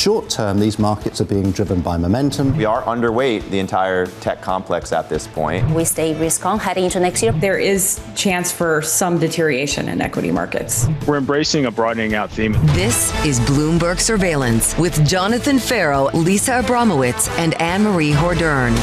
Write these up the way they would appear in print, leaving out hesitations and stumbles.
short term, these markets are being driven by momentum. We are underweight the entire tech complex at this point. We stay risk on heading into next year. There is chance for some deterioration in equity markets. We're embracing a broadening out theme. This is Bloomberg Surveillance with Jonathan Ferro, Lisa Abramowicz, and Annmarie Hordern.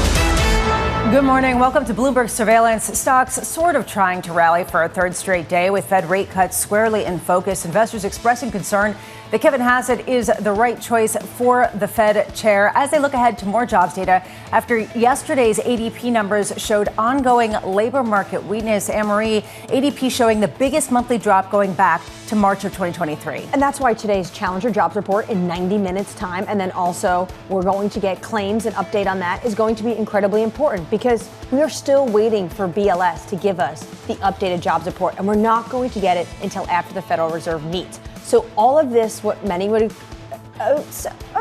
Good morning. Welcome to Bloomberg Surveillance. Stocks sort of trying to rally for a third straight day with Fed rate cuts squarely in focus. Investors expressing concern that Kevin Hassett is the right choice for the Fed chair as they look ahead to more jobs data after yesterday's ADP numbers showed ongoing labor market weakness. Annmarie, ADP showing the biggest monthly drop going back to March of 2023. And that's why today's Challenger jobs report in 90 minutes time, and then also we're going to get claims and update on that, is going to be incredibly important because we are still waiting for BLS to give us the updated jobs report, and we're not going to get it until after the Federal Reserve meets. So all of this, what many would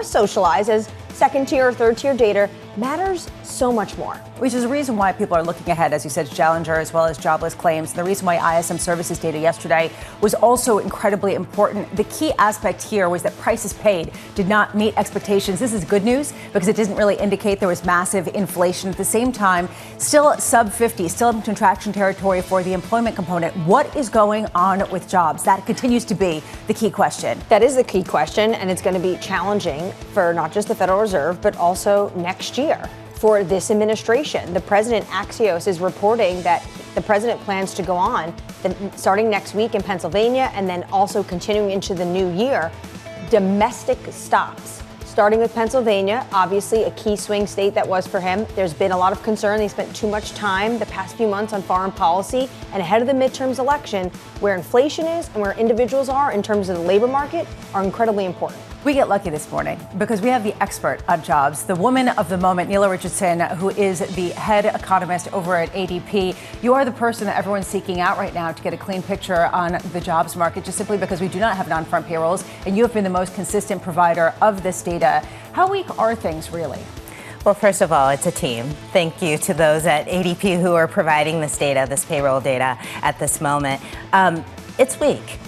socialize as second tier or third tier data, matters so much more. Which is the reason why people are looking ahead, as you said, to Challenger as well as jobless claims. The reason why ISM services data yesterday was also incredibly important. The key aspect here was that prices paid did not meet expectations. This is good news because it doesn't really indicate there was massive inflation. At the same time, still sub 50, still in contraction territory for the employment component. What is going on with jobs? That continues to be the key question. That is the key question, and it's going to be challenging for not just the Federal Reserve, but also next year. For this administration, the president, Axios, is reporting that the president plans to go on starting next week in Pennsylvania and then also continuing into the new year, domestic stops. Starting with Pennsylvania, obviously a key swing state that was for him. There's been a lot of concern. They spent too much time the past few months on foreign policy, and ahead of the midterms election, where inflation is and where individuals are in terms of the labor market are incredibly important. We get lucky this morning because we have the expert on jobs, the woman of the moment, Neela Richardson, who is the head economist over at ADP. You are the person that everyone's seeking out right now to get a clean picture on the jobs market, just simply because we do not have non-farm payrolls, and you have been the most consistent provider of this data. How weak are things really? Well, first of all, it's a team. Thank you to those at ADP who are providing this data, this payroll data at this moment. It's weak.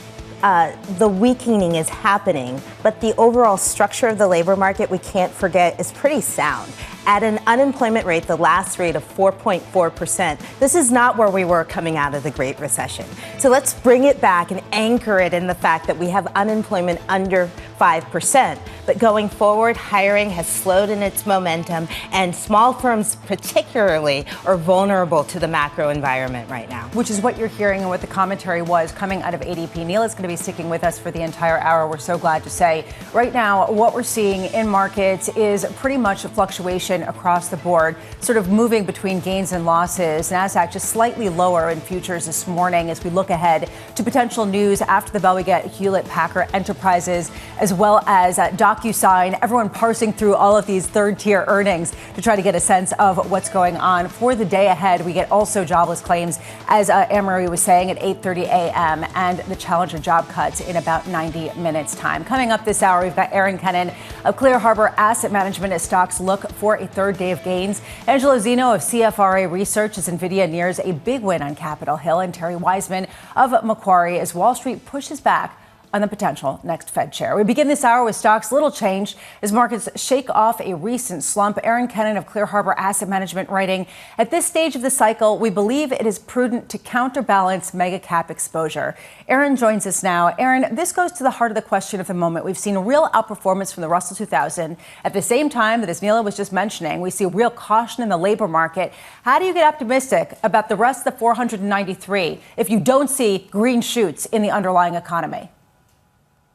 The weakening is happening, but the overall structure of the labor market, we can't forget, is pretty sound. At an unemployment rate, the last rate of 4.4%, this is not where we were coming out of the Great Recession. So let's bring it back and anchor it in the fact that we have unemployment under 5%. But going forward, hiring has slowed in its momentum, and small firms particularly are vulnerable to the macro environment right now. Which is what you're hearing and what the commentary was coming out of ADP. Neela's going to be sticking with us for the entire hour. We're so glad to say. Right now, what we're seeing in markets is pretty much a fluctuation across the board, sort of moving between gains and losses. NASDAQ just slightly lower in futures this morning as we look ahead to potential news after the bell. We get Hewlett-Packard Enterprises as well as DocuSign. Everyone parsing through all of these third-tier earnings to try to get a sense of what's going on. For the day ahead, we get also jobless claims, as Annmarie was saying, at 8:30 a.m. and the Challenger job cuts in about 90 minutes time. Coming up this hour, we've got Aaron Kennan of Clear Harbor Asset Management as stocks look for a third day of gains. Angelo Zeno of CFRA Research as NVIDIA nears a big win on Capitol Hill, and Terry Wiseman of Macquarie as Wall Street pushes back on the potential next Fed chair. We begin this hour with stocks little changed as markets shake off a recent slump. Aaron Kennan of Clear Harbor Asset Management writing, at this stage of the cycle, we believe it is prudent to counterbalance mega cap exposure. Aaron joins us now. Aaron, this goes to the heart of the question of the moment. We've seen real outperformance from the Russell 2000. At the same time that, as Neela was just mentioning, we see real caution in the labor market. How do you get optimistic about the rest of the 493 if you don't see green shoots in the underlying economy?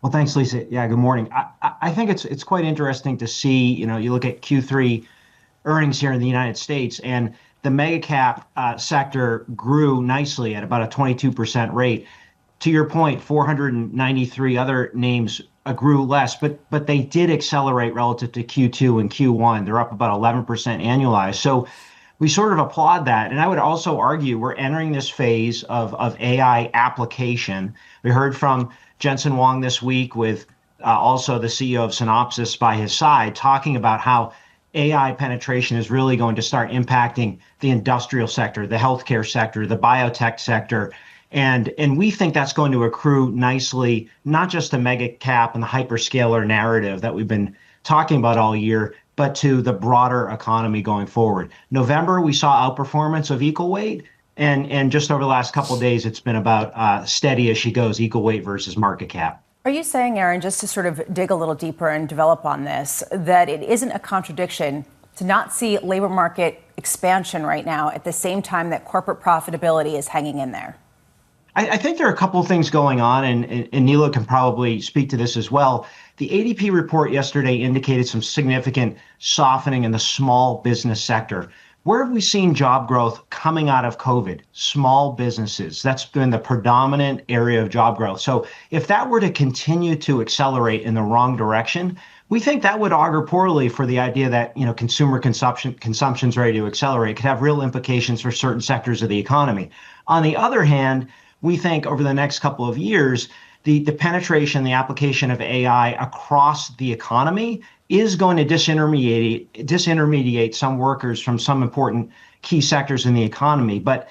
Well, thanks, Lisa. Yeah, good morning. I think it's quite interesting to see, you look at Q3 earnings here in the United States, and the mega cap sector grew nicely at about a 22% rate. To your point, 493 other names grew less, but they did accelerate relative to Q2 and Q1. They're up about 11% annualized. So we sort of applaud that. And I would also argue we're entering this phase of AI application. We heard from Jensen Huang this week with also the CEO of Synopsys by his side, talking about how AI penetration is really going to start impacting the industrial sector, the healthcare sector, the biotech sector. And we think that's going to accrue nicely, not just the mega cap and the hyperscaler narrative that we've been talking about all year, but to the broader economy going forward. November, we saw outperformance of equal weight. And just over the last couple of days, it's been about steady as she goes, equal weight versus market cap. Are you saying, Aaron, just to sort of dig a little deeper and develop on this, that it isn't a contradiction to not see labor market expansion right now at the same time that corporate profitability is hanging in there? I think there are a couple of things going on, and Neela can probably speak to this as well. The ADP report yesterday indicated some significant softening in the small business sector. Where have we seen job growth coming out of COVID? Small businesses. That's been the predominant area of job growth. So if that were to continue to accelerate in the wrong direction, we think that would augur poorly for the idea that, consumer consumption's ready to accelerate. It could have real implications for certain sectors of the economy. On the other hand, we think over the next couple of years, the penetration, the application of AI across the economy is going to disintermediate some workers from some important key sectors in the economy. But,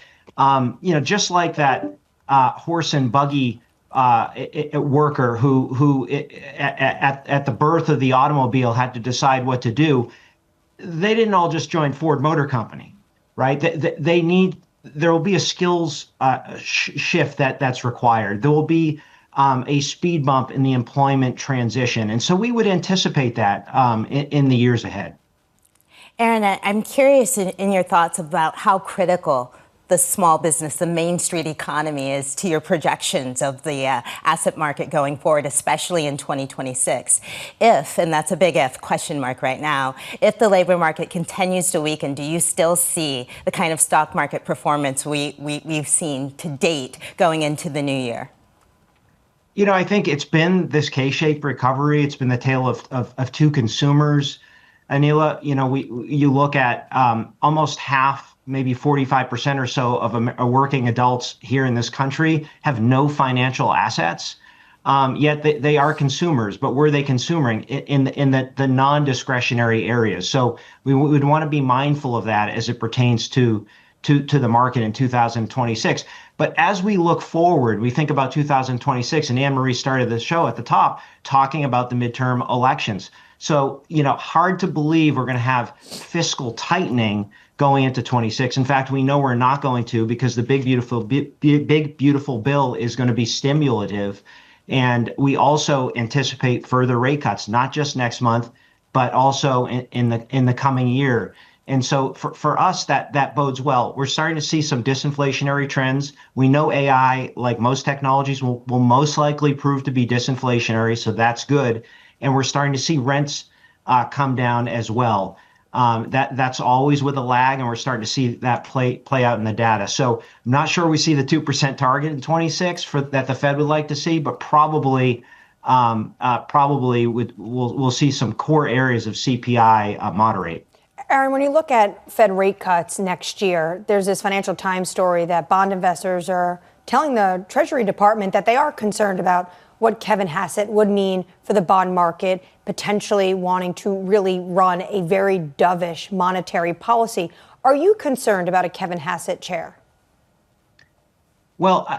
just like that horse and buggy worker who at the birth of the automobile had to decide what to do, they didn't all just join Ford Motor Company, right? There will be a skills shift that's required. There will be a speed bump in the employment transition. And so we would anticipate that in the years ahead. Aaron, I'm curious in your thoughts about how critical the small business, the Main Street economy is to your projections of the asset market going forward, especially in 2026. If, and that's a big if, question mark right now, if the labor market continues to weaken, do you still see the kind of stock market performance we've seen to date going into the new year? I think it's been this K-shaped recovery. It's been the tale of two consumers. Anila, you look at almost half, maybe 45% or so of working adults here in this country have no financial assets. Yet they are consumers, but were they consuming in the non-discretionary areas? So we would want to be mindful of that as it pertains to the market in 2026. But as we look forward, we think about 2026, and Annmarie started the show at the top talking about the midterm elections. So, hard to believe we're going to have fiscal tightening going into 26. In fact, we know we're not going to, because the big beautiful bill is going to be stimulative. And we also anticipate further rate cuts, not just next month, but also in the coming year. And so for us, that bodes well. We're starting to see some disinflationary trends. We know AI, like most technologies, will most likely prove to be disinflationary, so that's good. And we're starting to see rents come down as well. That's always with a lag, and we're starting to see that play out in the data. So I'm not sure we see the 2% target in 26 that the Fed would like to see, but probably we'll see some core areas of CPI moderate. Aaron, when you look at Fed rate cuts next year, there's this Financial Times story that bond investors are telling the Treasury Department that they are concerned about what Kevin Hassett would mean for the bond market, potentially wanting to really run a very dovish monetary policy. Are you concerned about a Kevin Hassett chair? Well,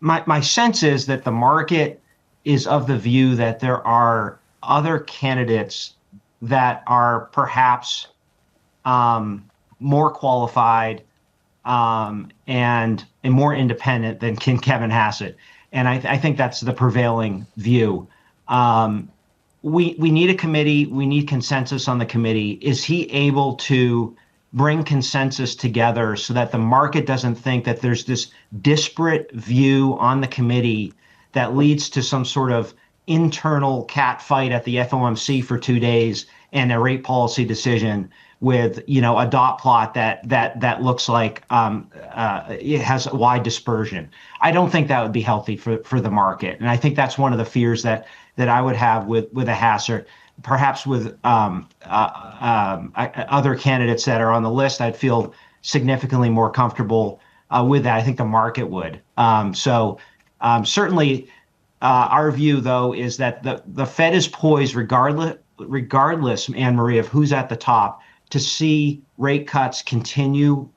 my sense is that the market is of the view that there are other candidates that are perhaps more qualified and more independent than Kevin Hassett. And I think that's the prevailing view. We need a committee. We need consensus on the committee. Is he able to bring consensus together so that the market doesn't think that there's this disparate view on the committee that leads to some sort of internal cat fight at the FOMC for 2 days and a rate policy decision with a dot plot that looks like it has a wide dispersion? I don't think that would be healthy for the market, and I think that's one of the fears that I would have with a Hassett. Perhaps with other candidates that are on the list, I'd feel significantly more comfortable with that. I think the market would. Certainly, our view, though, is that the Fed is poised, regardless, Annmarie, of who's at the top, to see rate cuts continue.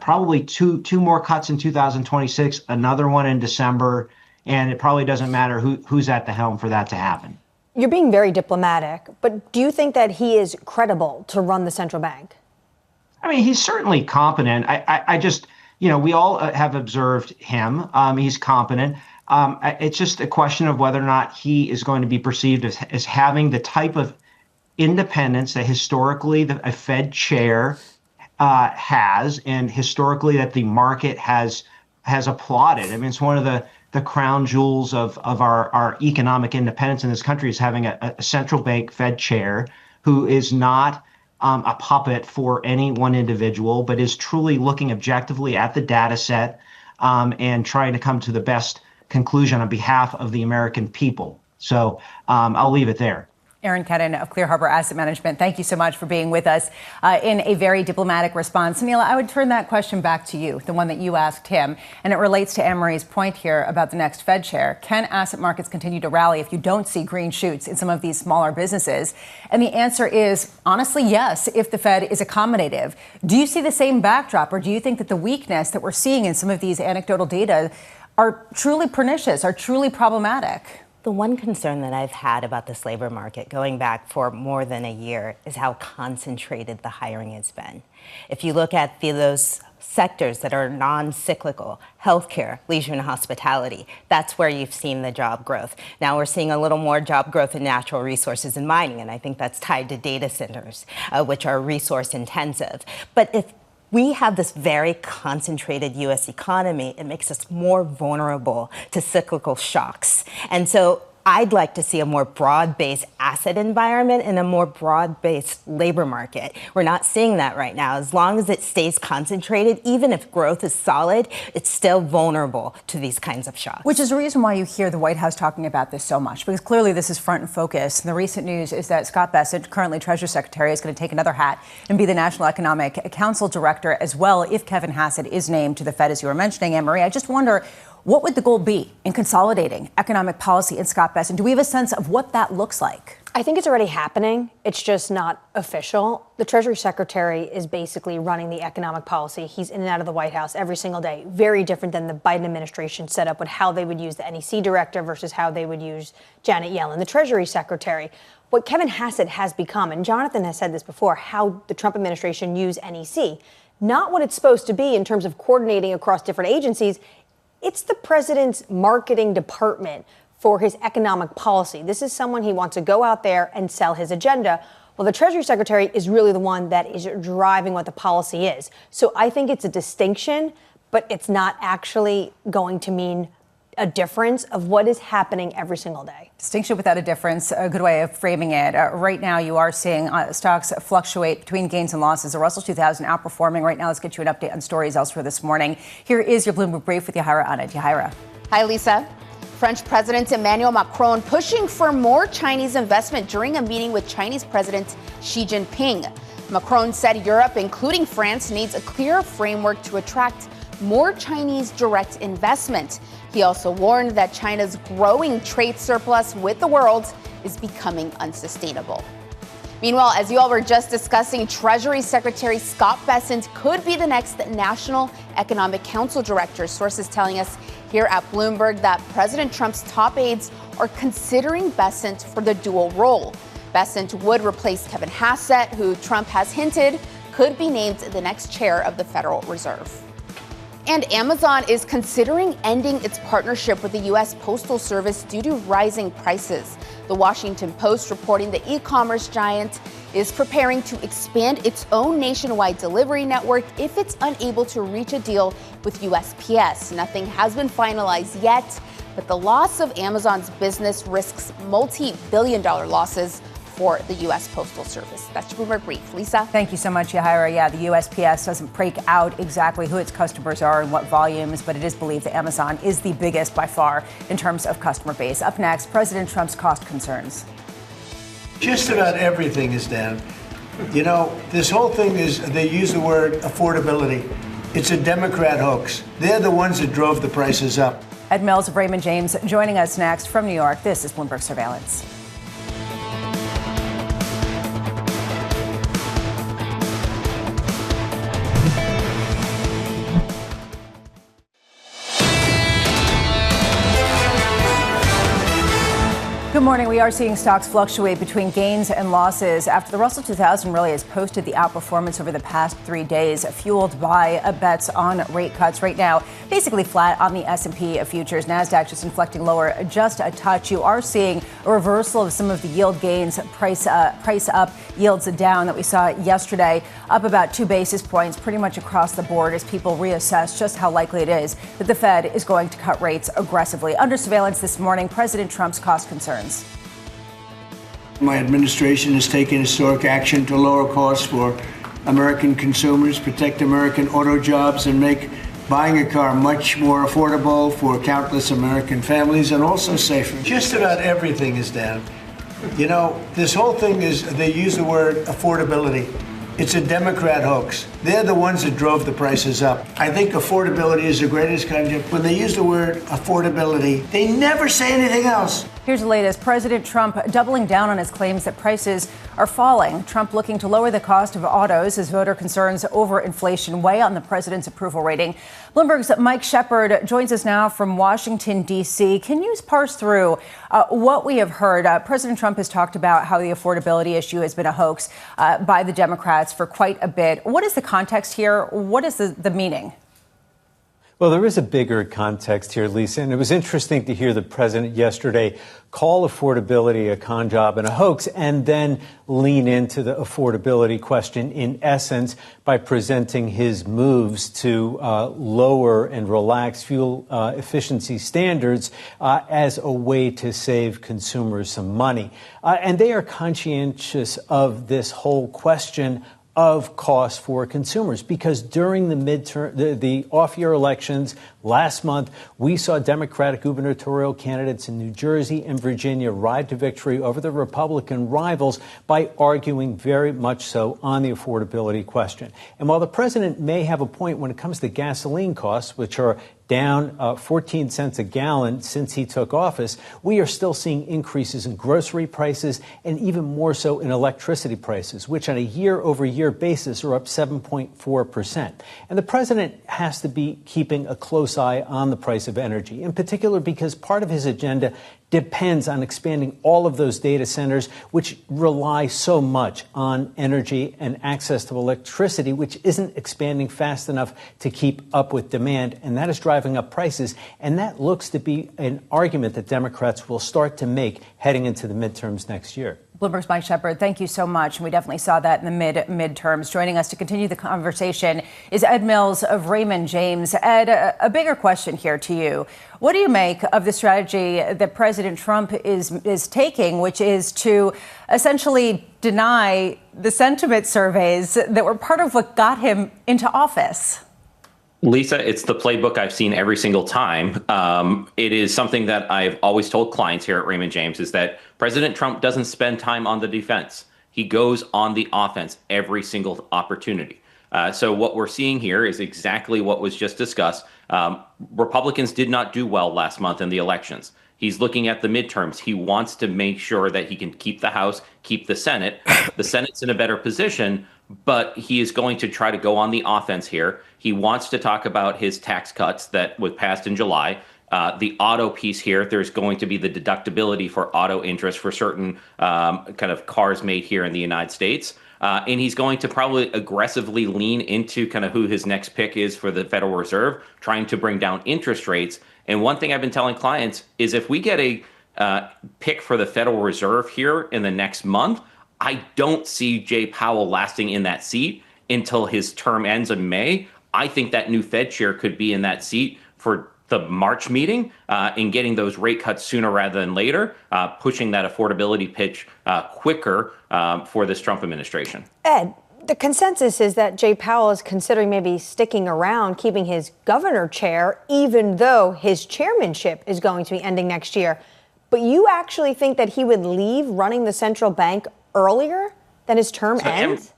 Probably two more cuts in 2026, another one in December, and it probably doesn't matter who's at the helm for that to happen. You're being very diplomatic, but do you think that he is credible to run the central bank? I mean, he's certainly competent. I just, we all have observed him. He's competent. It's just a question of whether or not he is going to be perceived as having the type of independence that historically a Fed chair has, and historically that the market has applauded. I mean, it's one of the crown jewels of our economic independence in this country is having a central bank Fed chair who is not a puppet for any one individual, but is truly looking objectively at the data set and trying to come to the best conclusion on behalf of the American people. So I'll leave it there. Aaron Kedden of Clear Harbor Asset Management, thank you so much for being with us in a very diplomatic response. Neela, I would turn that question back to you, the one that you asked him, and it relates to Annmarie's point here about the next Fed chair. Can asset markets continue to rally if you don't see green shoots in some of these smaller businesses? And the answer is, honestly, yes, if the Fed is accommodative. Do you see the same backdrop, or do you think that the weakness that we're seeing in some of these anecdotal data are truly pernicious, are truly problematic? The one concern that I've had about this labor market going back for more than a year is how concentrated the hiring has been. If you look at those sectors that are non-cyclical, healthcare, leisure and hospitality, that's where you've seen the job growth. Now we're seeing a little more job growth in natural resources and mining, and I think that's tied to data centers, which are resource intensive. But if we have this very concentrated U.S. economy, it makes us more vulnerable to cyclical shocks. And so I'd like to see a more broad-based asset environment and a more broad-based labor market. We're not seeing that right now. As long as it stays concentrated, even if growth is solid, it's still vulnerable to these kinds of shocks. Which is the reason why you hear the White House talking about this so much, because clearly this is front and focus. And the recent news is that Scott Bessent, currently Treasury Secretary, is going to take another hat and be the National Economic Council Director as well if Kevin Hassett is named to the Fed, as you were mentioning, Annmarie. I just wonder, what would the goal be in consolidating economic policy in Scott Bessent? Do we have a sense of what that looks like? I think it's already happening. It's just not official. The Treasury Secretary is basically running the economic policy. He's in and out of the White House every single day. Very different than the Biden administration set up with how they would use the NEC director versus how they would use Janet Yellen, the Treasury Secretary. What Kevin Hassett has become, and Jonathan has said this before, how the Trump administration used NEC, not what it's supposed to be in terms of coordinating across different agencies. It's the president's marketing department for his economic policy. This is someone he wants to go out there and sell his agenda. Well, the Treasury Secretary is really the one that is driving what the policy is. So I think it's a distinction, but it's not actually going to mean a difference of what is happening every single day. Distinction without a difference, a good way of framing it. Right now, you are seeing stocks fluctuate between gains and losses. The Russell 2000 outperforming. Right now, let's get you an update on stories elsewhere this morning. Here is your Bloomberg Brief with Yahira Anand. Yahira. Hi, Lisa. French President Emmanuel Macron pushing for more Chinese investment during a meeting with Chinese President Xi Jinping. Macron said Europe, including France, needs a clear framework to attract more Chinese direct investment. He also warned that China's growing trade surplus with the world is becoming unsustainable. Meanwhile, as you all were just discussing, Treasury Secretary Scott Bessent could be the next National Economic Council Director. Sources telling us here at Bloomberg that President Trump's top aides are considering Bessent for the dual role. Bessent would replace Kevin Hassett, who Trump has hinted could be named the next chair of the Federal Reserve. And Amazon is considering ending its partnership with the U.S. Postal Service due to rising prices. The Washington Post reporting the e-commerce giant is preparing to expand its own nationwide delivery network if it's unable to reach a deal with USPS. Nothing has been finalized yet, but the loss of Amazon's business risks multi-billion-dollar losses for the U.S. Postal Service. That's your Bloomberg Brief. Lisa? Thank you so much, Yahira. Yeah, the USPS doesn't break out exactly who its customers are and what volumes, but it is believed that Amazon is the biggest by far in terms of customer base. Up next, President Trump's cost concerns. Just about everything is down. You know, this whole thing is, they use the word affordability. It's a Democrat hoax. They're the ones that drove the prices up. Ed Mills of Raymond James joining us next from New York. This is Bloomberg Surveillance. Good morning. We are seeing stocks fluctuate between gains and losses after the Russell 2000 really has posted the outperformance over the past 3 days, fueled by bets on rate cuts. Right now, basically flat on the S&P futures. NASDAQ just inflecting lower just a touch. You are seeing a reversal of some of the yield gains, price up, yields down that we saw yesterday, up about 2 basis points pretty much across the board as people reassess just how likely it is that the Fed is going to cut rates aggressively. Under surveillance this morning, President Trump's cost concerns. My administration has taken historic action to lower costs for American consumers, protect American auto jobs, and make buying a car much more affordable for countless American families and also safer. Just about everything is down. You know, this whole thing is, they use the word affordability. It's a Democrat hoax. They're the ones that drove the prices up. I think affordability is the greatest concept. When they use the word affordability, they never say anything else. Here's the latest. President Trump doubling down on his claims that prices are falling. Trump looking to lower the cost of autos as voter concerns over inflation weigh on the president's approval rating. Bloomberg's Mike Shepard joins us now from Washington, D.C. Can you parse through what we have heard? President Trump has talked about how the affordability issue has been a hoax by the Democrats for quite a bit. What is the context here? What is the meaning? Well, there is a bigger context here, Lisa, and it was interesting to hear the president yesterday call affordability a con job and a hoax, and then lean into the affordability question in essence by presenting his moves to lower and relax fuel efficiency standards as a way to save consumers some money. And they are conscientious of this whole question of costs for consumers, because during the off-year elections last month, we saw Democratic gubernatorial candidates in New Jersey and Virginia ride to victory over the Republican rivals by arguing very much so on the affordability question. And while the president may have a point when it comes to gasoline costs, which are down 14 cents a gallon since he took office, we are still seeing increases in grocery prices and even more so in electricity prices, which on a year-over-year basis are up 7.4%. And the president has to be keeping a close eye on the price of energy, in particular because part of his agenda depends on expanding all of those data centers, which rely so much on energy and access to electricity, which isn't expanding fast enough to keep up with demand. And that is driving up prices. And that looks to be an argument that Democrats will start to make heading into the midterms next year. Bloomberg's Mike Shepard, thank you so much. And we definitely saw that in the midterms. Joining us to continue the conversation is Ed Mills of Raymond James. Ed, a bigger question here to you. What do you make of the strategy that President Trump is taking, which is to essentially deny the sentiment surveys that were part of what got him into office? Lisa, it's the playbook I've seen every single time. It is something that I've always told clients here at Raymond James is that President Trump doesn't spend time on the defense. He goes on the offense every single opportunity. So what we're seeing here is exactly what was just discussed. Republicans did not do well last month in the elections. He's looking at the midterms. He wants to make sure that he can keep the House, keep the Senate. The Senate's in a better position, but he is going to try to go on the offense here. He wants to talk about his tax cuts that was passed in July. The auto piece here, there's going to be the deductibility for auto interest for certain kind of cars made here in the United States. And he's going to probably aggressively lean into kind of who his next pick is for the Federal Reserve, trying to bring down interest rates. And one thing I've been telling clients is if we get a pick for the Federal Reserve here in the next month, I don't see Jay Powell lasting in that seat until his term ends in May. I think that new Fed chair could be in that seat for the March meeting and getting those rate cuts sooner rather than later, pushing that affordability pitch quicker for this Trump administration. Ed, the consensus is that Jay Powell is considering maybe sticking around, keeping his governor chair, even though his chairmanship is going to be ending next year. But you actually think that he would leave running the central bank earlier than his term ends?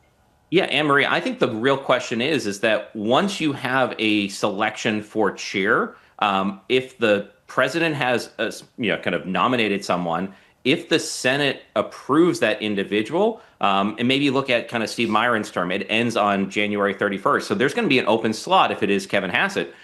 Yeah, Annmarie, I think the real question is that once you have a selection for chair, if the president has kind of nominated someone, if the Senate approves that individual, and maybe look at kind of Steve Myron's term, it ends on January 31st. So there's going to be an open slot if it is Kevin Hassett.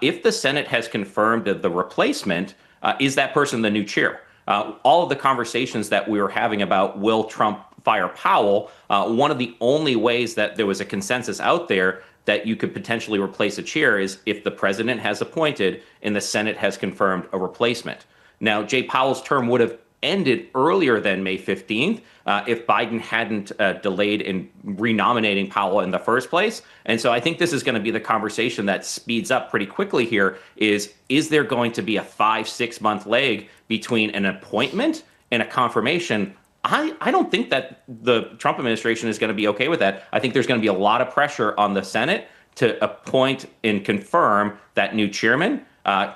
If the Senate has confirmed that the replacement, is that person the new chair? all of the conversations that we were having about will Trump fire Powell, one of the only ways that there was a consensus out there that you could potentially replace a chair is if the president has appointed and the Senate has confirmed a replacement. Now, Jay Powell's term would have ended earlier than May 15th if Biden hadn't delayed in renominating Powell in the first place. And so I think this is going to be the conversation that speeds up pretty quickly here is there going to be a 5-6 month lag between an appointment and a confirmation? I don't think that the Trump administration is going to be okay with that. I think there's going to be a lot of pressure on the Senate to appoint and confirm that new chairman,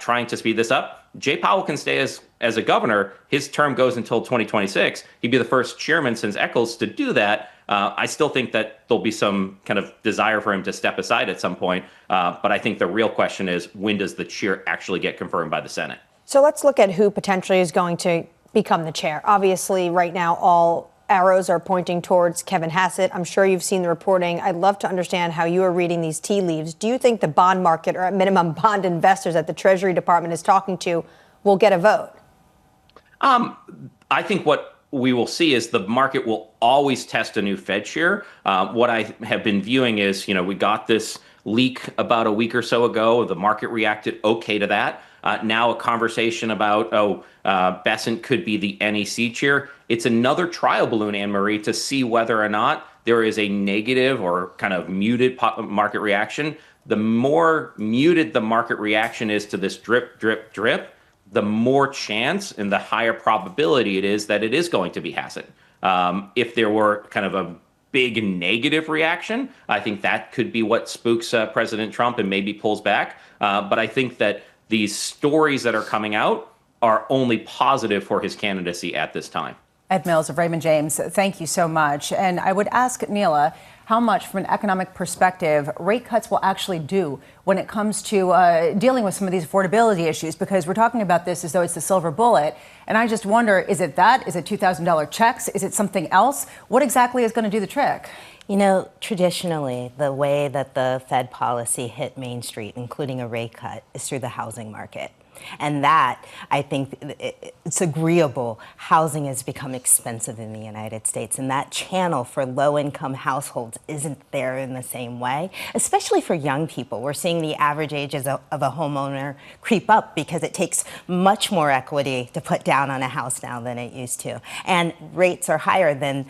trying to speed this up. Jay Powell can stay as a governor. His term goes until 2026. He'd be the first chairman since Eccles to do that. I still think that there'll be some kind of desire for him to step aside at some point. But I think the real question is, when does the chair actually get confirmed by the Senate? So let's look at who potentially is going to become the chair. Obviously, right now, all arrows are pointing towards Kevin Hassett. I'm sure you've seen the reporting. I'd love to understand how you are reading these tea leaves. Do you think the bond market, or at minimum bond investors that the Treasury Department is talking to, will get a vote? I think what we will see is the market will always test a new Fed chair. What I have been viewing is, we got this leak about a week or so ago. The market reacted okay to that. Now a conversation about, Bessent could be the NEC chair. It's another trial balloon, Anne-Marie, to see whether or not there is a negative or kind of muted market reaction. The more muted the market reaction is to this drip, drip, drip, the more chance and the higher probability it is that it is going to be Hassett. If there were kind of a big negative reaction, I think that could be what spooks President Trump and maybe pulls back. But I think that these stories that are coming out are only positive for his candidacy at this time. Ed Mills of Raymond James, thank you so much. And I would ask Neela how much, from an economic perspective, rate cuts will actually do when it comes to dealing with some of these affordability issues, because we're talking about this as though it's the silver bullet. And I just wonder, is it that? Is it $2,000 checks? Is it something else? What exactly is going to do the trick? Traditionally, the way that the Fed policy hit Main Street, including a rate cut, is through the housing market. And that, I think, it's agreeable. Housing has become expensive in the United States, and that channel for low-income households isn't there in the same way, especially for young people. We're seeing the average age of a homeowner creep up because it takes much more equity to put down on a house now than it used to. And rates are higher than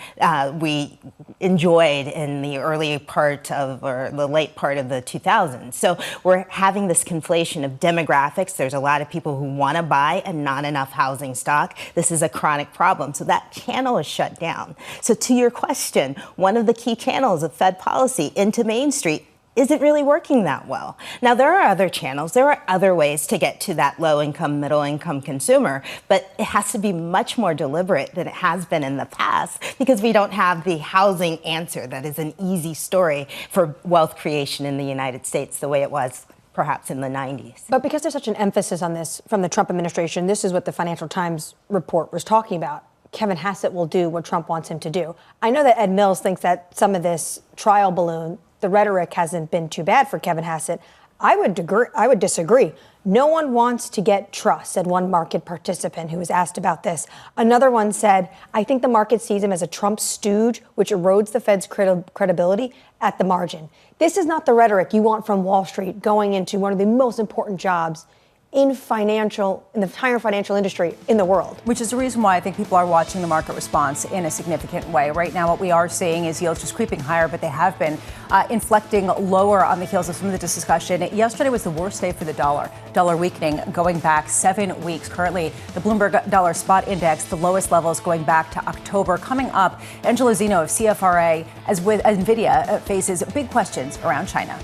we enjoyed in the early part of, or the late part of the 2000s. So we're having this conflation of demographics. There's a lot of people who want to buy and not enough housing stock. This is a chronic problem. So that channel is shut down. So to your question, one of the key channels of Fed policy into Main Street isn't really working that well. Now, there are other channels. There are other ways to get to that low-income, middle-income consumer, but it has to be much more deliberate than it has been in the past because we don't have the housing answer that is an easy story for wealth creation in the United States the way it was perhaps in the 90s. But because there's such an emphasis on this from the Trump administration, this is what the Financial Times report was talking about. Kevin Hassett will do what Trump wants him to do. I know that Ed Mills thinks that some of this trial balloon, the rhetoric hasn't been too bad for Kevin Hassett. I would disagree. No one wants to get trust, said one market participant who was asked about this. Another one said, I think the market sees him as a Trump stooge, which erodes the Fed's credibility at the margin. This is not the rhetoric you want from Wall Street going into one of the most important jobs in the entire financial industry in the world. Which is the reason why I think people are watching the market response in a significant way. Right now, what we are seeing is yields just creeping higher, but they have been inflecting lower on the heels of some of the discussion. Yesterday was the worst day for the dollar. Dollar weakening going back 7 weeks. Currently, the Bloomberg Dollar Spot Index, the lowest levels going back to October. Coming up, Angela Zeno of CFRA, as with NVIDIA, faces big questions around China.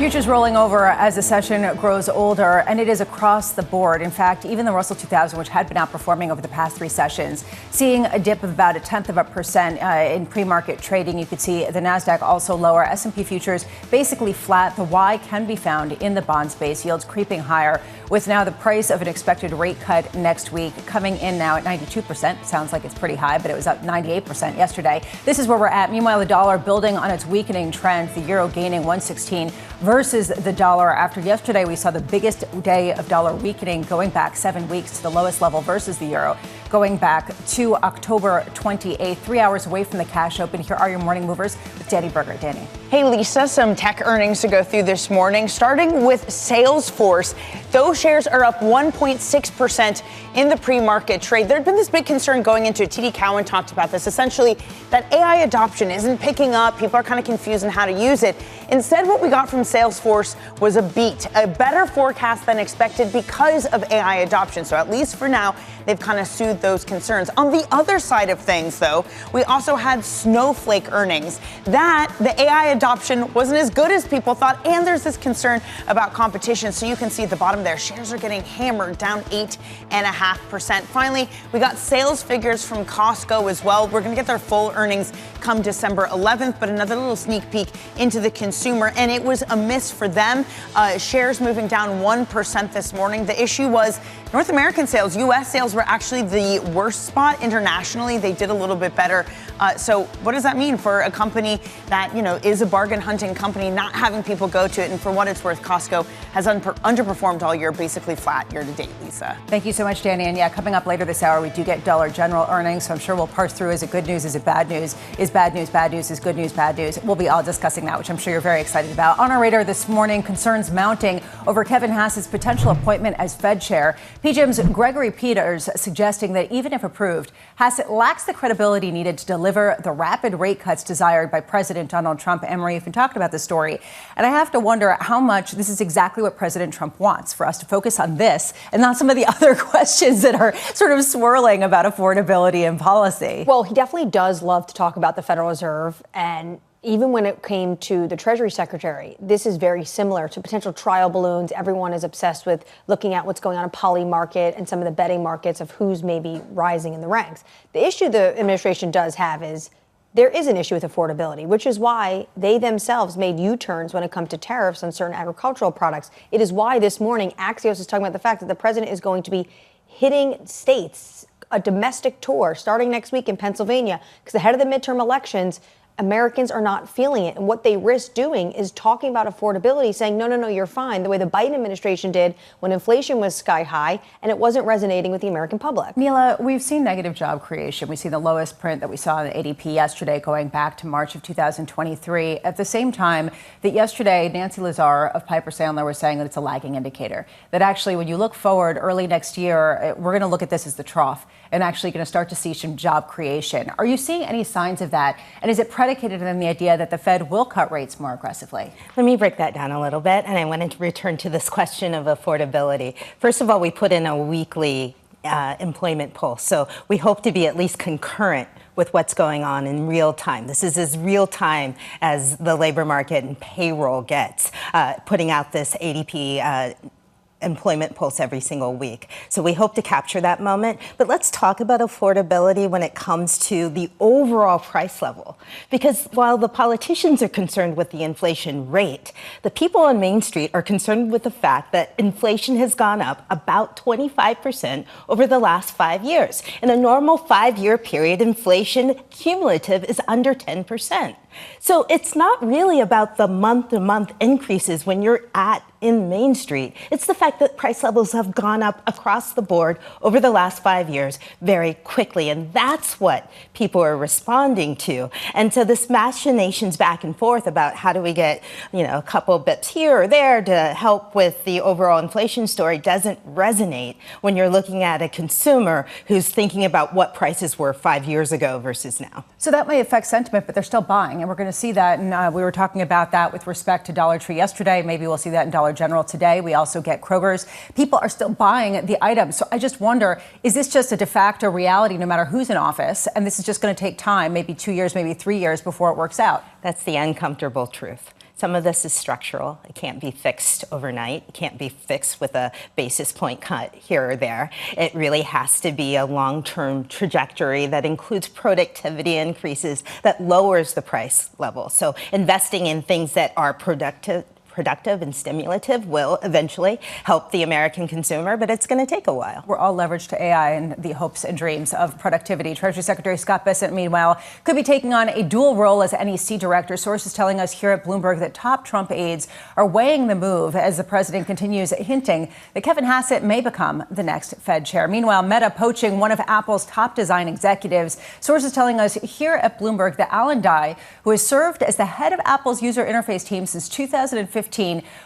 Futures rolling over as the session grows older, and it is across the board. In fact, even the Russell 2000, which had been outperforming over the past three sessions, seeing a dip of about 0.1% in pre-market trading. You could see the Nasdaq also lower. S&P futures basically flat. The Y can be found in the bond space. Yields creeping higher, with now the price of an expected rate cut next week coming in now at 92%. Sounds like it's pretty high, but it was up 98% yesterday. This is where we're at. Meanwhile, the dollar building on its weakening trend. The euro gaining 116 versus the dollar. After yesterday, we saw the biggest day of dollar weakening going back 7 weeks to the lowest level versus the euro, going back to October 28th, 3 hours away from the cash open. Here are your morning movers with Danny Berger. Danny. Hey, Lisa, some tech earnings to go through this morning, starting with Salesforce. Those shares are up 1.6% in the pre-market trade. There had been this big concern going into it. TD Cowen talked about this, essentially that AI adoption isn't picking up. People are kind of confused on how to use it. Instead, what we got from Salesforce was a beat, a better forecast than expected because of AI adoption. So at least for now, they've kind of soothed those concerns. On the other side of things, though, we also had Snowflake earnings. That the AI adoption wasn't as good as people thought, and there's this concern about competition. So you can see at the bottom there, shares are getting hammered, down 8.5%. Finally, we got sales figures from Costco as well. We're going to get their full earnings come December 11th, but another little sneak peek into the consumer, and it was a miss for them. Shares moving down 1% this morning. The issue was North American sales, U.S. sales were actually the worst spot. Internationally, they did a little bit better. So what does that mean for a company that, is a bargain hunting company, not having people go to it? And for what it's worth, Costco has underperformed all year, basically flat year to date, Lisa. Thank you so much, Danny. And yeah, coming up later this hour, we do get Dollar General earnings. So I'm sure we'll parse through, is it good news? Is it bad news? Is bad news bad news? Is good news bad news? We'll be all discussing that, which I'm sure you're very excited about. On our radar this morning, concerns mounting over Kevin Hass's potential appointment as Fed chair. PGIM's Gregory Peters suggesting that even if approved, Hass lacks the credibility needed to deliver the rapid rate cuts desired by President Donald Trump. Annmarie, we've been talking about this story, and I have to wonder how much this is exactly what President Trump wants, for us to focus on this and not some of the other questions that are sort of swirling about affordability and policy. Well, he definitely does love to talk about the Federal Reserve, and even when it came to the Treasury Secretary, this is very similar to potential trial balloons. Everyone is obsessed with looking at what's going on in poly market and some of the betting markets of who's maybe rising in the ranks. The issue the administration does have is there is an issue with affordability, which is why they themselves made U-turns when it comes to tariffs on certain agricultural products. It is why this morning Axios is talking about the fact that the president is going to be hitting states, a domestic tour starting next week in Pennsylvania, because ahead of the midterm elections, Americans are not feeling it. And what they risk doing is talking about affordability, saying, no, you're fine, the way the Biden administration did when inflation was sky high and it wasn't resonating with the American public. Neela, we've seen negative job creation. We see the lowest print that we saw in the ADP yesterday going back to March of 2023. At the same time that yesterday, Nancy Lazar of Piper Sandler was saying that it's a lagging indicator, that actually when you look forward early next year, we're going to look at this as the trough and actually going to start to see some job creation. Are you seeing any signs of that? And is it predicated on the idea that the Fed will cut rates more aggressively? Let me break that down a little bit, and I wanted to return to this question of affordability. First of all, we put in a weekly employment pulse, so we hope to be at least concurrent with what's going on in real time. This is as real time as the labor market and payroll gets, putting out this ADP employment pulse every single week. So we hope to capture that moment. But let's talk about affordability when it comes to the overall price level. Because while the politicians are concerned with the inflation rate, the people on Main Street are concerned with the fact that inflation has gone up about 25% over the last 5 years. In a normal 5-year period, inflation cumulative is under 10%. So it's not really about the month-to-month increases when you're in Main Street. It's the fact that price levels have gone up across the board over the last 5 years very quickly. And that's what people are responding to. And so this machinations back and forth about how do we get, a couple of bips here or there to help with the overall inflation story doesn't resonate when you're looking at a consumer who's thinking about what prices were 5 years ago versus now. So that may affect sentiment, but they're still buying. And we're going to see that. And we were talking about that with respect to Dollar Tree yesterday. Maybe we'll see that in Dollar General today. We also get Kroger's. People are still buying the items. So I just wonder, is this just a de facto reality no matter who's in office? And this is just going to take time, maybe 2 years, maybe 3 years before it works out? That's the uncomfortable truth. Some of this is structural. It can't be fixed overnight. It can't be fixed with a basis point cut here or there. It really has to be a long-term trajectory that includes productivity increases that lowers the price level. So investing in things that are productive and stimulative will eventually help the American consumer, but it's going to take a while. We're all leveraged to AI and the hopes and dreams of productivity. Treasury Secretary Scott Bessent, meanwhile, could be taking on a dual role as NEC director. Sources telling us here at Bloomberg that top Trump aides are weighing the move as the president continues hinting that Kevin Hassett may become the next Fed chair. Meanwhile, Meta poaching one of Apple's top design executives. Sources telling us here at Bloomberg that Alan Dye, who has served as the head of Apple's user interface team since 2015,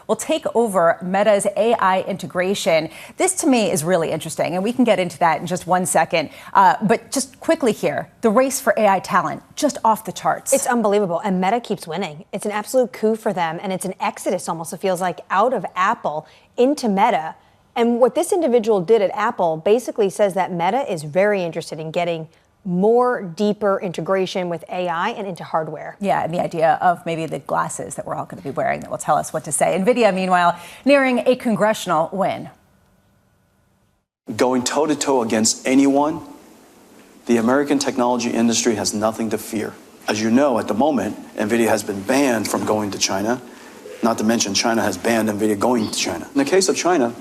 will take over Meta's AI integration. This, to me, is really interesting, and we can get into that in just 1 second. But just quickly here, the race for AI talent, just off the charts. It's unbelievable, and Meta keeps winning. It's an absolute coup for them, and it's an exodus, almost, it feels like, out of Apple into Meta. And what this individual did at Apple basically says that Meta is very interested in getting more deeper integration with AI and into hardware. Yeah, and the idea of maybe the glasses that we're all going to be wearing that will tell us what to say. NVIDIA, meanwhile, nearing a congressional win. Going toe-to-toe against anyone, the American technology industry has nothing to fear. As you know, at the moment, NVIDIA has been banned from going to China, not to mention China has banned NVIDIA going to China. In the case of China,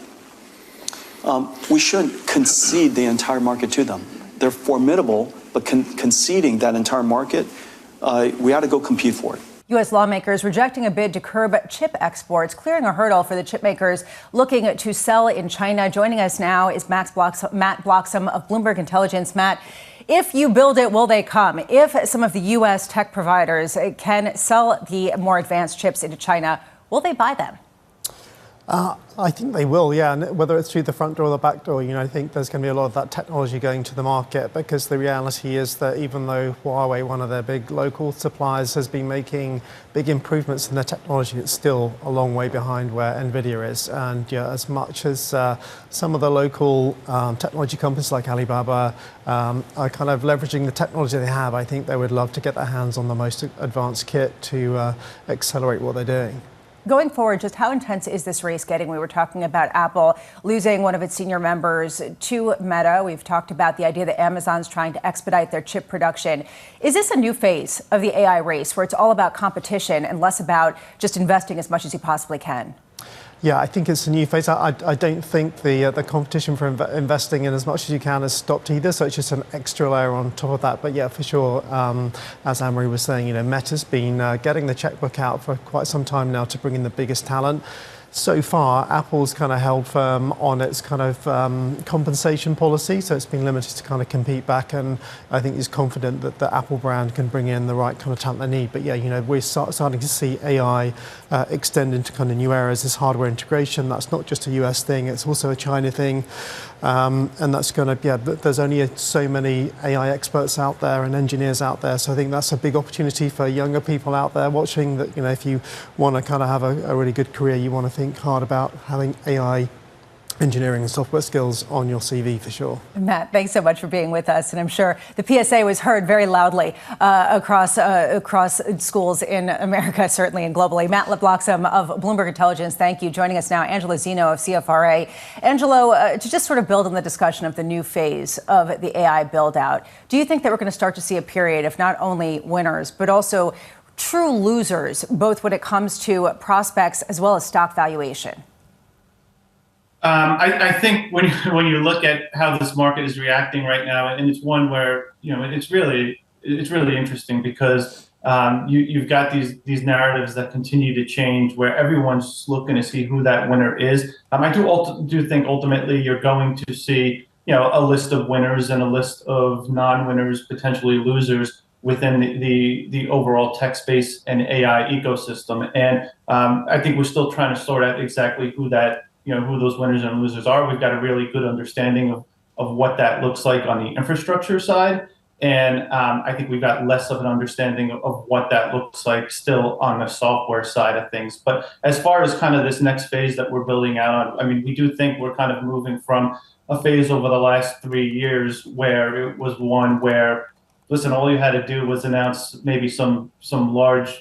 we shouldn't concede the entire market to them. They're formidable, but conceding that entire market, we ought to go compete for it. U.S. lawmakers rejecting a bid to curb chip exports, clearing a hurdle for the chip makers looking to sell in China. Joining us now is Matt Bloxham of Bloomberg Intelligence. Matt, if you build it, will they come? If some of the U.S. tech providers can sell the more advanced chips into China, will they buy them? I think they will, yeah. And whether it's through the front door or the back door, I think there's going to be a lot of that technology going to the market, because the reality is that even though Huawei, one of their big local suppliers, has been making big improvements in their technology, it's still a long way behind where NVIDIA is. And as much as some of the local technology companies like Alibaba are kind of leveraging the technology they have, I think they would love to get their hands on the most advanced kit to accelerate what they're doing. Going forward, just how intense is this race getting? We were talking about Apple losing one of its senior members to Meta. We've talked about the idea that Amazon's trying to expedite their chip production. Is this a new phase of the AI race where it's all about competition and less about just investing as much as you possibly can? Yeah, I think it's a new phase. I don't think the competition for investing in as much as you can has stopped either, so it's just an extra layer on top of that. But yeah, for sure, as Annmarie was saying, Meta's been getting the checkbook out for quite some time now to bring in the biggest talent. So far, Apple's kind of held firm on its kind of compensation policy, so it's been limited to kind of compete back, and I think is confident that the Apple brand can bring in the right kind of talent they need. But yeah, we're starting to see AI extend into kind of new areas. This hardware integration, that's not just a US thing, it's also a China thing. And that's going to, there's only so many AI experts out there and engineers out there. So I think that's a big opportunity for younger people out there watching that, if you want to kind of have a really good career, you want to think hard about having AI engineering and software skills on your CV for sure. Matt, thanks so much for being with us. And I'm sure the PSA was heard very loudly across schools in America, certainly, and globally. Matt Bloxham of Bloomberg Intelligence, thank you. Joining us now, Angelo Zeno of CFRA. Angelo, to just sort of build on the discussion of the new phase of the AI build out, do you think that we're going to start to see a period of not only winners, but also true losers, both when it comes to prospects as well as stock valuation? I think when you look at how this market is reacting right now, and it's one where it's really interesting because you've got these narratives that continue to change, where everyone's looking to see who that winner is. I do think ultimately you're going to see a list of winners and a list of non-winners, potentially losers within the overall tech space and AI ecosystem. And I think we're still trying to sort out exactly who those winners and losers are. We've got a really good understanding of what that looks like on the infrastructure side. And I think we've got less of an understanding of what that looks like still on the software side of things. But as far as kind of this next phase that we're building out on, we do think we're kind of moving from a phase over the last 3 years where it was one where listen, all you had to do was announce maybe some large,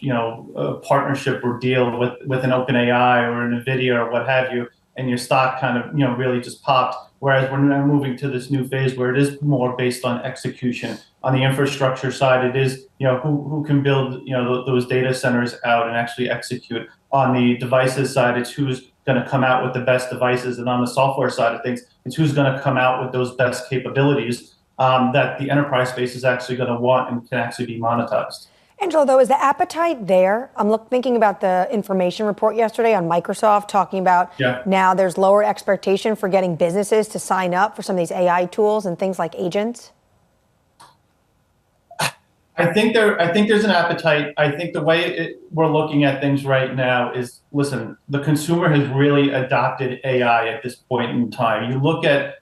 partnership or deal with an OpenAI or an NVIDIA or what have you, and your stock kind of, really just popped. Whereas we're now moving to this new phase where it is more based on execution. On the infrastructure side, it is, who can build, those data centers out and actually execute. On the devices side, it's who's going to come out with the best devices. And on the software side of things, it's who's going to come out with those best capabilities that the enterprise space is actually going to want and can actually be monetized. Angela, though, is the appetite there? I'm thinking about the information report yesterday on Microsoft talking about now there's lower expectation for getting businesses to sign up for some of these AI tools and things like agents. I think there's an appetite. I think the way we're looking at things right now is, listen, the consumer has really adopted AI at this point in time. You look at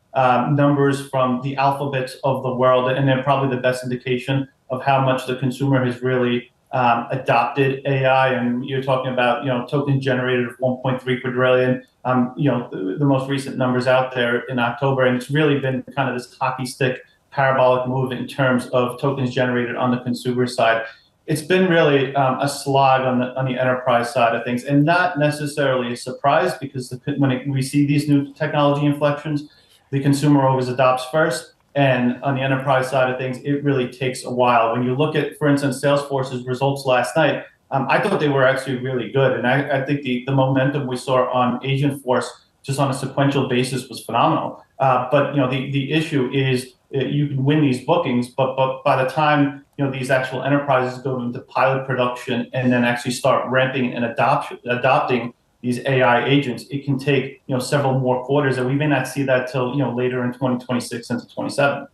numbers from the Alphabets of the world, and they're probably the best indication of how much the consumer has really adopted AI. And you're talking about, tokens generated of 1.3 quadrillion, the most recent numbers out there in October. And it's really been kind of this hockey stick parabolic move in terms of tokens generated on the consumer side. It's been really a slog on the enterprise side of things, and not necessarily a surprise, because when we see these new technology inflections, the consumer always adopts first. And on the enterprise side of things, it really takes a while. When you look at, for instance, Salesforce's results last night, I thought they were actually really good. And I think the momentum we saw on Agentforce just on a sequential basis was phenomenal. But the issue is you can win these bookings, but by the time these actual enterprises go into pilot production and then actually start ramping and adopting these AI agents, it can take several more quarters, and we may not see that till later in 2026 into 27.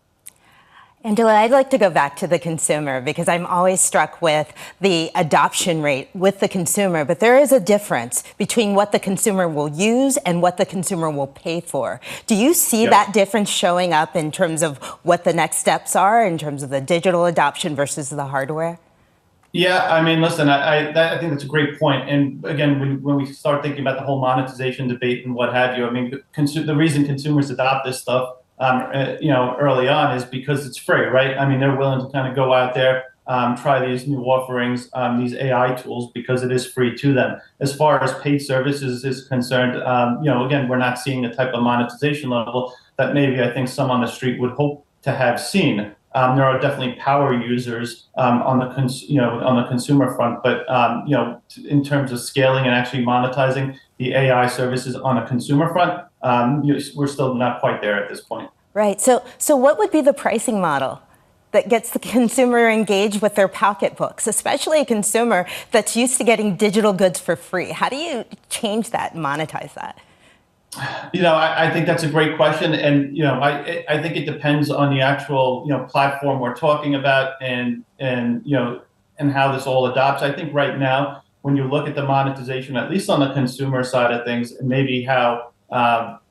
Angela, I'd like to go back to the consumer, because I'm always struck with the adoption rate with the consumer. But there is a difference between what the consumer will use and what the consumer will pay for. Do you see that difference showing up in terms of what the next steps are in terms of the digital adoption versus the hardware? Yeah, I mean, listen, I think that's a great point. And again, when we start thinking about the whole monetization debate and what have you, I mean, the reason consumers adopt this stuff, early on is because it's free, right? I mean, they're willing to kind of go out there, try these new offerings, these AI tools, because it is free to them. As far as paid services is concerned, again, we're not seeing the type of monetization level that maybe I think some on the street would hope to have seen. There are definitely power users on the consumer front, but in terms of scaling and actually monetizing the AI services on a consumer front, we're still not quite there at this point. Right. So what would be the pricing model that gets the consumer engaged with their pocketbooks, especially a consumer that's used to getting digital goods for free? How do you change that and monetize that? I think that's a great question, and I think it depends on the actual platform we're talking about, and how this all adopts. I think right now, when you look at the monetization, at least on the consumer side of things, and maybe how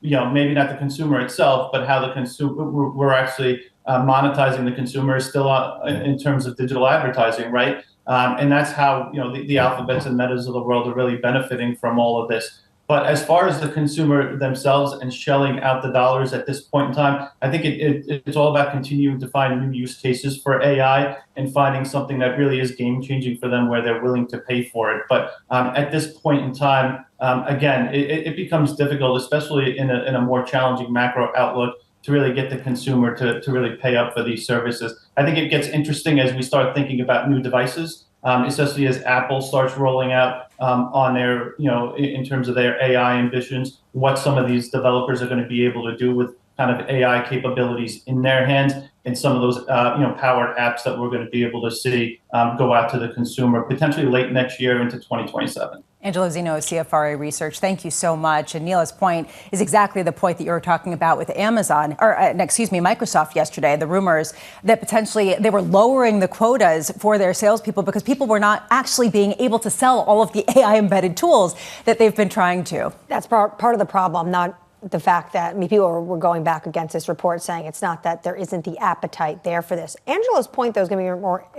maybe not the consumer itself, but how the consumer we're actually monetizing the consumer is still in terms of digital advertising, right? And that's how the Alphabets and Metas of the world are really benefiting from all of this. But as far as the consumer themselves and shelling out the dollars at this point in time, I think it's all about continuing to find new use cases for AI and finding something that really is game changing for them where they're willing to pay for it. But at this point in time, again, it becomes difficult, especially in a more challenging macro outlook, to really get the consumer to really pay up for these services. I think it gets interesting as we start thinking about new devices, especially as Apple starts rolling out on their, in terms of their AI ambitions, what some of these developers are going to be able to do with kind of AI capabilities in their hands, and some of those, powered apps that we're going to be able to see go out to the consumer potentially late next year into 2027. Angela Zeno, CFRA Research, thank you so much. And Neela's point is exactly the point that you were talking about with Microsoft yesterday. The rumors that potentially they were lowering the quotas for their salespeople because people were not actually being able to sell all of the AI embedded tools that they've been trying to. That's part of the problem, not the fact that people were going back against this report saying it's not that there isn't the appetite there for this. Angela's point, though,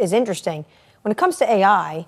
is interesting. When it comes to AI,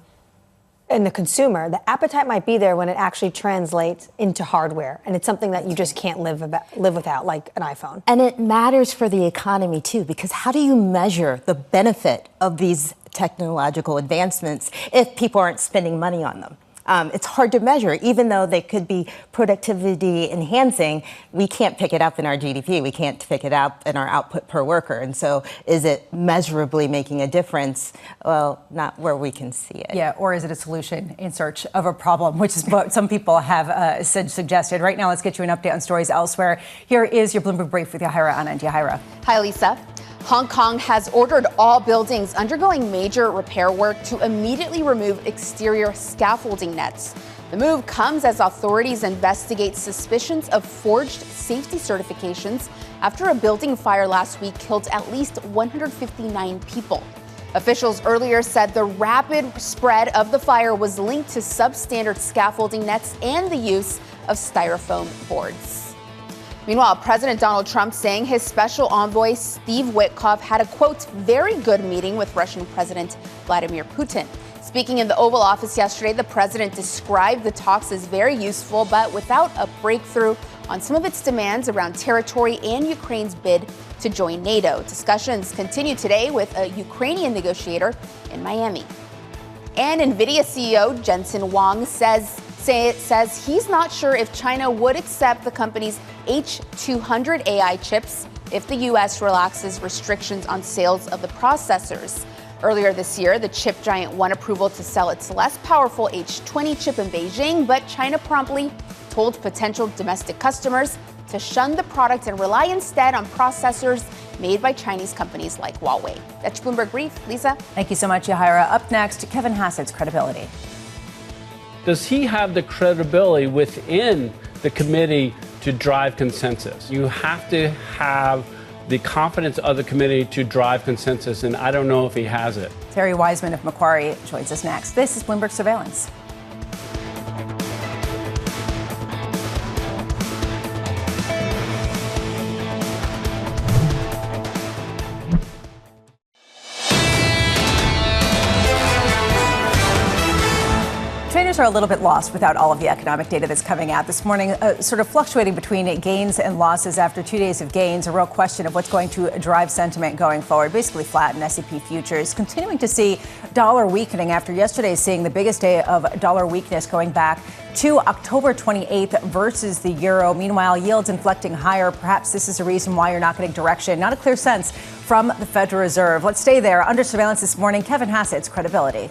and the consumer, the appetite might be there when it actually translates into hardware. And it's something that you just can't live without, like an iPhone. And it matters for the economy, too, because how do you measure the benefit of these technological advancements if people aren't spending money on them? It's hard to measure, even though they could be productivity enhancing. We can't pick it up in our GDP. We can't pick it up in our output per worker. And so is it measurably making a difference? Well, not where we can see it. Yeah, or is it a solution in search of a problem, which is what some people have suggested. Right now, let's get you an update on stories elsewhere. Here is your Bloomberg Brief with Yahira Anand. Yahira. Hi, Lisa. Hong Kong has ordered all buildings undergoing major repair work to immediately remove exterior scaffolding nets. The move comes as authorities investigate suspicions of forged safety certifications after a building fire last week killed at least 159 people. Officials earlier said the rapid spread of the fire was linked to substandard scaffolding nets and the use of styrofoam boards. Meanwhile, President Donald Trump saying his special envoy, Steve Witkoff, had a, quote, very good meeting with Russian President Vladimir Putin. Speaking in the Oval Office yesterday, the president described the talks as very useful, but without a breakthrough on some of its demands around territory and Ukraine's bid to join NATO. Discussions continue today with a Ukrainian negotiator in Miami. And NVIDIA CEO Jensen Huang says he's not sure if China would accept the company's H200 AI chips if the U.S. relaxes restrictions on sales of the processors. Earlier this year, the chip giant won approval to sell its less powerful H20 chip in Beijing, but China promptly told potential domestic customers to shun the product and rely instead on processors made by Chinese companies like Huawei. That's Bloomberg Brief. Lisa. Thank you so much, Yahira. Up next, Kevin Hassett's credibility. Does he have the credibility within the committee to drive consensus? You have to have the confidence of the committee to drive consensus, and I don't know if he has it. Terry Wiseman of Macquarie joins us next. This is Bloomberg Surveillance. Traders are a little bit lost without all of the economic data that's coming out this morning, sort of fluctuating between gains and losses after 2 days of gains. A real question of what's going to drive sentiment going forward. Basically flat in S&P futures. Continuing to see dollar weakening after yesterday seeing the biggest day of dollar weakness going back to October 28th versus the euro. Meanwhile, yields inflecting higher. Perhaps this is a reason why you're not getting direction. Not a clear sense from the Federal Reserve. Let's stay there. Under surveillance this morning, Kevin Hassett's credibility.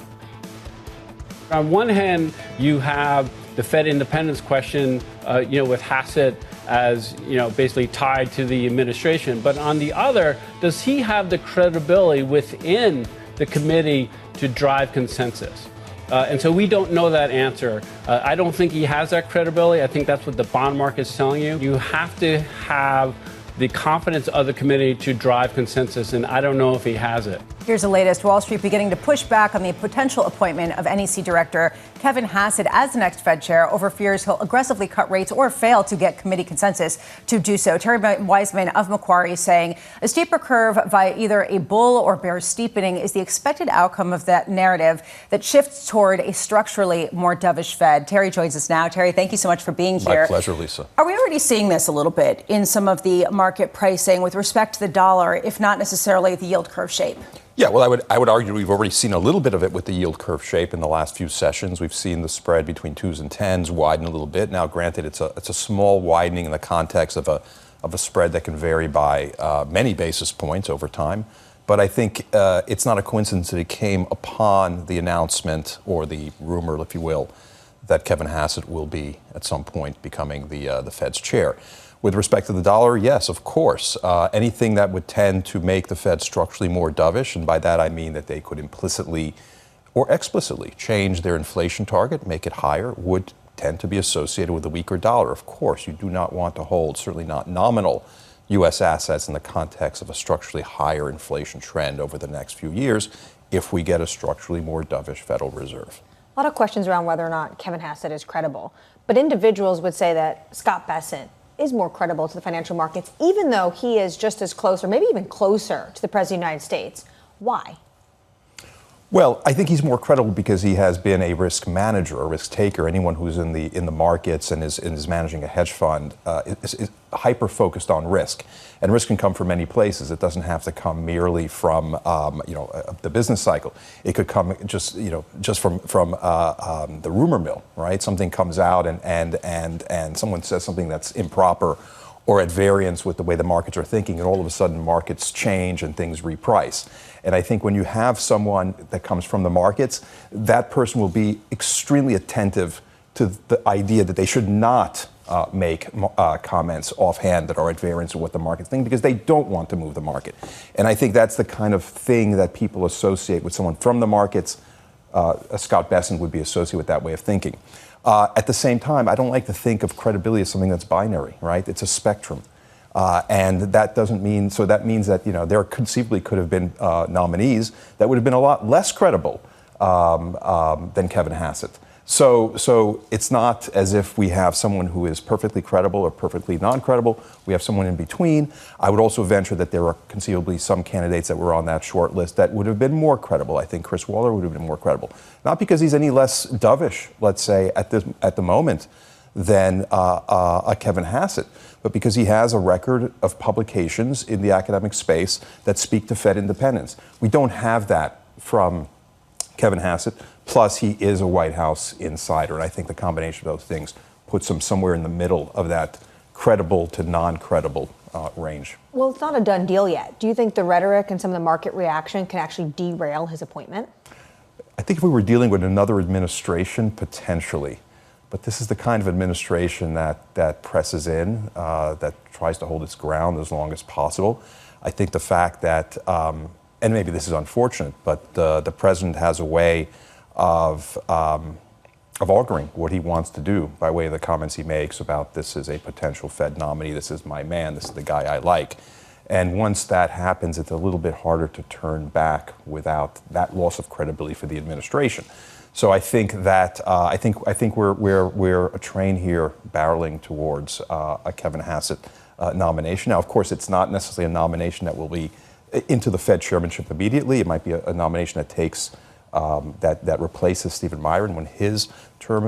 On one hand, you have the Fed independence question, with Hassett as, basically tied to the administration. But on the other, does he have the credibility within the committee to drive consensus? And so we don't know that answer. I don't think he has that credibility. I think that's what the bond market is telling you. You have to have the confidence of the committee to drive consensus, and I don't know if he has it. Here's the latest. Wall Street beginning to push back on the potential appointment of NEC Director Kevin Hassett as the next Fed chair over fears he'll aggressively cut rates or fail to get committee consensus to do so. Terry Wiseman of Macquarie saying a steeper curve via either a bull or bear steepening is the expected outcome of that narrative that shifts toward a structurally more dovish Fed. Terry joins us now. Terry, thank you so much for being here. My pleasure, Lisa. Are we already seeing this a little bit in some of the market pricing with respect to the dollar, if not necessarily the yield curve shape? Yeah, well, I would argue we've already seen a little bit of it with the yield curve shape in the last few sessions. We've seen the spread between 2s and 10s widen a little bit. Now, granted, it's a small widening in the context of a spread that can vary by many basis points over time. But I think it's not a coincidence that it came upon the announcement or the rumor, if you will, that Kevin Hassett will be at some point becoming the Fed's chair. With respect to the dollar, yes, of course. Anything that would tend to make the Fed structurally more dovish, and by that I mean that they could implicitly or explicitly change their inflation target, make it higher, would tend to be associated with a weaker dollar. Of course, you do not want to hold, certainly not nominal, U.S. assets in the context of a structurally higher inflation trend over the next few years if we get a structurally more dovish Federal Reserve. A lot of questions around whether or not Kevin Hassett is credible. But individuals would say that Scott Bessent is more credible to the financial markets, even though he is just as close or maybe even closer to the President of the United States. Why? Well, I think he's more credible because he has been a risk manager, a risk taker. Anyone who's in the markets and is managing a hedge fund is hyper focused on risk, and risk can come from many places. It doesn't have to come merely from the business cycle. It could come just from the rumor mill, right? Something comes out and someone says something that's improper or at variance with the way the markets are thinking, and all of a sudden markets change and things reprice. And I think when you have someone that comes from the markets, that person will be extremely attentive to the idea that they should not make comments offhand that are at variance with what the market's thinking, because they don't want to move the market. And I think that's the kind of thing that people associate with someone from the markets. Scott Bessent would be associated with that way of thinking. At the same time, I don't like to think of credibility as something that's binary, right? It's a spectrum. And that doesn't mean, so that means that, there conceivably could have been nominees that would have been a lot less credible than Kevin Hassett. So it's not as if we have someone who is perfectly credible or perfectly non-credible. We have someone in between. I would also venture that there are conceivably some candidates that were on that short list that would have been more credible. I think Chris Waller would have been more credible. Not because he's any less dovish, let's say, at the moment than a Kevin Hassett, but because he has a record of publications in the academic space that speak to Fed independence. We don't have that from Kevin Hassett. Plus, he is a White House insider, and I think the combination of those things puts him somewhere in the middle of that credible to non-credible range. Well, it's not a done deal yet. Do you think the rhetoric and some of the market reaction can actually derail his appointment? I think if we were dealing with another administration, potentially. But this is the kind of administration that presses in, that tries to hold its ground as long as possible. I think the fact that, and maybe this is unfortunate, but the president has a way of auguring what he wants to do by way of the comments he makes about this is a potential Fed nominee, this is my man, this is the guy I like. And once that happens, it's a little bit harder to turn back without that loss of credibility for the administration. So I think that I think we're a train here barreling towards a Kevin Hassett nomination. Now, of course, it's not necessarily a nomination that will be into the Fed chairmanship immediately. It might be a nomination that takes that replaces Stephen Myron when his term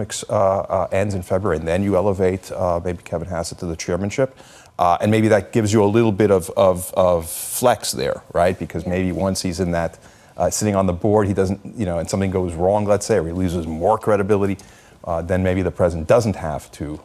ends in February, and then you elevate maybe Kevin Hassett to the chairmanship, and maybe that gives you a little bit of flex there, right? Because maybe once he's in that sitting on the board, he doesn't, and something goes wrong, let's say, or he loses more credibility, then maybe the president doesn't have to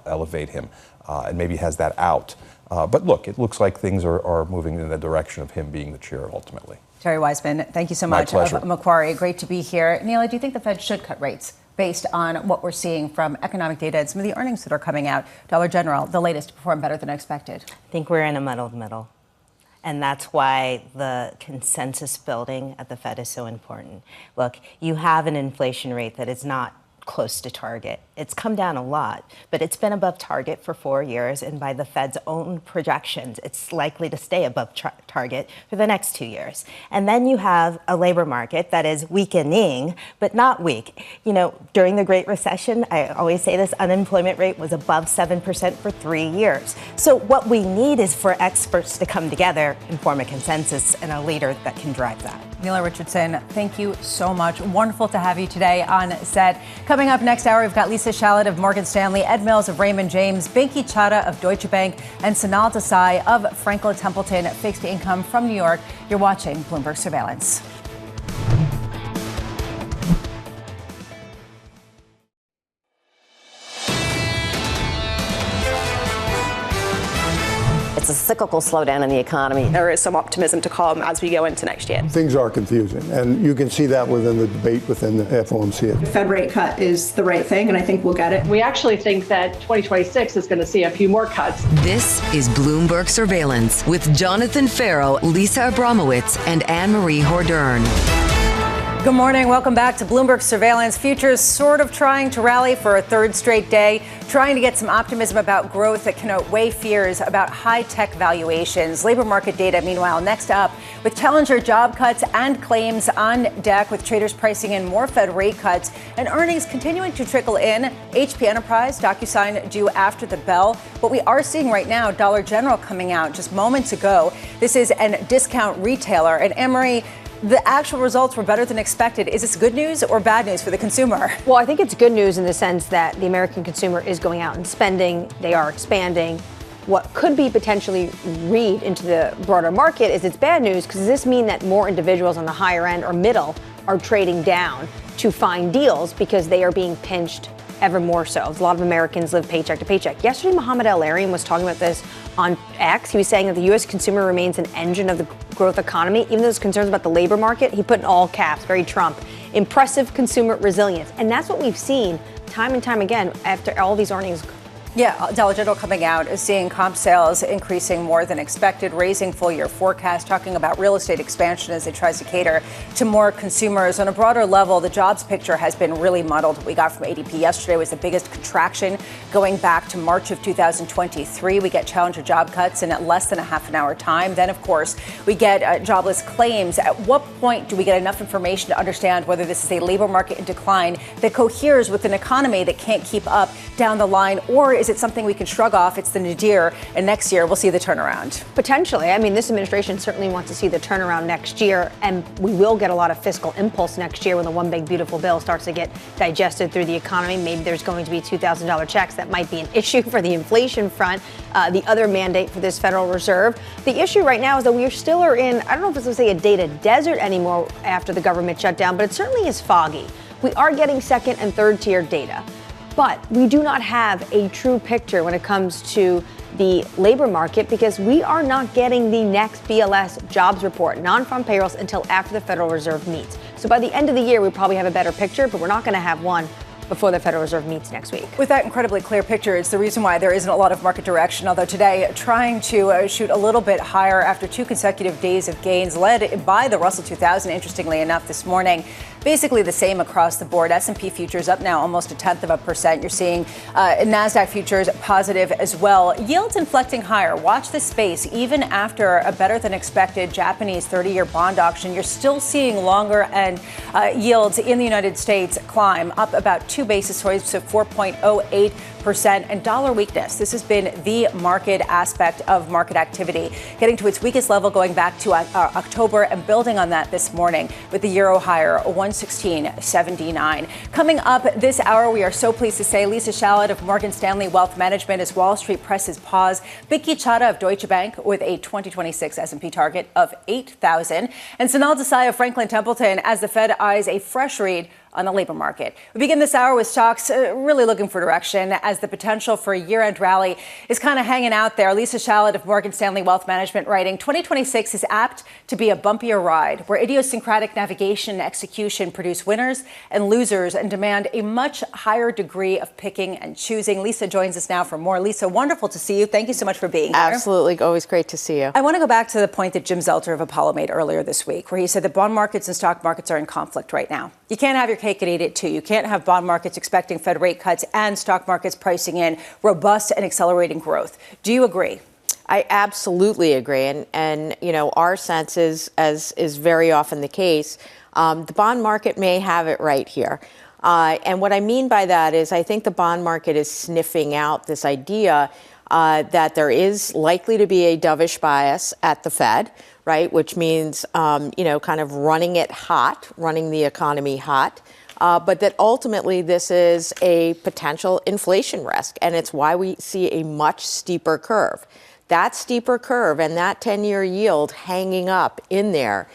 elevate him, and maybe has that out. But look, it looks like things are moving in the direction of him being the chair ultimately. Terry Wiseman, thank you so much. My pleasure. Of Macquarie, great to be here. Neela, do you think the Fed should cut rates based on what we're seeing from economic data and some of the earnings that are coming out? Dollar General, the latest, performed better than expected. I think we're in a muddled middle. And that's why the consensus building at the Fed is so important. Look, you have an inflation rate that is not close to target. It's come down a lot, but it's been above target for 4 years, and by the Fed's own projections, it's likely to stay above target for the next 2 years. And then you have a labor market that is weakening, but not weak. During the Great Recession, I always say this, unemployment rate was above 7% for 3 years. So what we need is for experts to come together and form a consensus and a leader that can drive that. Neela Richardson, thank you so much. Wonderful to have you today on set. Coming up next hour, we've got Lisa Shallot of Morgan Stanley, Ed Mills of Raymond James, Binky Chadha of Deutsche Bank, and Sanal Desai of Franklin Templeton Fixed Income from New York. You're watching Bloomberg Surveillance. It's a cyclical slowdown in the economy. There is some optimism to come as we go into next year. Things are confusing, and you can see that within the debate within the FOMC. The Fed rate cut is the right thing, and I think we'll get it. We actually think that 2026 is going to see a few more cuts. This is Bloomberg Surveillance with Jonathan Ferro, Lisa Abramowicz, and Annmarie Hordern. Good morning. Welcome back to Bloomberg Surveillance. Futures sort of trying to rally for a third straight day, trying to get some optimism about growth that can outweigh fears about high-tech valuations. Labor market data, meanwhile, next up with challenger job cuts and claims on deck, with traders pricing in more Fed rate cuts and earnings continuing to trickle in. HP Enterprise, DocuSign due after the bell. What we are seeing right now, Dollar General coming out just moments ago. This is a discount retailer. And Annmarie, The actual results were better than expected. Is this good news or bad news for the consumer? Well, I think it's good news in the sense that the American consumer is going out and spending. They are expanding. What could be potentially read into the broader market is it's bad news because does this mean that more individuals on the higher end or middle are trading down to find deals because they are being pinched ever more so? A lot of Americans live paycheck to paycheck. Yesterday, Mohamed El-Erian was talking about this on X. He was saying that the U.S. consumer remains an engine of the growth economy. Even though there's concerns about the labor market, he put in all caps, very Trump, impressive consumer resilience. And that's what we've seen time and time again after all these earnings. Yeah, Dollar General coming out is seeing comp sales increasing more than expected, raising full-year forecast, talking about real estate expansion as it tries to cater to more consumers. On a broader level, the jobs picture has been really muddled. What we got from ADP yesterday was the biggest contraction going back to March of 2023. We get challenger job cuts in less than a half an hour time. Then, of course, we get jobless claims. At what point do we get enough information to understand whether this is a labor market in decline that coheres with an economy that can't keep up down the line, or is it something we can shrug off? It's the nadir, and next year we'll see the turnaround. Potentially. I mean, this administration certainly wants to see the turnaround next year, and we will get a lot of fiscal impulse next year when the one big beautiful bill starts to get digested through the economy. Maybe there's going to be $2,000 checks. That might be an issue for the inflation front. The other mandate for this Federal Reserve. The issue right now is that we still are in, I don't know if it's going to say a data desert anymore after the government shutdown, but it certainly is foggy. We are getting second and third tier data. But we do not have a true picture when it comes to the labor market because we are not getting the next BLS jobs report, non-farm payrolls, until after the Federal Reserve meets. So by the end of the year, we probably have a better picture, but we're not going to have one before the Federal Reserve meets next week. With that incredibly clear picture, it's the reason why there isn't a lot of market direction, although today trying to shoot a little bit higher after 2 consecutive days of gains led by the Russell 2000, interestingly enough, this morning. Basically the same across the board. S&P futures up now almost 0.1%. You're seeing NASDAQ futures positive as well. Yields inflecting higher. Watch this space. Even after a better than expected Japanese 30-year bond auction, you're still seeing longer end yields in the United States climb up about 2 basis points to 4.08%. And dollar weakness. This has been the market aspect of market activity, getting to its weakest level going back to October and building on that this morning with the euro higher 116.79. Coming up this hour, we are so pleased to say Lisa Shallot of Morgan Stanley Wealth Management as Wall Street presses pause. Vicky Chadha of Deutsche Bank with a 2026 S&P target of 8,000. And Sonal Desai of Franklin Templeton as the Fed eyes a fresh read on the labor market. We begin this hour with stocks really looking for direction as the potential for a year-end rally is kind of hanging out there. Lisa Shallot of Morgan Stanley Wealth Management writing, 2026 is apt to be a bumpier ride where idiosyncratic navigation and execution produce winners and losers and demand a much higher degree of picking and choosing. Lisa joins us now for more. Lisa, wonderful to see you. Thank you so much for being here. Absolutely. Always great to see you. I want to go back to the point that Jim Zelter of Apollo made earlier this week, where he said that bond markets and stock markets are in conflict right now. You can't have your cake and eat it too. You can't have bond markets expecting Fed rate cuts and stock markets pricing in robust and accelerating growth. Do you agree? I absolutely agree. And you know, our sense is, as is very often the case, the bond market may have it right here. And what I mean by that is I think the bond market is sniffing out this idea that there is likely to be a dovish bias at the Fed, right? Which means, you know, kind of running it hot, running the economy hot. But that ultimately this is a potential inflation risk. And it's why we see a much steeper curve. That steeper curve and that 10-year yield hanging up in there,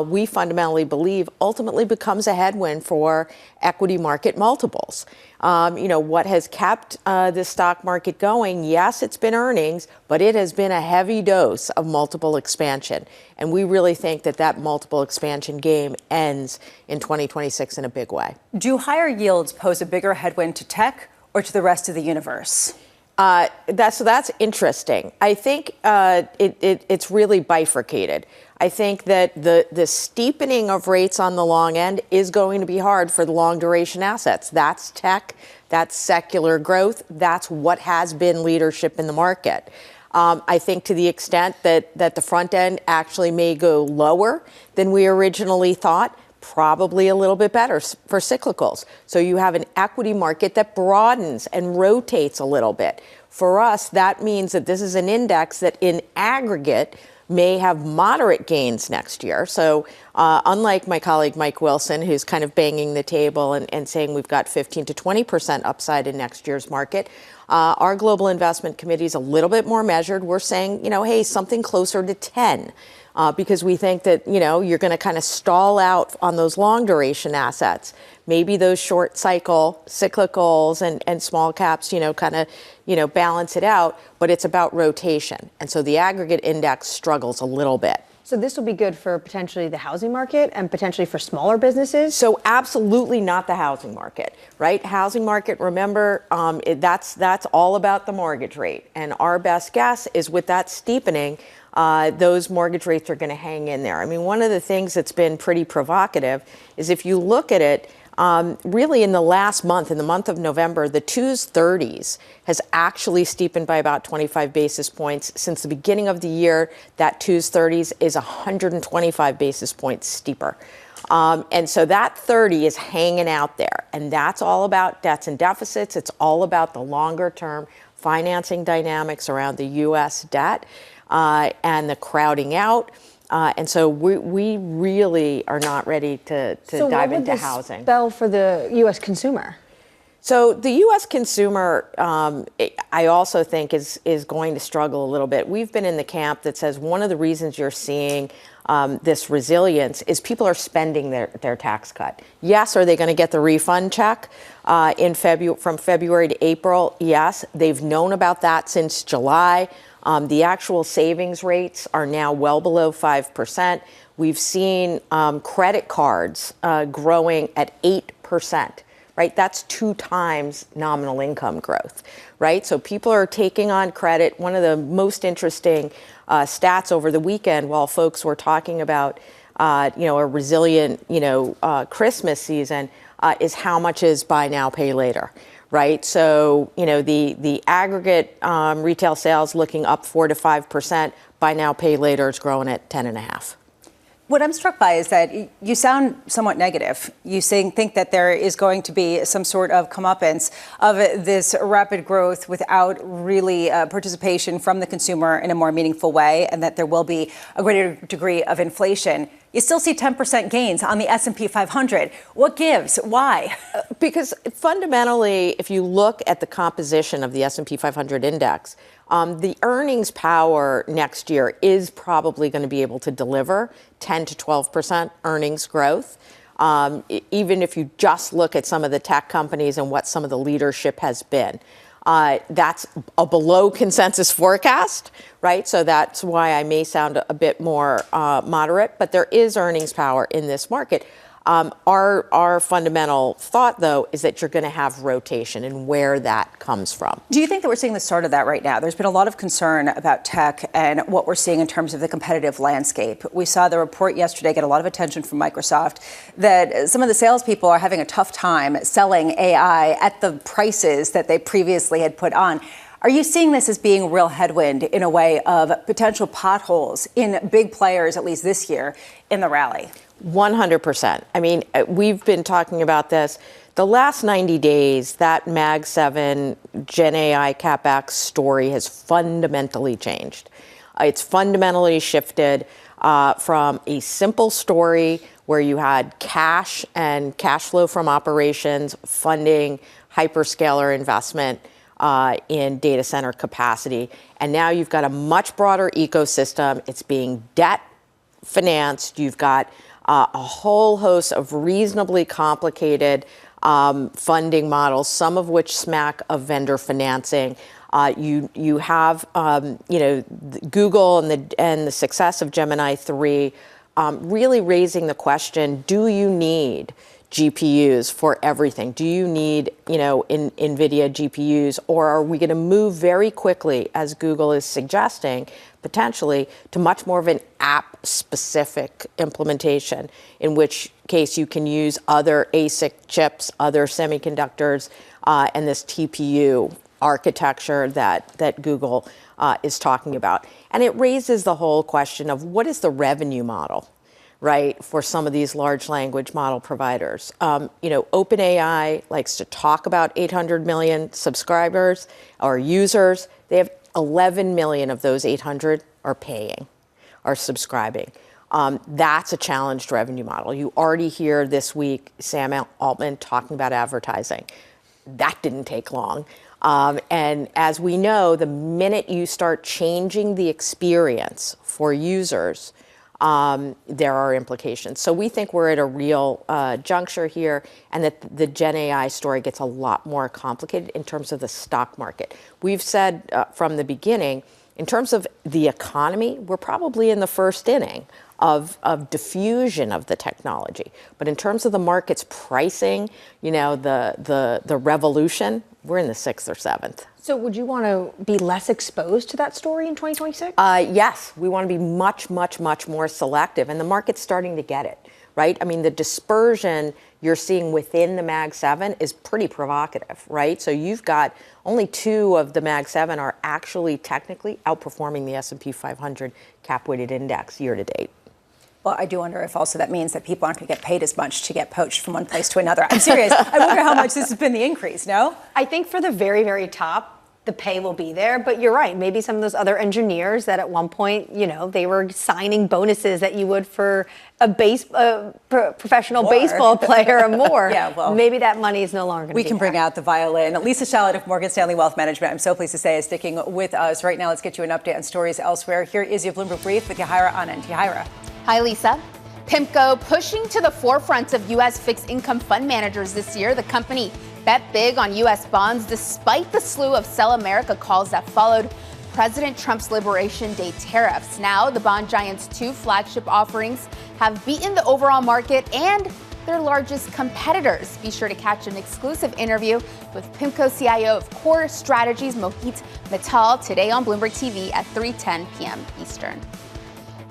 we fundamentally believe ultimately becomes a headwind for equity market multiples. You know, what has kept the stock market going, yes, it's been earnings, but it has been a heavy dose of multiple expansion. And we really think that that multiple expansion game ends in 2026 in a big way. Do higher yields pose a bigger headwind to tech or to the rest of the universe? That's interesting. I think it's really bifurcated. I think that the steepening of rates on the long end is going to be hard for the long duration assets. That's tech, that's secular growth, that's what has been leadership in the market. I think to the extent that the front end actually may go lower than we originally thought, probably a little bit better for cyclicals. So you have an equity market that broadens and rotates a little bit. For us, that means that this is an index that in aggregate may have moderate gains next year. So unlike my colleague Mike Wilson, who's kind of banging the table and saying we've got 15 to 20% upside in next year's market, our Global Investment Committee is a little bit more measured. We're saying, hey, something closer to 10. Because we think that, you're going to kind of stall out on those long duration assets. Maybe those short cycle cyclicals and small caps, kind of, balance it out. But it's about rotation. And so the aggregate index struggles a little bit. So this will be good for potentially the housing market and potentially for smaller businesses? So absolutely not the housing market, right? Housing market, remember, that's all about the mortgage rate. And our best guess is with that steepening, those mortgage rates are going to hang in there. I mean, one of the things that's been pretty provocative is if you look at it, really in the last month, in the month of November, the 2s 30s has actually steepened by about 25 basis points. Since the beginning of the year, that 2s 30s is 125 basis points steeper. And so that 30 is hanging out there. And that's all about debts and deficits. It's all about the longer term financing dynamics around the U.S. debt. And the crowding out. And so we really are not ready to dive into housing. So spell for the U.S. consumer? So the U.S. consumer, I also think, is going to struggle a little bit. We've been in the camp that says one of the reasons you're seeing this resilience is people are spending their tax cut. Yes, are they going to get the refund check from February to April? Yes, they've known about that since July. The actual savings rates are now well below 5%. We've seen credit cards growing at 8%, right? That's 2 times nominal income growth, right? So people are taking on credit. One of the most interesting stats over the weekend, while folks were talking about, a resilient, Christmas season, is how much is buy now, pay later. Right. So, the aggregate retail sales looking up 4 to 5%. Buy now, pay later is growing at 10.5%. What I'm struck by is that you sound somewhat negative. You think that there is going to be some sort of comeuppance of this rapid growth without really participation from the consumer in a more meaningful way, and that there will be a greater degree of inflation. You still see 10% gains on the S&P 500. What gives? Why? Because fundamentally, if you look at the composition of the S&P 500 index, the earnings power next year is probably going to be able to deliver 10 to 12% earnings growth. Even if you just look at some of the tech companies and what some of the leadership has been. That's a below consensus forecast, right? So that's why I may sound a bit more moderate, but there is earnings power in this market. Our fundamental thought, though, is that you're going to have rotation and where that comes from. Do you think that we're seeing the start of that right now? There's been a lot of concern about tech and what we're seeing in terms of the competitive landscape. We saw the report yesterday get a lot of attention from Microsoft that some of the salespeople are having a tough time selling AI at the prices that they previously had put on. Are you seeing this as being a real headwind in a way of potential potholes in big players, at least this year, in the rally? 100%. I mean, we've been talking about this. The last 90 days, that Mag 7 Gen AI CapEx story has fundamentally changed. It's fundamentally shifted from a simple story where you had cash and cash flow from operations funding hyperscaler investment in data center capacity. And now you've got a much broader ecosystem. It's being debt financed. You've got a whole host of reasonably complicated funding models, some of which smack of vendor financing. You have Google and the success of Gemini 3 really raising the question: do you need GPUs for everything? Do you need NVIDIA GPUs, or are we going to move very quickly, as Google is suggesting, potentially, to much more of an app-specific implementation, in which case you can use other ASIC chips, other semiconductors, and this TPU architecture that Google is talking about. And it raises the whole question of what is the revenue model, right, for some of these large language model providers. OpenAI likes to talk about 800 million subscribers or users. They have 11 million of those 800 are paying. are subscribing. That's a challenged revenue model. You already hear this week Sam Altman talking about advertising. That didn't take long. And as we know, the minute you start changing the experience for users, there are implications. So we think we're at a real juncture here, and that the Gen AI story gets a lot more complicated in terms of the stock market. We've said from the beginning, in terms of the economy, we're probably in the first inning of diffusion of the technology. But in terms of the market's pricing, the revolution, we're in the 6th or 7th. So would you want to be less exposed to that story in 2026? Yes, we want to be much, much, much more selective. And the market's starting to get it, right? I mean, the dispersion you're seeing within the Mag 7 is pretty provocative, right? So you've got only 2 of the Mag 7 are actually technically outperforming the S&P 500 cap-weighted index year to date. Well, I do wonder if also that means that people aren't going to get paid as much to get poached from one place to another. I'm serious. I wonder how much this has been the increase, no? I think for the very, very top, the pay will be there. But you're right. Maybe some of those other engineers that at one point, they were signing bonuses that you would for a professional baseball player or more. Yeah, well, maybe that money is no longer going to be We can bring out the violin. Lisa Shallot of Morgan Stanley Wealth Management, I'm so pleased to say, is sticking with us. Right now, let's get you an update on stories elsewhere. Here is your Bloomberg Brief with Yahaira Anand. Yahaira. Hi, Lisa. PIMCO pushing to the forefront of U.S. fixed income fund managers this year. The company bet big on U.S. bonds despite the slew of Sell America calls that followed President Trump's Liberation Day tariffs. Now, the bond giant's 2 flagship offerings have beaten the overall market and their largest competitors. Be sure to catch an exclusive interview with PIMCO CIO of Core Strategies, Mohit Mittal, today on Bloomberg TV at 3:10 p.m. Eastern.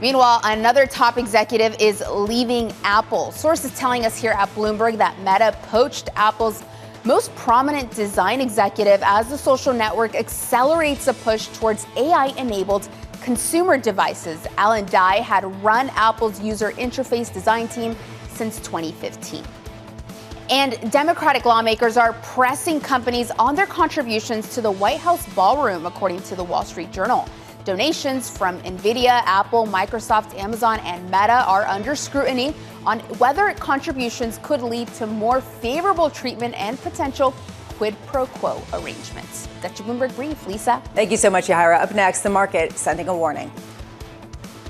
Meanwhile, another top executive is leaving Apple. Sources telling us here at Bloomberg that Meta poached Apple's most prominent design executive as the social network accelerates a push towards AI-enabled consumer devices. Alan Dye had run Apple's user interface design team since 2015. And Democratic lawmakers are pressing companies on their contributions to the White House ballroom, according to the Wall Street Journal. Donations from NVIDIA, Apple, Microsoft, Amazon, and Meta are under scrutiny on whether contributions could lead to more favorable treatment and potential quid pro quo arrangements. That's your Bloomberg Brief. Lisa. Thank you so much, Yahaira. Up next, the market sending a warning.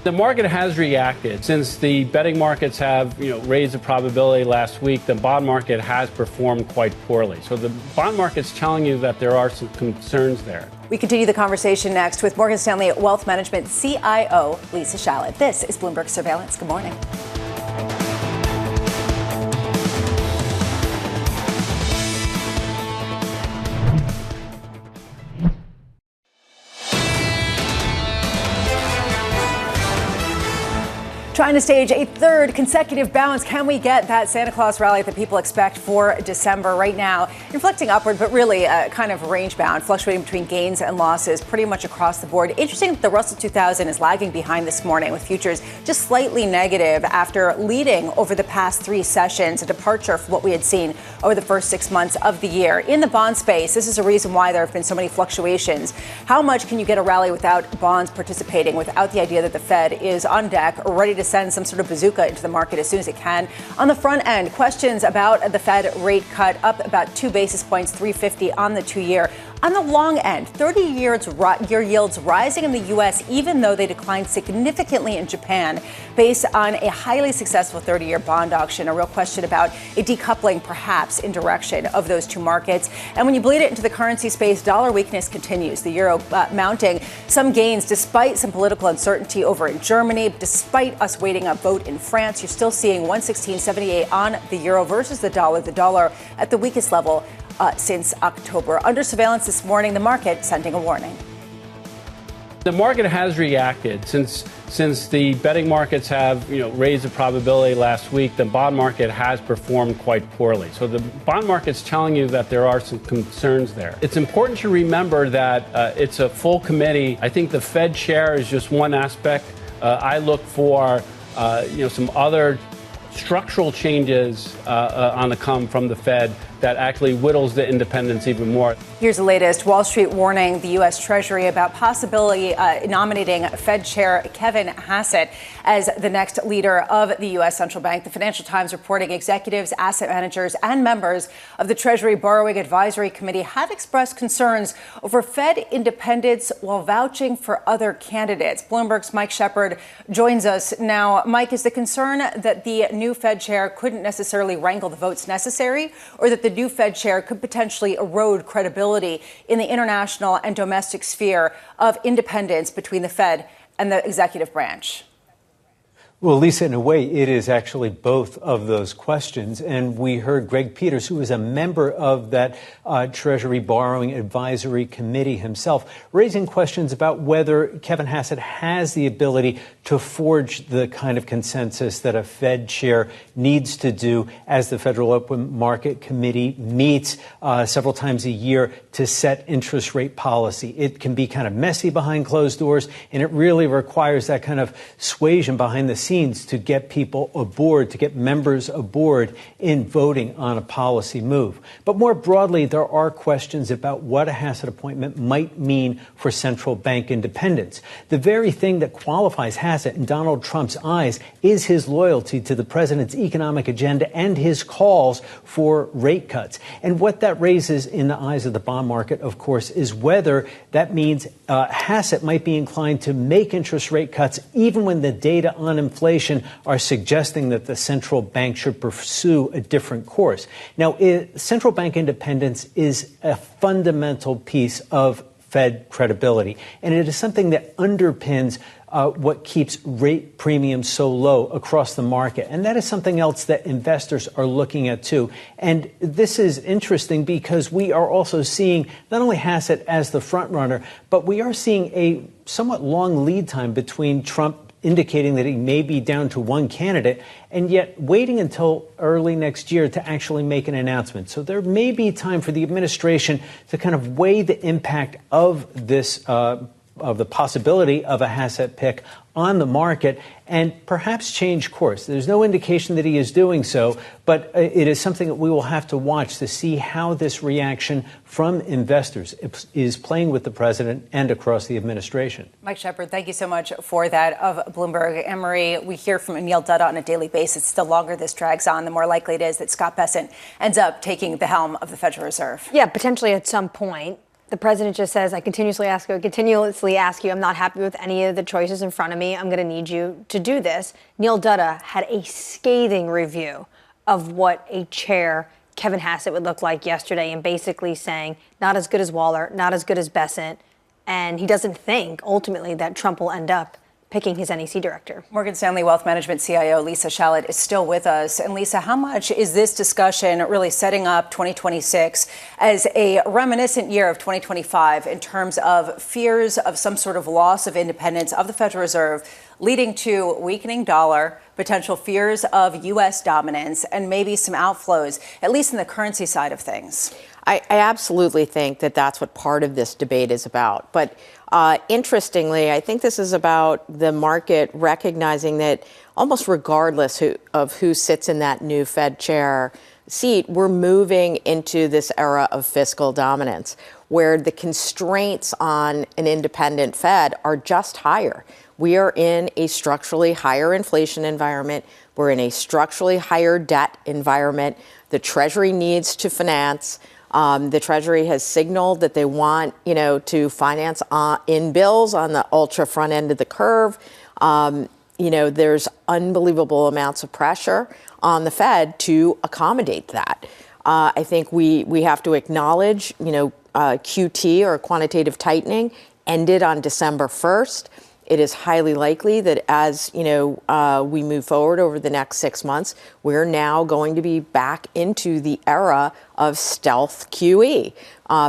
The market has reacted. Since the betting markets have, raised the probability last week, the bond market has performed quite poorly. So the bond market's telling you that there are some concerns there. We continue the conversation next with Morgan Stanley Wealth Management CIO Lisa Shallot. This is Bloomberg Surveillance. Good morning. Trying to stage a third consecutive bounce. Can we get that Santa Claus rally that people expect for December? Right now, inflecting upward, but really kind of range bound, fluctuating between gains and losses pretty much across the board. Interesting that the Russell 2000 is lagging behind this morning, with futures just slightly negative after leading over the past 3 sessions, a departure from what we had seen over the first 6 months of the year. In the bond space, this is a reason why there have been so many fluctuations. How much can you get a rally without bonds participating, without the idea that the Fed is on deck, ready to send some sort of bazooka into the market as soon as it can? On the front end, questions about the Fed rate cut up about 2 basis points, 350 on the 2-year. On the long end, 30-year yields rising in the U.S., even though they declined significantly in Japan, based on a highly successful 30-year bond auction. A real question about a decoupling, perhaps, in direction of those 2 markets. And when you bleed it into the currency space, dollar weakness continues. The euro mounting some gains despite some political uncertainty over in Germany, despite us waiting a vote in France. You're still seeing 116.78 on the euro versus the dollar. The dollar at the weakest level since October. Under surveillance this morning, the market sending a warning. The market has reacted since the betting markets have, raised the probability last week. The bond market has performed quite poorly. So the bond market's telling you that there are some concerns there. It's important to remember that it's a full committee. I think the Fed chair is just one aspect. I look for, some other structural changes on the come from the Fed that actually whittles the independence even more. Here's the latest. Wall Street warning the U.S. Treasury about possibility nominating Fed Chair Kevin Hassett as the next leader of the U.S. Central Bank. The Financial Times reporting executives, asset managers, and members of the Treasury Borrowing Advisory Committee have expressed concerns over Fed independence while vouching for other candidates. Bloomberg's Mike Shepard joins us now. Mike, is the concern that the new Fed chair couldn't necessarily wrangle the votes necessary, or that the new Fed chair could potentially erode credibility in the international and domestic sphere of independence between the Fed and the executive branch? Well, Lisa, in a way, it is actually both of those questions. And we heard Greg Peters, who is a member of that Treasury Borrowing Advisory Committee himself, raising questions about whether Kevin Hassett has the ability to forge the kind of consensus that a Fed chair needs to do as the Federal Open Market Committee meets several times a year to set interest rate policy. It can be kind of messy behind closed doors, and it really requires that kind of suasion behind the scenes to get people aboard, to get members aboard in voting on a policy move. But more broadly, there are questions about what a Hassett appointment might mean for central bank independence. The very thing that qualifies Hassett in Donald Trump's eyes is his loyalty to the president's economic agenda and his calls for rate cuts. And what that raises in the eyes of the bond market, of course, is whether that means Hassett might be inclined to make interest rate cuts even when the data on inflation are suggesting that the central bank should pursue a different course. Now, central bank independence is a fundamental piece of Fed credibility, and it is something that underpins what keeps rate premiums so low across the market. And that is something else that investors are looking at, too. And this is interesting because we are also seeing not only Hassett as the front runner, but we are seeing a somewhat long lead time between Trump indicating that he may be down to one candidate, and yet waiting until early next year to actually make an announcement. So there may be time for the administration to kind of weigh the impact of this, of the possibility of a Hassett pick on the market and perhaps change course. There's no indication that he is doing so, but it is something that we will have to watch to see how this reaction from investors is playing with the president and across the administration. Mike Shepard, thank you so much for that of Bloomberg. Annmarie, we hear from Neil Dutta on a daily basis. The longer this drags on, the more likely it is that Scott Bessent ends up taking the helm of the Federal Reserve. Yeah, potentially at some point. The president just says, I continuously ask you, I'm not happy with any of the choices in front of me. I'm going to need you to do this. Neil Dutta had a scathing review of what a chair Kevin Hassett would look like yesterday, and basically saying not as good as Waller, not as good as Bessent. And he doesn't think ultimately that Trump will end up picking his NEC director. Morgan Stanley Wealth Management CIO Lisa Shallett is still with us. And Lisa, how much is this discussion really setting up 2026 as a reminiscent year of 2025 in terms of fears of some sort of loss of independence of the Federal Reserve, leading to weakening dollar, potential fears of U.S. dominance, and maybe some outflows, at least in the currency side of things? I absolutely think that that's what part of this debate is about. But interestingly, I think this is about the market recognizing that almost regardless of who sits in that new Fed chair seat, we're moving into this era of fiscal dominance, where the constraints on an independent Fed are just higher. We are in a structurally higher inflation environment. We're in a structurally higher debt environment. The Treasury needs to finance. The Treasury has signaled that they want, to finance in bills on the ultra front end of the curve. There's unbelievable amounts of pressure on the Fed to accommodate that. I think we have to acknowledge, QT or quantitative tightening ended on December 1st. It is highly likely that as, we move forward over the next 6 months, we're now going to be back into the era of stealth QE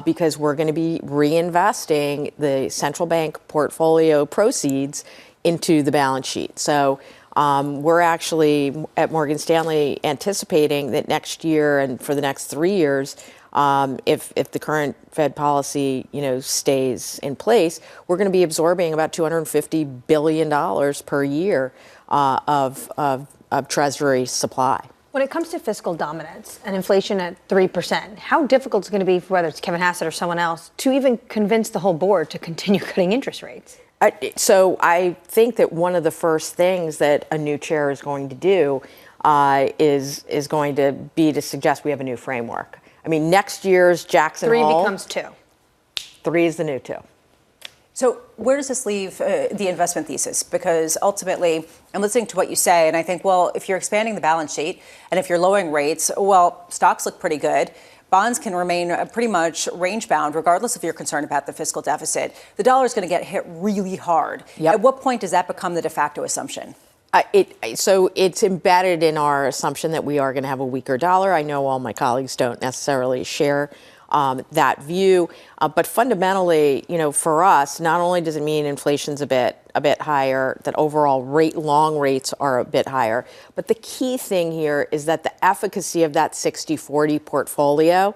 because we're going to be reinvesting the central bank portfolio proceeds into the balance sheet. So we're actually at Morgan Stanley anticipating that next year and for the next 3 years, if the current Fed policy, stays in place, we're going to be absorbing about $250 billion per year of Treasury supply. When it comes to fiscal dominance and inflation at 3%, how difficult is it going to be for whether it's Kevin Hassett or someone else to even convince the whole board to continue cutting interest rates? So I think that one of the first things that a new chair is going to do is going to be to suggest we have a new framework. I mean, next year's Jackson Hole. 3 becomes 2. 3 is the new 2. So where does this leave the investment thesis? Because ultimately, I'm listening to what you say, and I think, well, if you're expanding the balance sheet and if you're lowering rates, well, stocks look pretty good. Bonds can remain pretty much range-bound, regardless if you're concerned about the fiscal deficit. The dollar is going to get hit really hard. Yep. At what point does that become the de facto assumption? So it's embedded in our assumption that we are going to have a weaker dollar. I know all my colleagues don't necessarily share that view, but fundamentally, for us, not only does it mean inflation's a bit higher, that overall long rates are a bit higher, but the key thing here is that the efficacy of that 60-40 portfolio,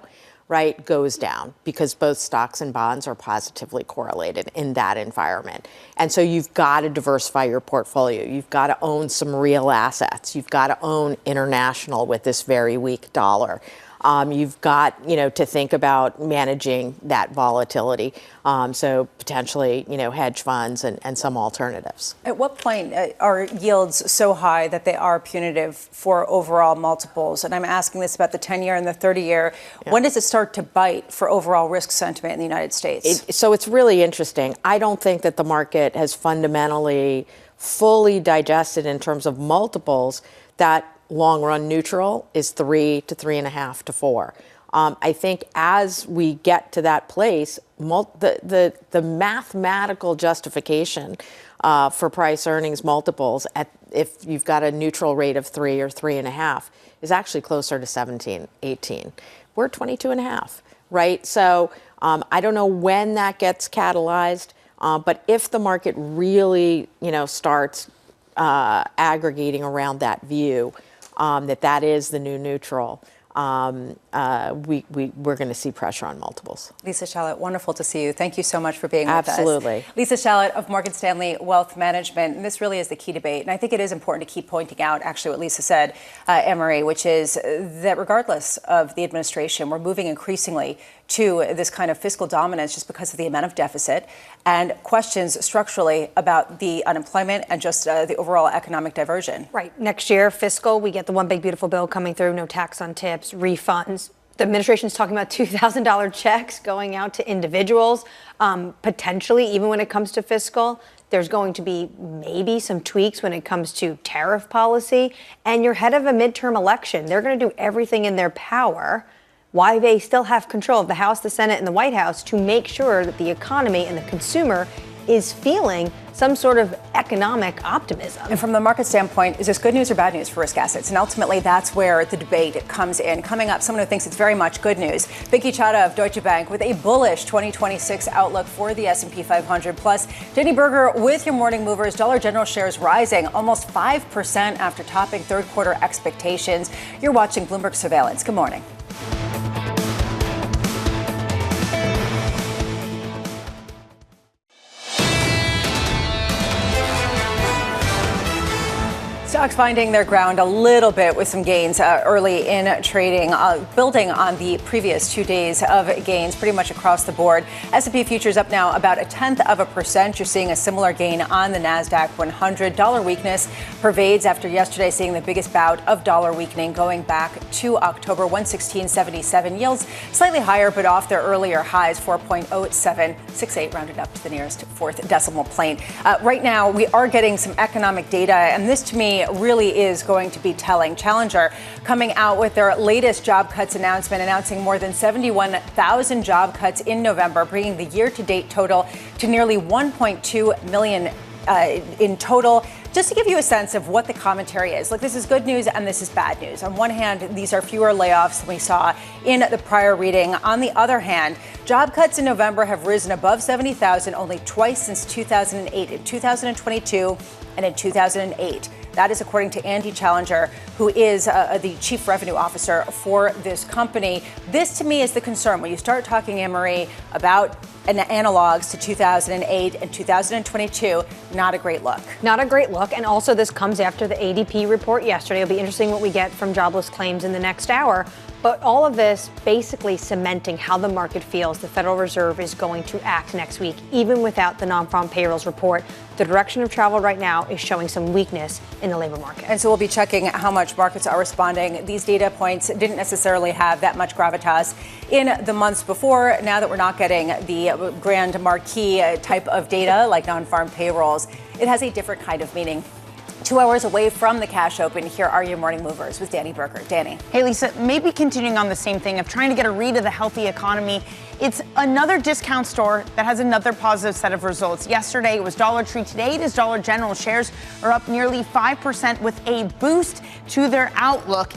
right, goes down because both stocks and bonds are positively correlated in that environment. And so you've got to diversify your portfolio. You've got to own some real assets. You've got to own international with this very weak dollar. You've got, to think about managing that volatility. So potentially, hedge funds and some alternatives. At what point are yields so high that they are punitive for overall multiples? And I'm asking this about the 10-year and the 30-year. Yeah. When does it start to bite for overall risk sentiment in the United States? So it's really interesting. I don't think that the market has fundamentally fully digested in terms of multiples that long run neutral is 3 to 3.5 to 4. I think as we get to that place, the mathematical justification for price earnings multiples if you've got a neutral rate of 3 or 3.5 is actually closer to 17, 18. We're 22.5, right? So I don't know when that gets catalyzed, but if the market really, starts aggregating around that view, that is the new neutral, we're going to see pressure on multiples. Lisa Shallot, wonderful to see you. Thank you so much for being with us. Absolutely. Lisa Shallot of Morgan Stanley Wealth Management. And this really is the key debate. And I think it is important to keep pointing out actually what Lisa said, Annmarie, which is that regardless of the administration, we're moving increasingly to this kind of fiscal dominance just because of the amount of deficit and questions structurally about the unemployment and just the overall economic diversion. Right. Next year, fiscal, we get the one big beautiful bill coming through, no tax on tips, refunds. The administration is talking about $2,000 checks going out to individuals, potentially, even when it comes to fiscal. There's going to be maybe some tweaks when it comes to tariff policy. And you're head of a midterm election. They're going to do everything in their power, why they still have control of the House, the Senate, and the White House to make sure that the economy and the consumer is feeling some sort of economic optimism. And from the market standpoint, is this good news or bad news for risk assets? And ultimately, that's where the debate comes in. Coming up, someone who thinks it's very much good news. Vicky Chadha of Deutsche Bank with a bullish 2026 outlook for the S&P 500. Plus, Jenny Berger with your morning movers. Dollar General shares rising almost 5% after topping third quarter expectations. You're watching Bloomberg Surveillance. Good morning. Stocks finding their ground a little bit with some gains early in trading, building on the previous 2 days of gains pretty much across the board. S&P futures up now about 0.1%. You're seeing a similar gain on the NASDAQ 100. Dollar weakness pervades after yesterday seeing the biggest bout of dollar weakening going back to October. 116.77 yields slightly higher, but off their earlier highs, 4.0768 rounded up to the nearest fourth decimal point. Right now, we are getting some economic data, and this to me really is going to be telling. Challenger coming out with their latest job cuts announcement, announcing more than 71,000 job cuts in November, bringing the year-to-date total to nearly 1.2 million in total. Just to give you a sense of what the commentary is, look, this is good news and this is bad news. On one hand, these are fewer layoffs than we saw in the prior reading. On the other hand, job cuts in November have risen above 70,000 only twice since 2008, in 2022 and in 2008. That is according to Andy Challenger, who is the chief revenue officer for this company. This, to me, is the concern. When you start talking, Annmarie, about and analogs to 2008 and 2022. Not a great look. Not a great look. And also this comes after the ADP report yesterday. It'll be interesting what we get from jobless claims in the next hour. But all of this basically cementing how the market feels the Federal Reserve is going to act next week, even without the non-farm payrolls report. The direction of travel right now is showing some weakness in the labor market. And so we'll be checking how much markets are responding. These data points didn't necessarily have that much gravitas in the months before. Now that we're not getting the grand marquee type of data like non-farm payrolls, it has a different kind of meaning. 2 hours away from the cash open, here are your morning movers with Danny Berger. Danny. Hey, Lisa, maybe continuing on the same thing of trying to get a read of the healthy economy. It's another discount store that has another positive set of results. Yesterday, it was Dollar Tree. Today, it is Dollar General. Shares are up nearly 5% with a boost to their outlook.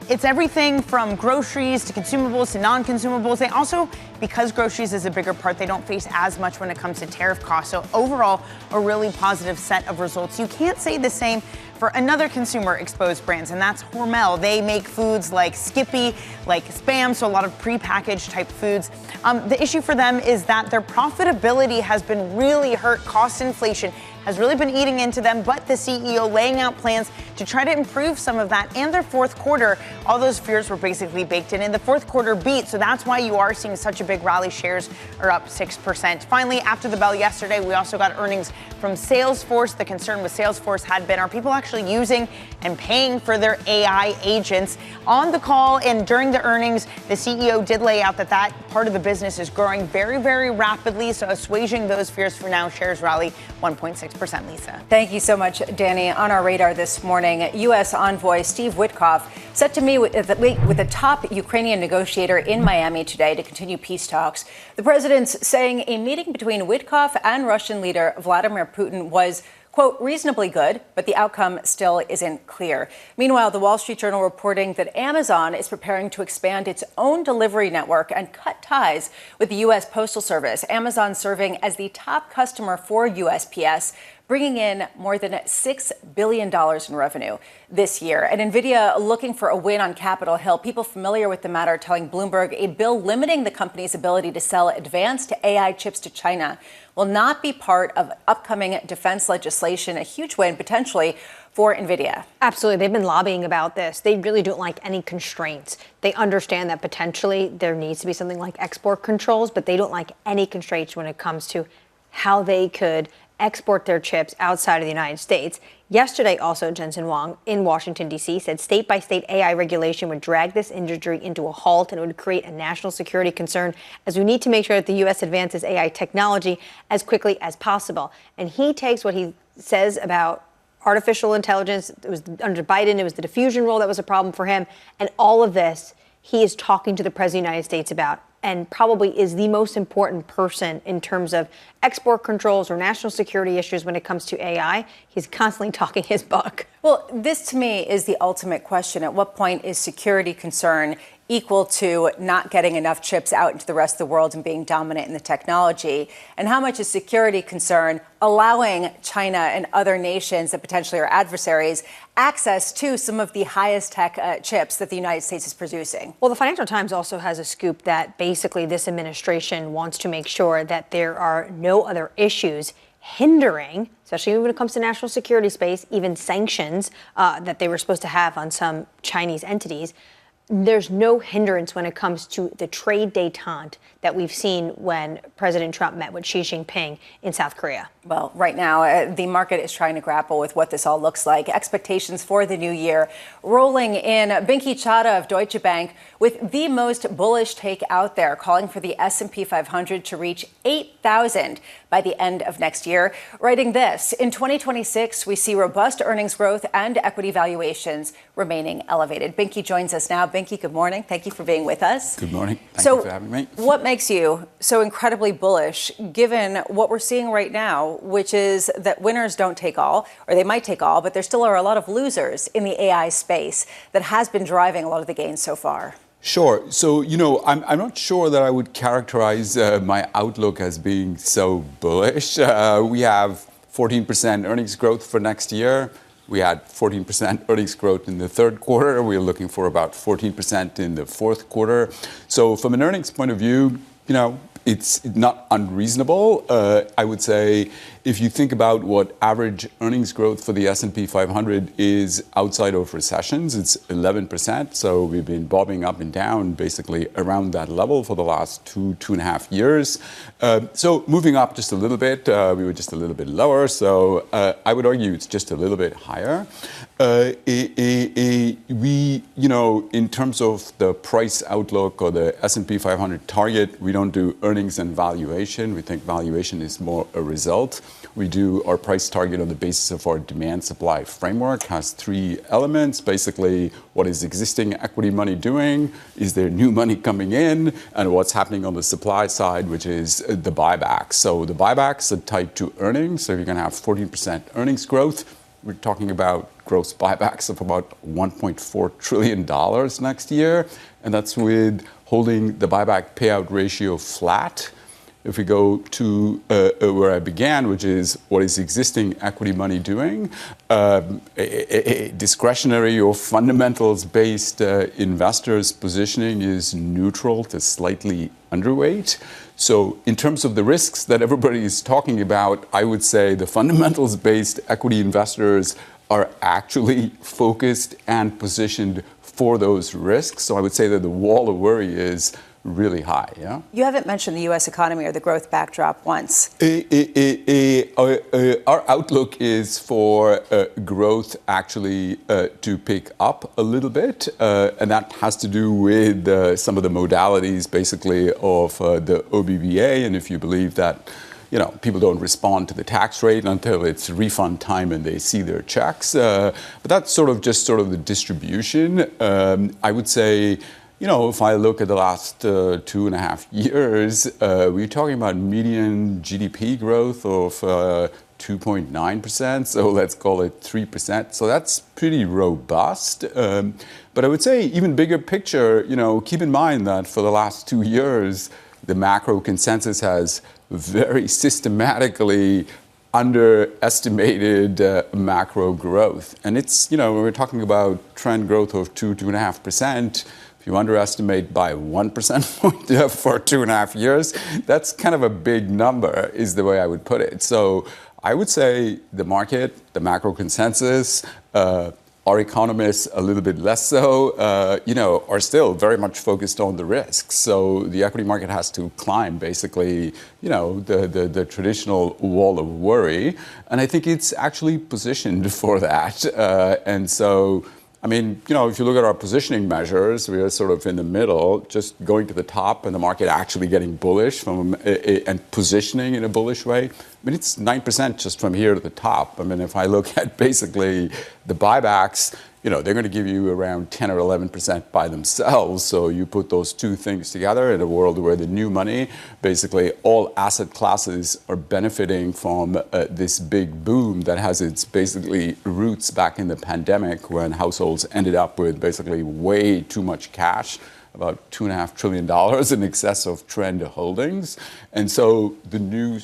It's everything from groceries to consumables to non-consumables. They also, because groceries is a bigger part, they don't face as much when it comes to tariff costs. So overall, a really positive set of results. You can't say the same for another consumer-exposed brands, and that's Hormel. They make foods like Skippy, like Spam, so a lot of prepackaged type foods. The issue for them is that their profitability has been really hurt. Cost inflation has really been eating into them, but the CEO laying out plans to try to improve some of that. And their fourth quarter, all those fears were basically baked in the fourth quarter beat. So that's why you are seeing such a big rally. Shares are up 6%. Finally, after the bell yesterday, we also got earnings from Salesforce. The concern with Salesforce had been, are people actually using and paying for their AI agents? On the call and during the earnings, the CEO did lay out that that part of the business is growing very, very rapidly. So assuaging those fears for now, shares rally 1.6%. Lisa. Thank you so much, Danny. On our radar this morning, U.S. envoy Steve Witkoff set to meet with a top Ukrainian negotiator in Miami today to continue peace talks. The president's saying a meeting between Witkoff and Russian leader Vladimir Putin was, quote, reasonably good, but the outcome still isn't clear. Meanwhile, the Wall Street Journal reporting that Amazon is preparing to expand its own delivery network and cut ties with the U.S. Postal Service. Amazon serving as the top customer for USPS, bringing in more than $6 billion in revenue this year. And NVIDIA looking for a win on Capitol Hill. People familiar with the matter telling Bloomberg a bill limiting the company's ability to sell advanced AI chips to China will not be part of upcoming defense legislation. A huge win potentially for NVIDIA. Absolutely. They've been lobbying about this. They really don't like any constraints. They understand that potentially there needs to be something like export controls, but they don't like any constraints when it comes to how they could export their chips outside of the United States. Yesterday, also, Jensen Huang in Washington, D.C. said state-by-state AI regulation would drag this industry into a halt and it would create a national security concern, as we need to make sure that the U.S. advances AI technology as quickly as possible. And he takes what he says about artificial intelligence. It was under Biden, it was the diffusion rule that was a problem for him. And all of this, he is talking to the President of the United States about, and probably is the most important person in terms of export controls or national security issues when it comes to AI. He's constantly talking his book. Well, this to me is the ultimate question. At what point is security concern equal to not getting enough chips out into the rest of the world and being dominant in the technology? And how much is security concern allowing China and other nations that potentially are adversaries access to some of the highest tech chips that the United States is producing? Well, the Financial Times also has a scoop that basically this administration wants to make sure that there are no other issues hindering, especially when it comes to national security space, even sanctions that they were supposed to have on some Chinese entities. There's no hindrance when it comes to the trade détente that we've seen when President Trump met with Xi Jinping in South Korea. Well, right now, the market is trying to grapple with what this all looks like. Expectations for the new year rolling in. Binky Chadha of Deutsche Bank with the most bullish take out there, calling for the S&P 500 to reach 8,000 by the end of next year. Writing this, in 2026, we see robust earnings growth and equity valuations remaining elevated. Binky joins us now. Binky, good morning. Thank you for being with us. Good morning. Thank you for having me. What makes you so incredibly bullish, given what we're seeing right now, which is that winners don't take all, or they might take all, but there still are a lot of losers in the AI space that has been driving a lot of the gains so far? Sure. So, I'm not sure that I would characterize my outlook as being so bullish. We have 14% earnings growth for next year. We had 14% earnings growth in the third quarter. We're looking for about 14% in the fourth quarter. So from an earnings point of view, it's not unreasonable. I would say if you think about what average earnings growth for the S&P 500 is outside of recessions, it's 11%. So we've been bobbing up and down basically around that level for the last 2.5 years. So moving up just a little bit, we were just a little bit lower. So I would argue it's just a little bit higher. We, in terms of the price outlook or the S&P 500 target, we don't do earnings and valuation. We think valuation is more a result. We do our price target on the basis of our demand-supply framework. Has 3 elements. Basically, what is existing equity money doing? Is there new money coming in? And what's happening on the supply side, which is the buybacks. So the buybacks are tied to earnings. So you're going to have 14% earnings growth. We're talking about gross buybacks of about $1.4 trillion next year. And that's with holding the buyback payout ratio flat. If we go to where I began, which is what is existing equity money doing, discretionary or fundamentals-based investors' positioning is neutral to slightly underweight. So in terms of the risks that everybody is talking about, I would say the fundamentals-based equity investors are actually focused and positioned for those risks. So I would say that the wall of worry is really high. Yeah. You haven't mentioned the U.S. economy or the growth backdrop once. Our outlook is for growth actually to pick up a little bit, and that has to do with some of the modalities, basically, of the OBBA. And if you believe that, people don't respond to the tax rate until it's refund time and they see their checks, but that's just the distribution. I would say, if I look at the last 2.5 years, we're talking about median GDP growth of 2.9%. So let's call it 3%. So that's pretty robust. But I would say even bigger picture, keep in mind that for the last 2 years, the macro consensus has very systematically underestimated macro growth. And it's, we're talking about trend growth of 2.5%. You underestimate by 1% point for 2.5 years, that's kind of a big number, is the way I would put it. So I would say the market, the macro consensus, our economists a little bit less so, are still very much focused on the risks. So the equity market has to climb, basically, the traditional wall of worry. And I think it's actually positioned for that. And so, if you look at our positioning measures, we are sort of in the middle, just going to the top and the market actually getting bullish and positioning in a bullish way. It's 9% just from here to the top. If I look at basically the buybacks, they're going to give you around 10 or 11% by themselves. So you put those two things together in a world where the new money, basically all asset classes are benefiting from this big boom that has its basically roots back in the pandemic, when households ended up with basically way too much cash, about $2.5 trillion in excess of trend holdings. And so the new,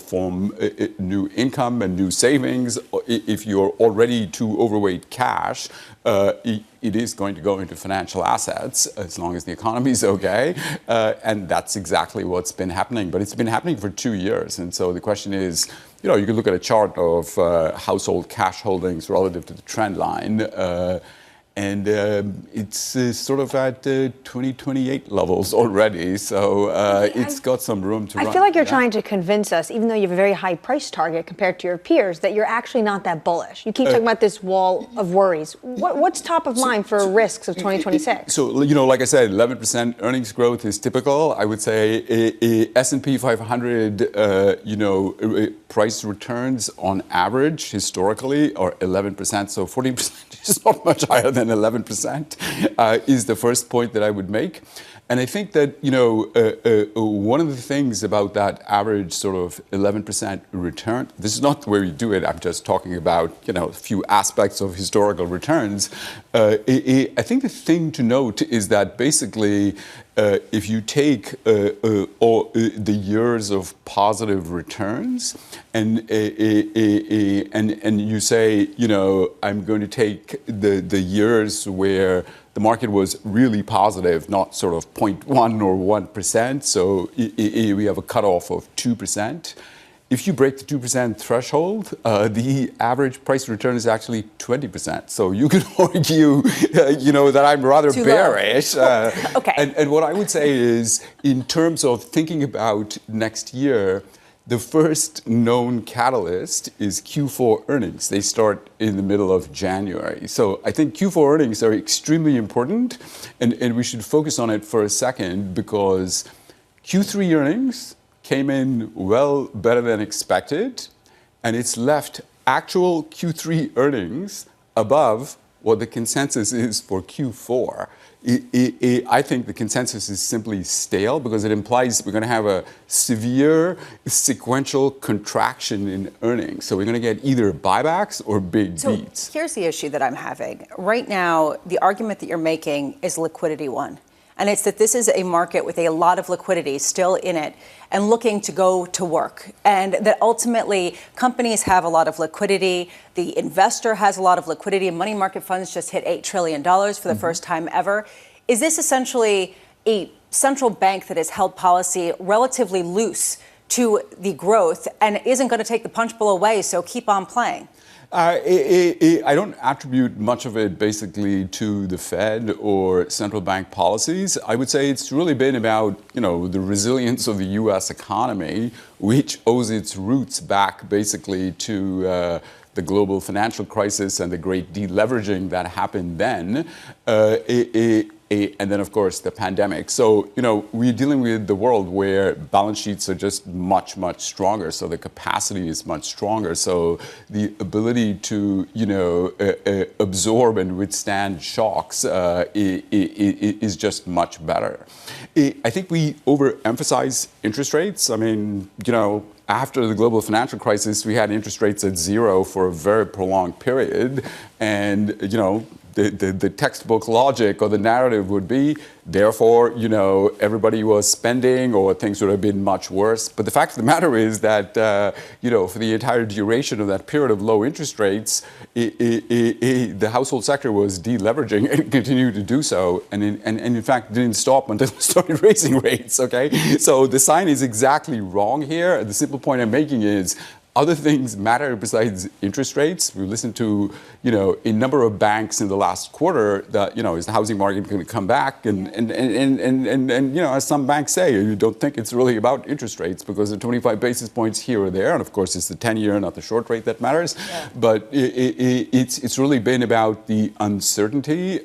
from new income and new savings, if you're already too overweight cash, it is going to go into financial assets as long as the economy is okay. And that's exactly what's been happening. But it's been happening for 2 years. And so the question is, you can look at a chart of household cash holdings relative to the trend line. And it's sort of at 2028 levels already. So it's got some room to run. I feel like you're trying to convince us, even though you have a very high price target compared to your peers, that you're actually not that bullish. You keep talking about this wall of worries. What's top of mind for risks of 2026? So, like I said, 11% earnings growth is typical. I would say S&P 500, price returns on average historically are 11%. So 14% is not much higher than 11% is the first point that I would make. And I think that, one of the things about that average sort of 11% return, this is not the way we do it. I'm just talking about, a few aspects of historical returns. I think the thing to note is that basically, if you take all the years of positive returns and you say, I'm going to take the years where the market was really positive, not sort of 0.1 or 1%. So we have a cutoff of 2%. If you break the 2% threshold, the average price return is actually 20%. So you could argue, that I'm rather bearish. Okay. And what I would say is, in terms of thinking about next year, the first known catalyst is Q4 earnings. They start in the middle of January. So I think Q4 earnings are extremely important, and we should focus on it for a second, because Q3 earnings came in well better than expected, and it's left actual Q3 earnings above what the consensus is for Q4. I think the consensus is simply stale, because it implies we're going to have a severe sequential contraction in earnings. So we're going to get either buybacks or big beats. Here's the issue that I'm having. Right now, the argument that you're making is liquidity one. And it's that this is a market with a lot of liquidity still in it and looking to go to work. And that ultimately companies have a lot of liquidity. The investor has a lot of liquidity. And money market funds just hit $8 trillion for the first time ever. Is this essentially a central bank that has held policy relatively loose to the growth and isn't going to take the punch bowl away, so keep on playing? I don't attribute much of it basically to the Fed or central bank policies. I would say it's really been about, the resilience of the U.S. economy, which owes its roots back basically to the global financial crisis and the great deleveraging that happened then. And then, of course, the pandemic. So, we're dealing with the world where balance sheets are just much, much stronger. So the capacity is much stronger. So the ability to, absorb and withstand shocks is just much better. I think we overemphasize interest rates. I mean, after the global financial crisis, we had interest rates at zero for a very prolonged period. And, the textbook logic or the narrative would be, therefore, everybody was spending or things would have been much worse. But the fact of the matter is that, for the entire duration of that period of low interest rates, the household sector was deleveraging and continued to do so. And in fact, didn't stop until it started raising rates, okay? So the sign is exactly wrong here. The simple point I'm making is, other things matter besides interest rates. We listened to, a number of banks in the last quarter that, is the housing market going to come back? And as some banks say, you don't think it's really about interest rates because the 25 basis points here or there, and of course it's the 10-year, not the short rate that matters. Yeah. But it's really been about the uncertainty.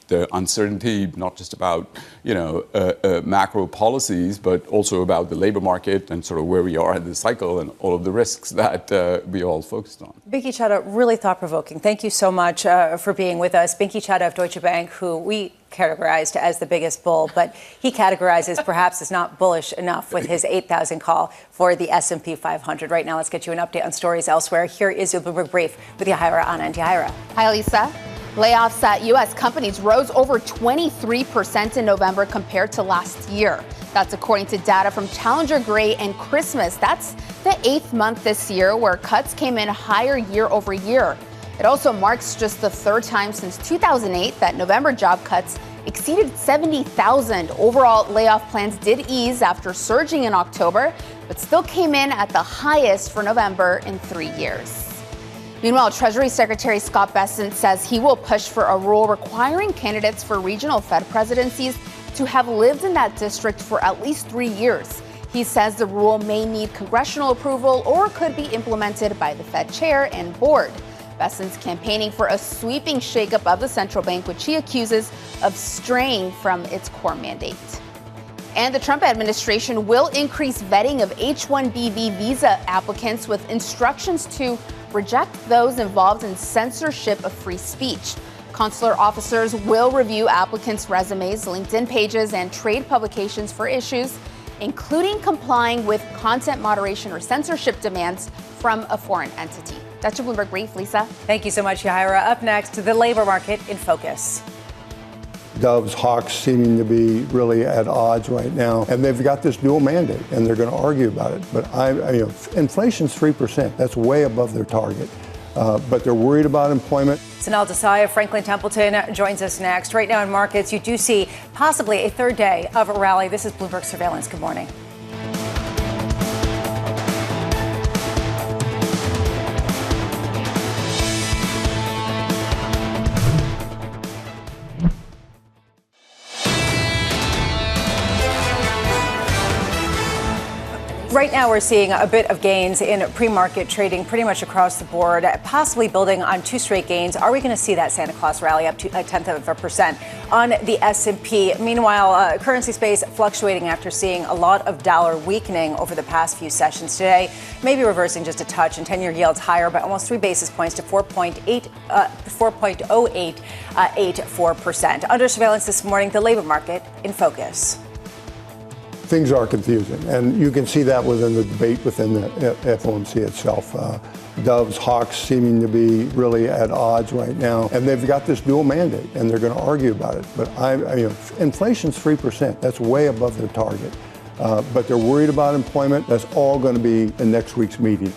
The uncertainty, not just about, macro policies, but also about the labor market and sort of where we are in the cycle and all of the risks that we all focused on. Binky Chadha, really thought-provoking. Thank you so much for being with us. Binky Chadha of Deutsche Bank, who we categorized as the biggest bull, but he categorizes perhaps as not bullish enough with his 8,000 call for the S&P 500. Right now, let's get you an update on stories elsewhere. Here is your Bloomberg Brief with Yahaira Anna and Yahaira. Hi, Lisa. Layoffs at U.S. companies rose over 23% in November compared to last year. That's according to data from Challenger Gray and Christmas. That's the 8th month this year where cuts came in higher year over year. It also marks just the 3rd time since 2008 that November job cuts exceeded 70,000. Overall, layoff plans did ease after surging in October, but still came in at the highest for November in 3 years. Meanwhile, Treasury Secretary Scott Bessent says he will push for a rule requiring candidates for regional Fed presidencies to have lived in that district for at least 3 years. He says the rule may need congressional approval or could be implemented by the Fed chair and board. Bessent's campaigning for a sweeping shakeup of the central bank, which he accuses of straying from its core mandate. And the Trump administration will increase vetting of H-1B visa applicants with instructions to reject those involved in censorship of free speech. Consular officers will review applicants' resumes, LinkedIn pages, and trade publications for issues, including complying with content moderation or censorship demands from a foreign entity. That's your Bloomberg Brief, Lisa. Thank you so much, Yahaira. Up next, the labor market in focus. Doves, Hawks seeming to be really at odds right now. And they've got this dual mandate, and they're going to argue about it. But inflation's 3%. That's way above their target. but they're worried about employment. Sanal Desai of Franklin Templeton joins us next. Right now in markets, you do see possibly a third day of a rally. This is Bloomberg Surveillance. Good morning. Right now, we're seeing a bit of gains in pre-market trading pretty much across the board, possibly building on 2 straight gains. Are we going to see that Santa Claus rally up to 0.1% on the S&P? Meanwhile, currency space fluctuating after seeing a lot of dollar weakening over the past few sessions today, maybe reversing just a touch, and 10-year yields higher by almost 3 basis points to 4.0884%. Under surveillance this morning, the labor market in focus. Things are confusing, and you can see that within the debate within the FOMC itself. Doves, hawks seeming to be really at odds right now, and they've got this dual mandate, and they're going to argue about it. But inflation's 3%. That's way above their target. But they're worried about employment. That's all going to be in next week's meeting.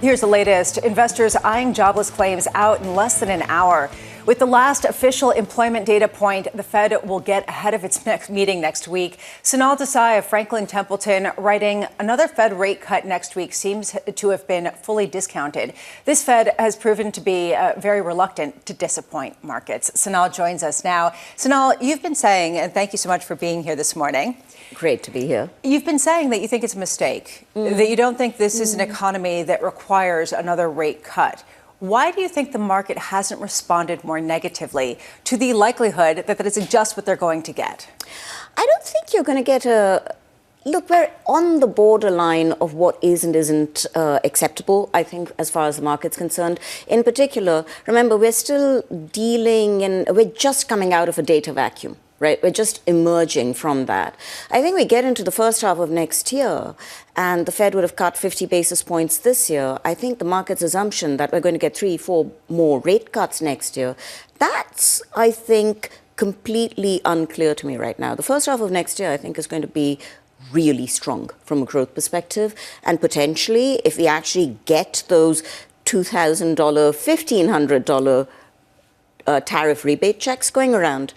Here's the latest. Investors eyeing jobless claims out in less than an hour. With the last official employment data point, the Fed will get ahead of its next meeting next week. Sanal Desai of Franklin Templeton writing, another Fed rate cut next week seems to have been fully discounted. This Fed has proven to be very reluctant to disappoint markets. Sanal joins us now. Sanal, you've been saying, and thank you so much for being here this morning. Great to be here. You've been saying that you think it's a mistake, that you don't think this is an economy that requires another rate cut. Why do you think the market hasn't responded more negatively to the likelihood that is just what they're going to get? I don't think you're going to get a... Look, we're on the borderline of what is and isn't acceptable, I think, as far as the market's concerned. In particular, remember, we're still dealing and we're just coming out of a data vacuum. Right? We're just emerging from that. I think we get into the first half of next year, and the Fed would have cut 50 basis points this year. I think the market's assumption that we're going to get 3-4 more rate cuts next year, that's, I think, completely unclear to me right now. The first half of next year, I think, is going to be really strong from a growth perspective. And potentially, if we actually get those $2,000, $1,500 tariff rebate checks going around,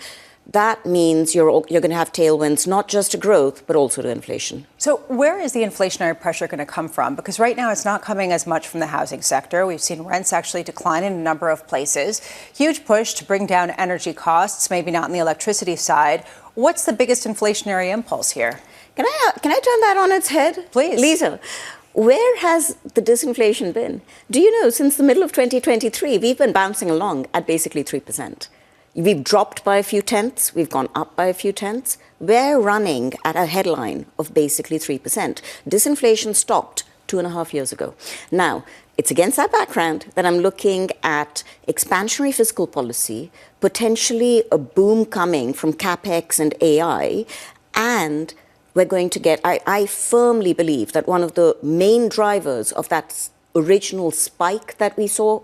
that means you're going to have tailwinds, not just to growth, but also to inflation. So where is the inflationary pressure going to come from? Because right now it's not coming as much from the housing sector. We've seen rents actually decline in a number of places. Huge push to bring down energy costs, maybe not on the electricity side. What's the biggest inflationary impulse here? Can I turn that on its head? Please. Lisa, where has the disinflation been? Do you know, since the middle of 2023, we've been bouncing along at basically 3%. We've dropped by a few tenths. We've gone up by a few tenths. We're running at a headline of basically 3%. Disinflation stopped 2.5 years ago. Now, it's against that background that I'm looking at expansionary fiscal policy, potentially a boom coming from CapEx and AI, and we're going to get, I firmly believe that one of the main drivers of that original spike that we saw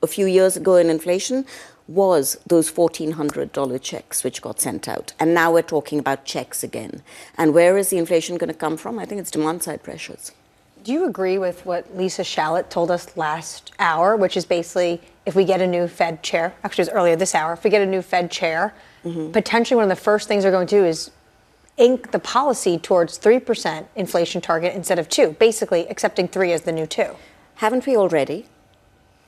a few years ago in inflation was those $1,400 checks which got sent out. And now we're talking about checks again. And where is the inflation going to come from? I think it's demand-side pressures. Do you agree with what Lisa Shallett told us last hour, which is basically if we get a new Fed chair, actually it was earlier this hour, if we get a new Fed chair, potentially one of the first things they're going to do is ink the policy towards 3% inflation target instead of 2, basically accepting 3 as the new 2. Haven't we already?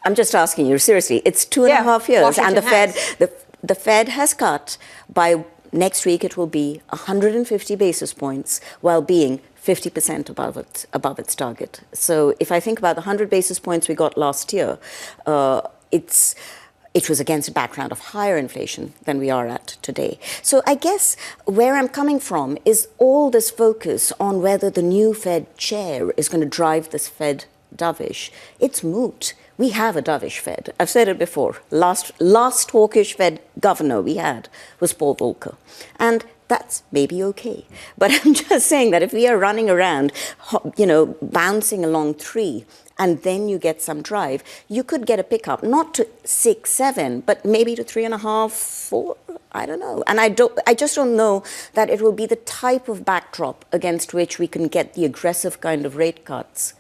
I'm just asking you, seriously, it's 2.5 years, Washington and the Fed has cut by next week. It will be 150 basis points, while being 50% above its target. So if I think about the 100 basis points we got last year, it was against a background of higher inflation than we are at today. So I guess where I'm coming from is all this focus on whether the new Fed chair is going to drive this Fed dovish. It's moot. We have a dovish Fed. I've said it before. Last hawkish Fed governor we had was Paul Volcker. And that's maybe okay. But I'm just saying that if we are running around, bouncing along 3, and then you get some drive, you could get a pickup, not to 6, 7, but maybe to 3.5, 4. I don't know. And I just don't know that it will be the type of backdrop against which we can get the aggressive kind of rate cuts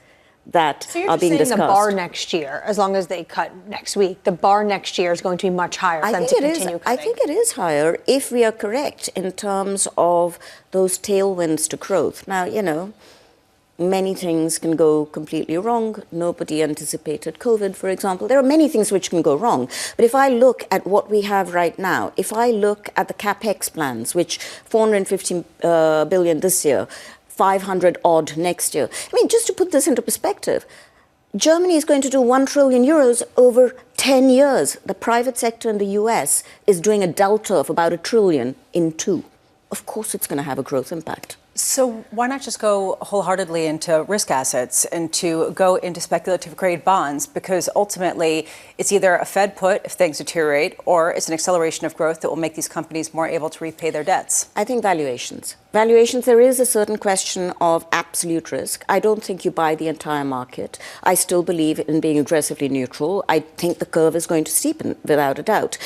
that so you're are just being saying discussed. the bar next year, as long as they cut next week, the bar next year is going to be much higher for them to continue cutting. I think it is higher if we are correct in terms of those tailwinds to growth. Now, many things can go completely wrong. Nobody anticipated COVID, for example. There are many things which can go wrong. But if I look at what we have right now, if I look at the CapEx plans, which 450 billion this year, 500 odd next year. I mean, just to put this into perspective, Germany is going to do 1 trillion euros over 10 years. The private sector in the US is doing a delta of about 1 trillion in 2. Of course, it's going to have a growth impact. So why not just go wholeheartedly into risk assets and to go into speculative grade bonds? Because ultimately, it's either a Fed put if things deteriorate, or it's an acceleration of growth that will make these companies more able to repay their debts. I think valuations. Valuations, there is a certain question of absolute risk. I don't think you buy the entire market. I still believe in being aggressively neutral. I think the curve is going to steepen, without a doubt.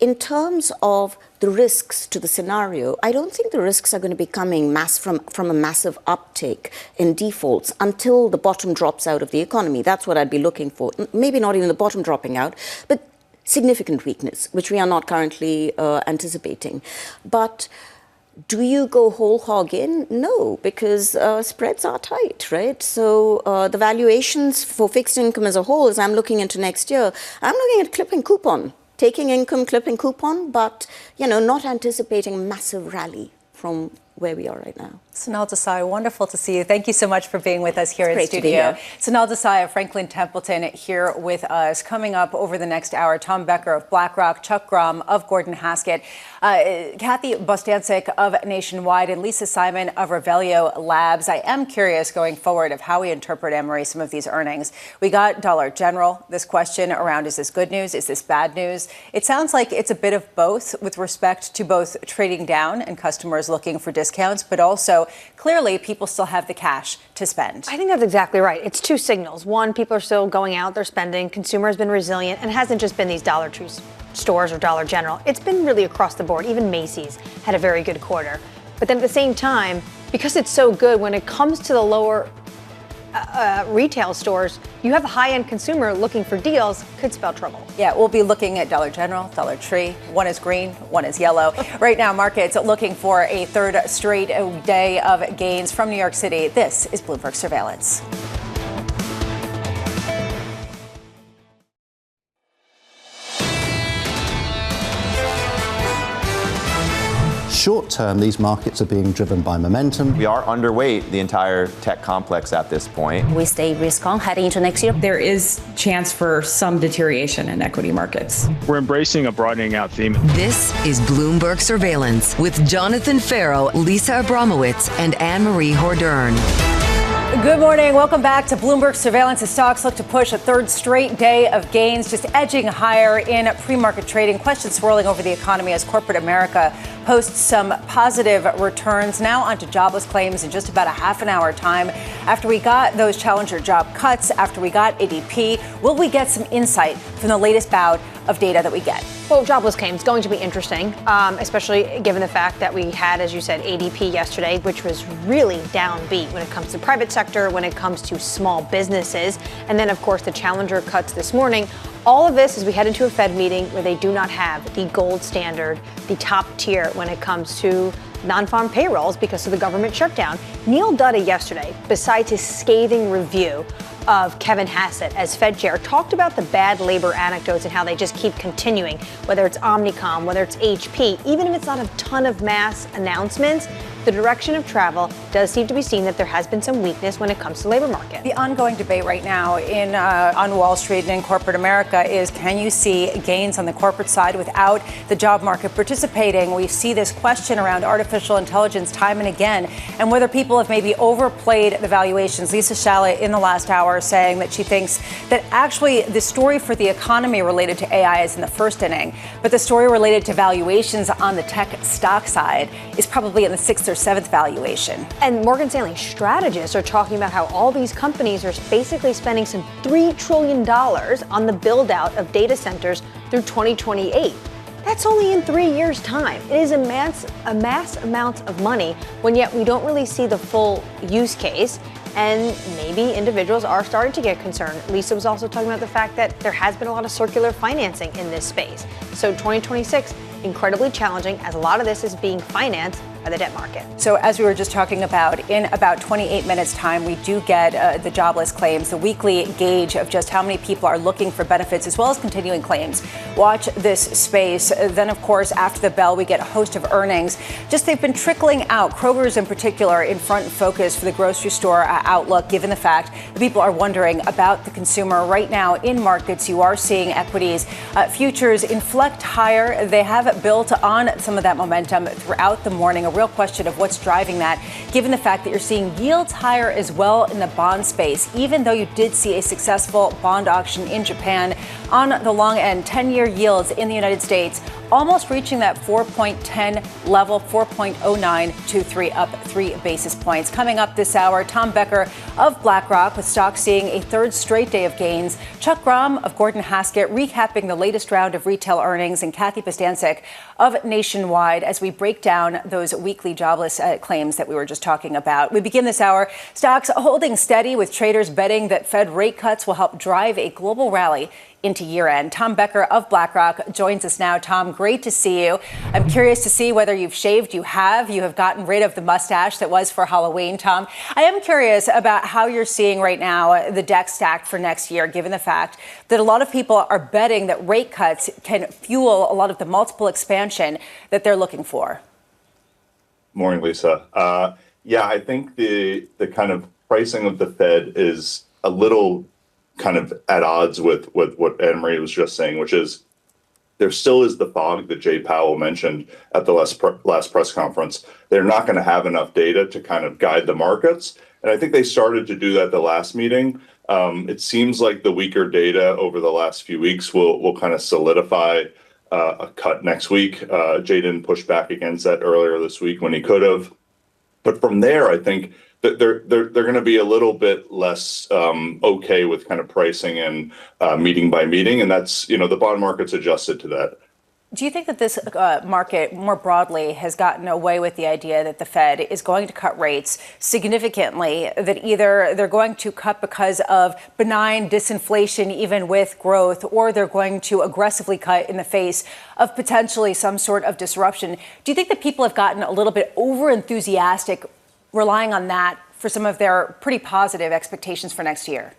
In terms of the risks to the scenario, I don't think the risks are going to be coming from a massive uptake in defaults until the bottom drops out of the economy. That's what I'd be looking for. Maybe not even the bottom dropping out, but significant weakness, which we are not currently anticipating. But do you go whole hog in? No, because spreads are tight, right? So the valuations for fixed income as a whole, as I'm looking into next year, I'm looking at clipping coupon. Taking income, clipping coupon, but, not anticipating a massive rally from where we are right now. Sonal Desai, wonderful to see you. Thank you so much for being with us here in studio. Sonal Desai of Franklin Templeton here with us. Coming up over the next hour, Tom Becker of BlackRock, Chuck Grom of Gordon Haskett, Kathy Bostancic of Nationwide, and Lisa Simon of Revelio Labs. I am curious going forward of how we interpret, Annmarie, some of these earnings. We got Dollar General, this question around, is this good news? Is this bad news? It sounds like it's a bit of both with respect to both trading down and customers looking for discounts, but also clearly people still have the cash to spend. I think that's exactly right. It's two signals. One, people are still going out, they're spending. Consumer has been resilient, and it hasn't just been these Dollar Tree stores or Dollar General. It's been really across the board. Even Macy's had a very good quarter. But then at the same time, because it's so good, when it comes to the lower retail stores, you have a high-end consumer looking for deals, could spell trouble. Yeah, we'll be looking at Dollar General, Dollar Tree. One is green, one is yellow. Right now, markets looking for a third straight day of gains from New York City. This is Bloomberg Surveillance. Short term, these markets are being driven by momentum. We are underweight the entire tech complex at this point. We stay risk on heading into next year. There is chance for some deterioration in equity markets. We're embracing a broadening out theme. This is Bloomberg Surveillance with Jonathan Ferro, Lisa Abramowicz, and Annmarie Hordern. Good morning. Welcome back to Bloomberg Surveillance. The stocks look to push a third straight day of gains, just edging higher in pre-market trading. Questions swirling over the economy as corporate America posts some positive returns. Now onto jobless claims in just about a half an hour time. After we got those challenger job cuts, after we got ADP, will we get some insight from the latest bout of data that we get? Well, jobless claims going to be interesting, especially given the fact that we had, as you said, ADP yesterday, which was really downbeat when it comes to private sector, when it comes to small businesses, and then, of course, the challenger cuts this morning. All of this as we head into a Fed meeting where they do not have the gold standard, the top tier when it comes to non-farm payrolls because of the government shutdown. Neil Dutta yesterday, besides his scathing review of Kevin Hassett as Fed chair, talked about the bad labor anecdotes and how they just keep continuing, whether it's Omnicom, whether it's HP, even if it's not a ton of mass announcements. The direction of travel does seem to be seen that there has been some weakness when it comes to the labor market. The ongoing debate right now on Wall Street and in corporate America is, can you see gains on the corporate side without the job market participating? We see this question around artificial intelligence time and again, and whether people have maybe overplayed the valuations. Lisa Shalit in the last hour saying that she thinks that actually the story for the economy related to AI is in the first inning, but the story related to valuations on the tech stock side is probably in the sixth or seventh valuation. And Morgan Stanley strategists are talking about how all these companies are basically spending some $3 trillion on the build out of data centers through 2028. That's only in 3 years' time. It is a mass amount of money, when yet we don't really see the full use case. And maybe individuals are starting to get concerned. Lisa was also talking about the fact that there has been a lot of circular financing in this space. So 2026, incredibly challenging as a lot of this is being financed by the debt market. So as we were just talking about, in about 28 minutes time, we do get the jobless claims, the weekly gauge of just how many people are looking for benefits as well as continuing claims. Watch this space. Then, of course, after the bell, we get a host of earnings. Just they've been trickling out. Kroger's in particular in front focus for the grocery store outlook, given the fact that people are wondering about the consumer. Right now in markets, you are seeing equities, futures inflect higher. They have built on some of that momentum throughout the morning. A real question of what's driving that, given the fact that you're seeing yields higher as well in the bond space, even though you did see a successful bond auction in Japan on the long end, 10-year yields in the United States almost reaching that 4.10 level, 4.0923, up 3 basis points. Coming up this hour, Tom Becker of BlackRock, with stocks seeing a third straight day of gains. Chuck Grom of Gordon Haskett recapping the latest round of retail earnings, and Kathy Postancic of Nationwide as we break down those weekly jobless claims that we were just talking about. We begin this hour, stocks holding steady with traders betting that Fed rate cuts will help drive a global rally into year end. Tom Becker of BlackRock joins us now. Tom, great to see you. I'm curious to see whether you've shaved. You have gotten rid of the mustache that was for Halloween, Tom. I am curious about how you're seeing right now the deck stacked for next year, given the fact that a lot of people are betting that rate cuts can fuel a lot of the multiple expansion that they're looking for. Morning, Lisa. I think the kind of pricing of the Fed is a little kind of at odds with what Annmarie was just saying, which is there still is the fog that Jay Powell mentioned at the last press conference. They're not going to have enough data to kind of guide the markets. And I think they started to do that the last meeting. It seems like the weaker data over the last few weeks will kind of solidify a cut next week. Jay didn't push back against that earlier this week when he could have. But from there, I think that they're going to be a little bit less okay with kind of pricing and meeting by meeting. And that's, the bond market's adjusted to that. Do you think that this market more broadly has gotten away with the idea that the Fed is going to cut rates significantly, that either they're going to cut because of benign disinflation, even with growth, or they're going to aggressively cut in the face of potentially some sort of disruption? Do you think that people have gotten a little bit over enthusiastic, relying on that for some of their pretty positive expectations for next year?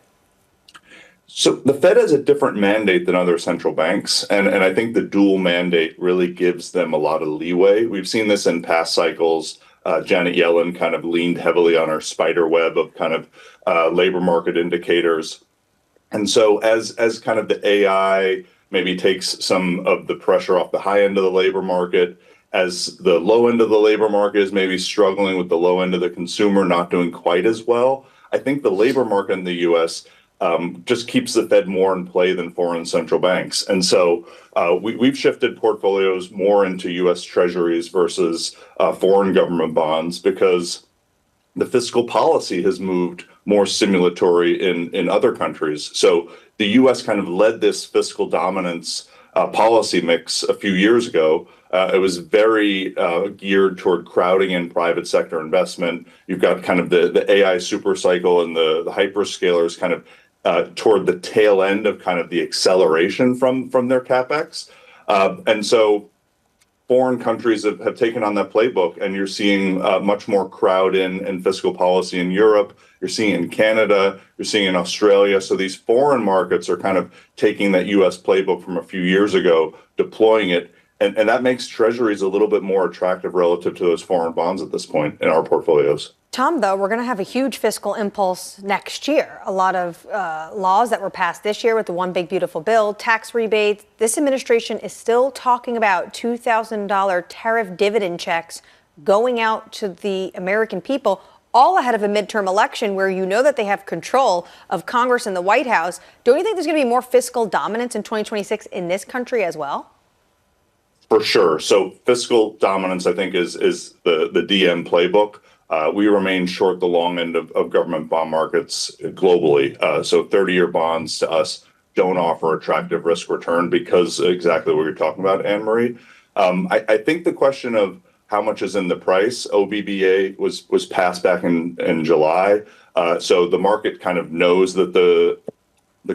So the Fed has a different mandate than other central banks, and I think the dual mandate really gives them a lot of leeway. We've seen this in past cycles. Janet Yellen kind of leaned heavily on her spider web of kind of labor market indicators. And so as kind of the AI maybe takes some of the pressure off the high end of the labor market, as the low end of the labor market is maybe struggling with the low end of the consumer not doing quite as well, I think the labor market in the U.S. Just keeps the Fed more in play than foreign central banks. And so we've shifted portfolios more into U.S. Treasuries versus foreign government bonds because the fiscal policy has moved more stimulatory in other countries. So the U.S. kind of led this fiscal dominance policy mix a few years ago. It was very geared toward crowding in private sector investment. You've got kind of the AI super cycle and the hyperscalers kind of toward the tail end of kind of the acceleration from their capex. And so foreign countries have taken on that playbook, and you're seeing much more crowd in fiscal policy in Europe. You're seeing in Canada, you're seeing in Australia. So these foreign markets are kind of taking that U.S. playbook from a few years ago, deploying it. And that makes treasuries a little bit more attractive relative to those foreign bonds at this point in our portfolios. Tom, though, we're going to have a huge fiscal impulse next year. A lot of laws that were passed this year with the One Big Beautiful Bill, tax rebates. This administration is still talking about $2,000 tariff dividend checks going out to the American people, all ahead of a midterm election where you know that they have control of Congress and the White House. Don't you think there's going to be more fiscal dominance in 2026 in this country as well? For sure. So fiscal dominance, I think, is the DM playbook. We remain short the long end of government bond markets globally. So 30-year bonds to us don't offer attractive risk return because exactly what you're talking about, Annmarie. I think the question of how much is in the price. OBBA was passed back in July. So the market kind of knows that the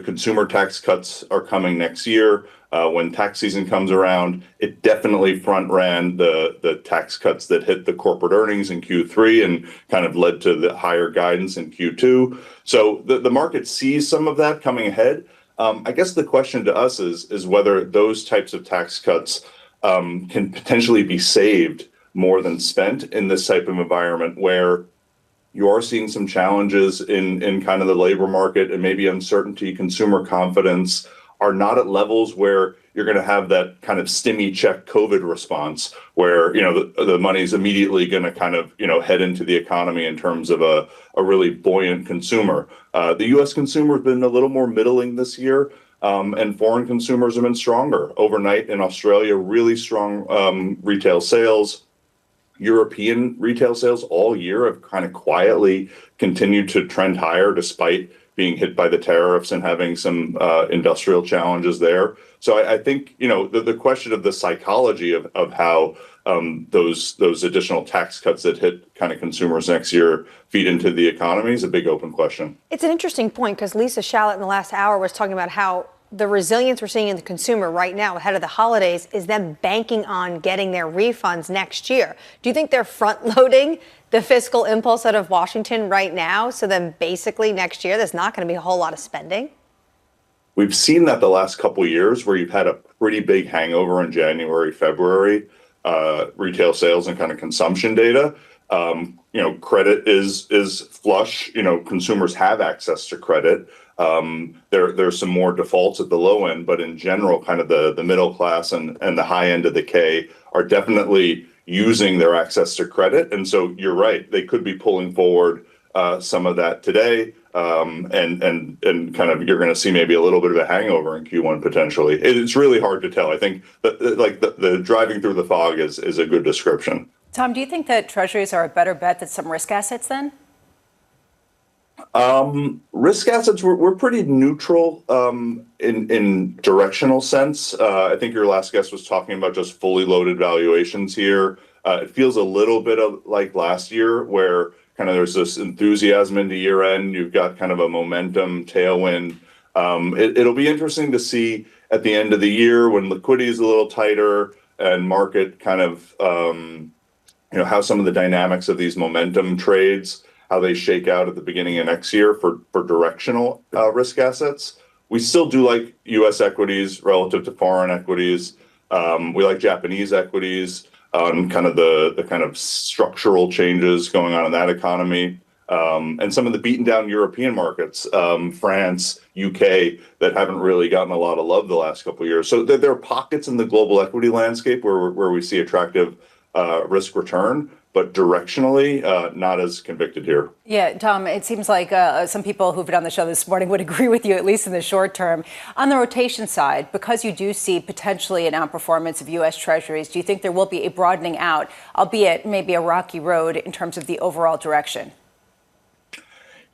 consumer tax cuts are coming next year. When tax season comes around, it definitely front ran the tax cuts that hit the corporate earnings in Q3 and kind of led to the higher guidance in Q2. So the market sees some of that coming ahead. I guess the question to us is whether those types of tax cuts can potentially be saved more than spent in this type of environment where you are seeing some challenges in kind of the labor market, and maybe uncertainty, consumer confidence are not at levels where you're going to have that kind of stimmy check COVID response where, the money's immediately going to kind of, head into the economy in terms of a really buoyant consumer. The U.S. consumer has been a little more middling this year, and foreign consumers have been stronger. Overnight in Australia, really strong retail sales. European retail sales all year have kind of quietly continued to trend higher despite being hit by the tariffs and having some industrial challenges there. So I think, the question of the psychology of how those additional tax cuts that hit kind of consumers next year feed into the economy is a big open question. It's an interesting point because Lisa Shallett in the last hour was talking about how the resilience we're seeing in the consumer right now ahead of the holidays is them banking on getting their refunds next year. Do you think they're front loading the fiscal impulse out of Washington right now? So then basically next year, there's not going to be a whole lot of spending. We've seen that the last couple of years where you've had a pretty big hangover in January, February, retail sales and kind of consumption data. Credit is flush. Consumers have access to credit. There's some more defaults at the low end, but in general, kind of the middle class and the high end of the K are definitely using their access to credit. And so you're right, they could be pulling forward some of that today. And kind of you're going to see maybe a little bit of a hangover in Q1 potentially. It's really hard to tell. I think the driving through the fog is a good description. Tom, do you think that treasuries are a better bet than some risk assets then? Risk assets, we're pretty neutral in directional sense. I think your last guest was talking about just fully loaded valuations here. It feels a little bit like last year where kind of there's this enthusiasm into year end. You've got kind of a momentum tailwind. It'll be interesting to see at the end of the year when liquidity is a little tighter and market kind of, how some of the dynamics of these momentum trades, how they shake out at the beginning of next year for directional risk assets. We still do like U.S. equities relative to foreign equities. We like Japanese equities on kind of the kind of structural changes going on in that economy. And some of the beaten down European markets, France, UK, that haven't really gotten a lot of love the last couple of years. So there are pockets in the global equity landscape where we see attractive risk return, but directionally not as convicted here. Yeah, Tom, it seems like some people who've been on the show this morning would agree with you, at least in the short term. On the rotation side, because you do see potentially an outperformance of U.S. Treasuries, do you think there will be a broadening out, albeit maybe a rocky road in terms of the overall direction?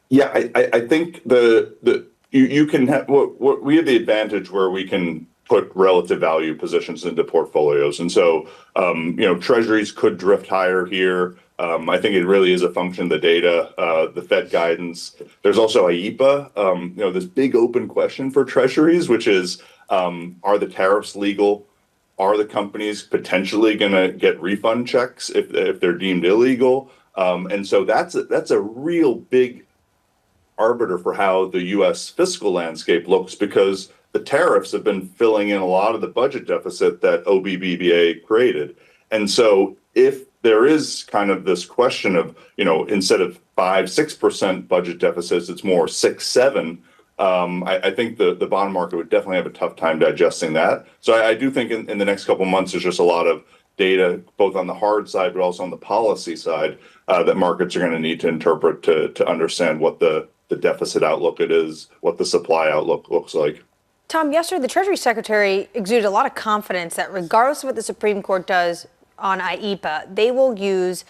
Yeah, I think you can have we have the advantage where we can put relative value positions into portfolios. And so, treasuries could drift higher here. I think it really is a function of the data, the Fed guidance. There's also IEEPA, this big open question for treasuries, which is, are the tariffs legal? Are the companies potentially going to get refund checks if they're deemed illegal? And so that's a real big arbiter for how the U.S. fiscal landscape looks, because the tariffs have been filling in a lot of the budget deficit that OBBBA created. And so if there is kind of this question of, instead of 5-6% budget deficits, it's more 6-7. I think the bond market would definitely have a tough time digesting that. So I do think in the next couple of months, there's just a lot of data, both on the hard side, but also on the policy side, that markets are going to need to interpret to understand what the deficit outlook it is, what the supply outlook looks like. Tom, yesterday the Treasury Secretary exuded a lot of confidence that regardless of what the Supreme Court does on IEEPA, they will use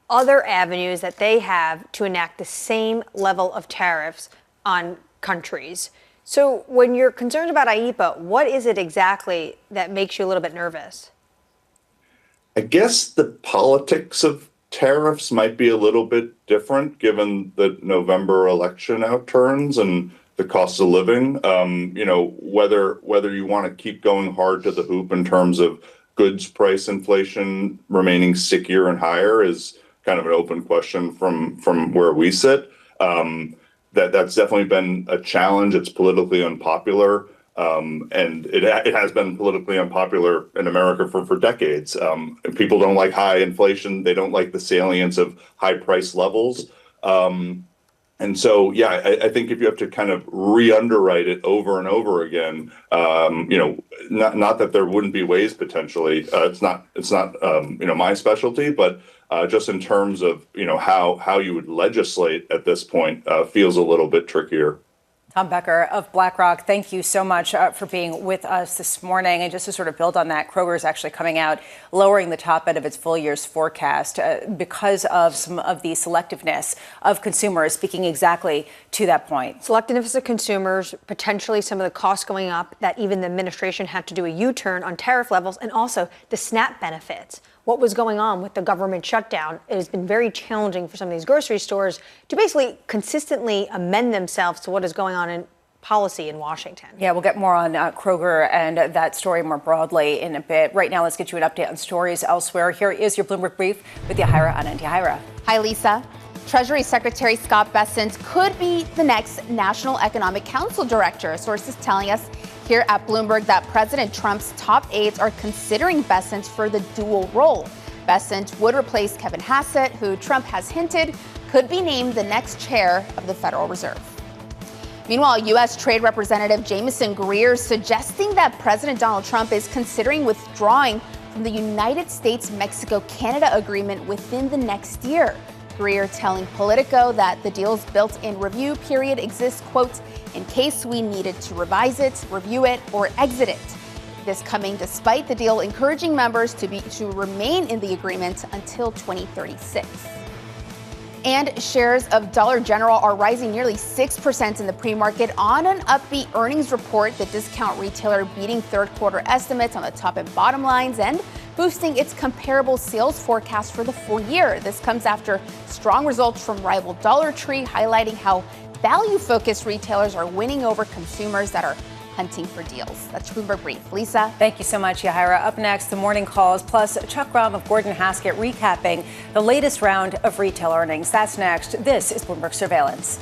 other avenues that they have to enact the same level of tariffs on countries. So when you're concerned about IEEPA, what is it exactly that makes you a little bit nervous? I guess the politics of tariffs might be a little bit different given the November election outturns and the cost of living. Whether you want to keep going hard to the hoop in terms of goods price inflation remaining stickier and higher is kind of an open question from where we sit. That's definitely been a challenge. It's politically unpopular. And it has been politically unpopular in America for decades. People don't like high inflation. They don't like the salience of high price levels. And so, I think if you have to kind of re-underwrite it over and over again, not that there wouldn't be ways potentially. It's not my specialty, but just in terms of how you would legislate at this point feels a little bit trickier. Tom Becker of BlackRock, thank you so much for being with us this morning. And just to sort of build on that, Kroger is actually coming out lowering the top end of its full year's forecast because of some of the selectiveness of consumers, speaking exactly to that point. Selectiveness of consumers, potentially some of the costs going up, that even the administration had to do a U-turn on tariff levels, and also the SNAP benefits. What was going on with the government shutdown? It has been very challenging for some of these grocery stores to basically consistently amend themselves to what is going on in policy in Washington. Yeah, we'll get more on Kroger and that story more broadly in a bit. Right now, let's get you an update on stories elsewhere. Here is your Bloomberg Brief with Yahira Anand. Yahira. Hi, Lisa. Treasury Secretary Scott Bessent could be the next National Economic Council director. Sources telling us here at Bloomberg that President Trump's top aides are considering Bessent for the dual role. Bessent would replace Kevin Hassett, who Trump has hinted could be named the next chair of the Federal Reserve. Meanwhile, U.S. Trade Representative Jamieson Greer suggesting that President Donald Trump is considering withdrawing from the United States-Mexico-Canada agreement within the next year. Greer telling Politico that the deal's built-in review period exists, quote, in case we needed to revise it, review it, or exit it. This coming despite the deal encouraging members to remain in the agreement until 2036. And shares of Dollar General are rising nearly 6% in the pre-market on an upbeat earnings report. The discount retailer beating third quarter estimates on the top and bottom lines and boosting its comparable sales forecast for the full year. This comes after strong results from rival Dollar Tree, highlighting how value-focused retailers are winning over consumers that are hunting for deals. That's Bloomberg Brief. Lisa. Thank you so much, Yahira. Up next, the morning calls, plus Chuck Grom of Gordon Haskett recapping the latest round of retail earnings. That's next. This is Bloomberg Surveillance.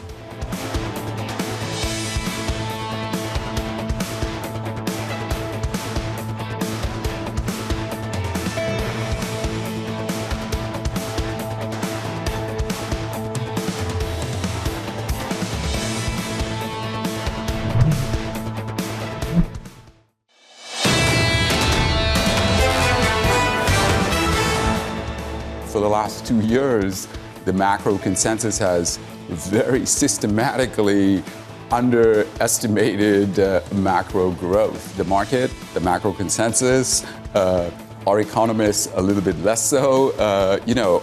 For the last 2 years, the macro consensus has very systematically underestimated macro growth. The market, the macro consensus, our economists a little bit less so,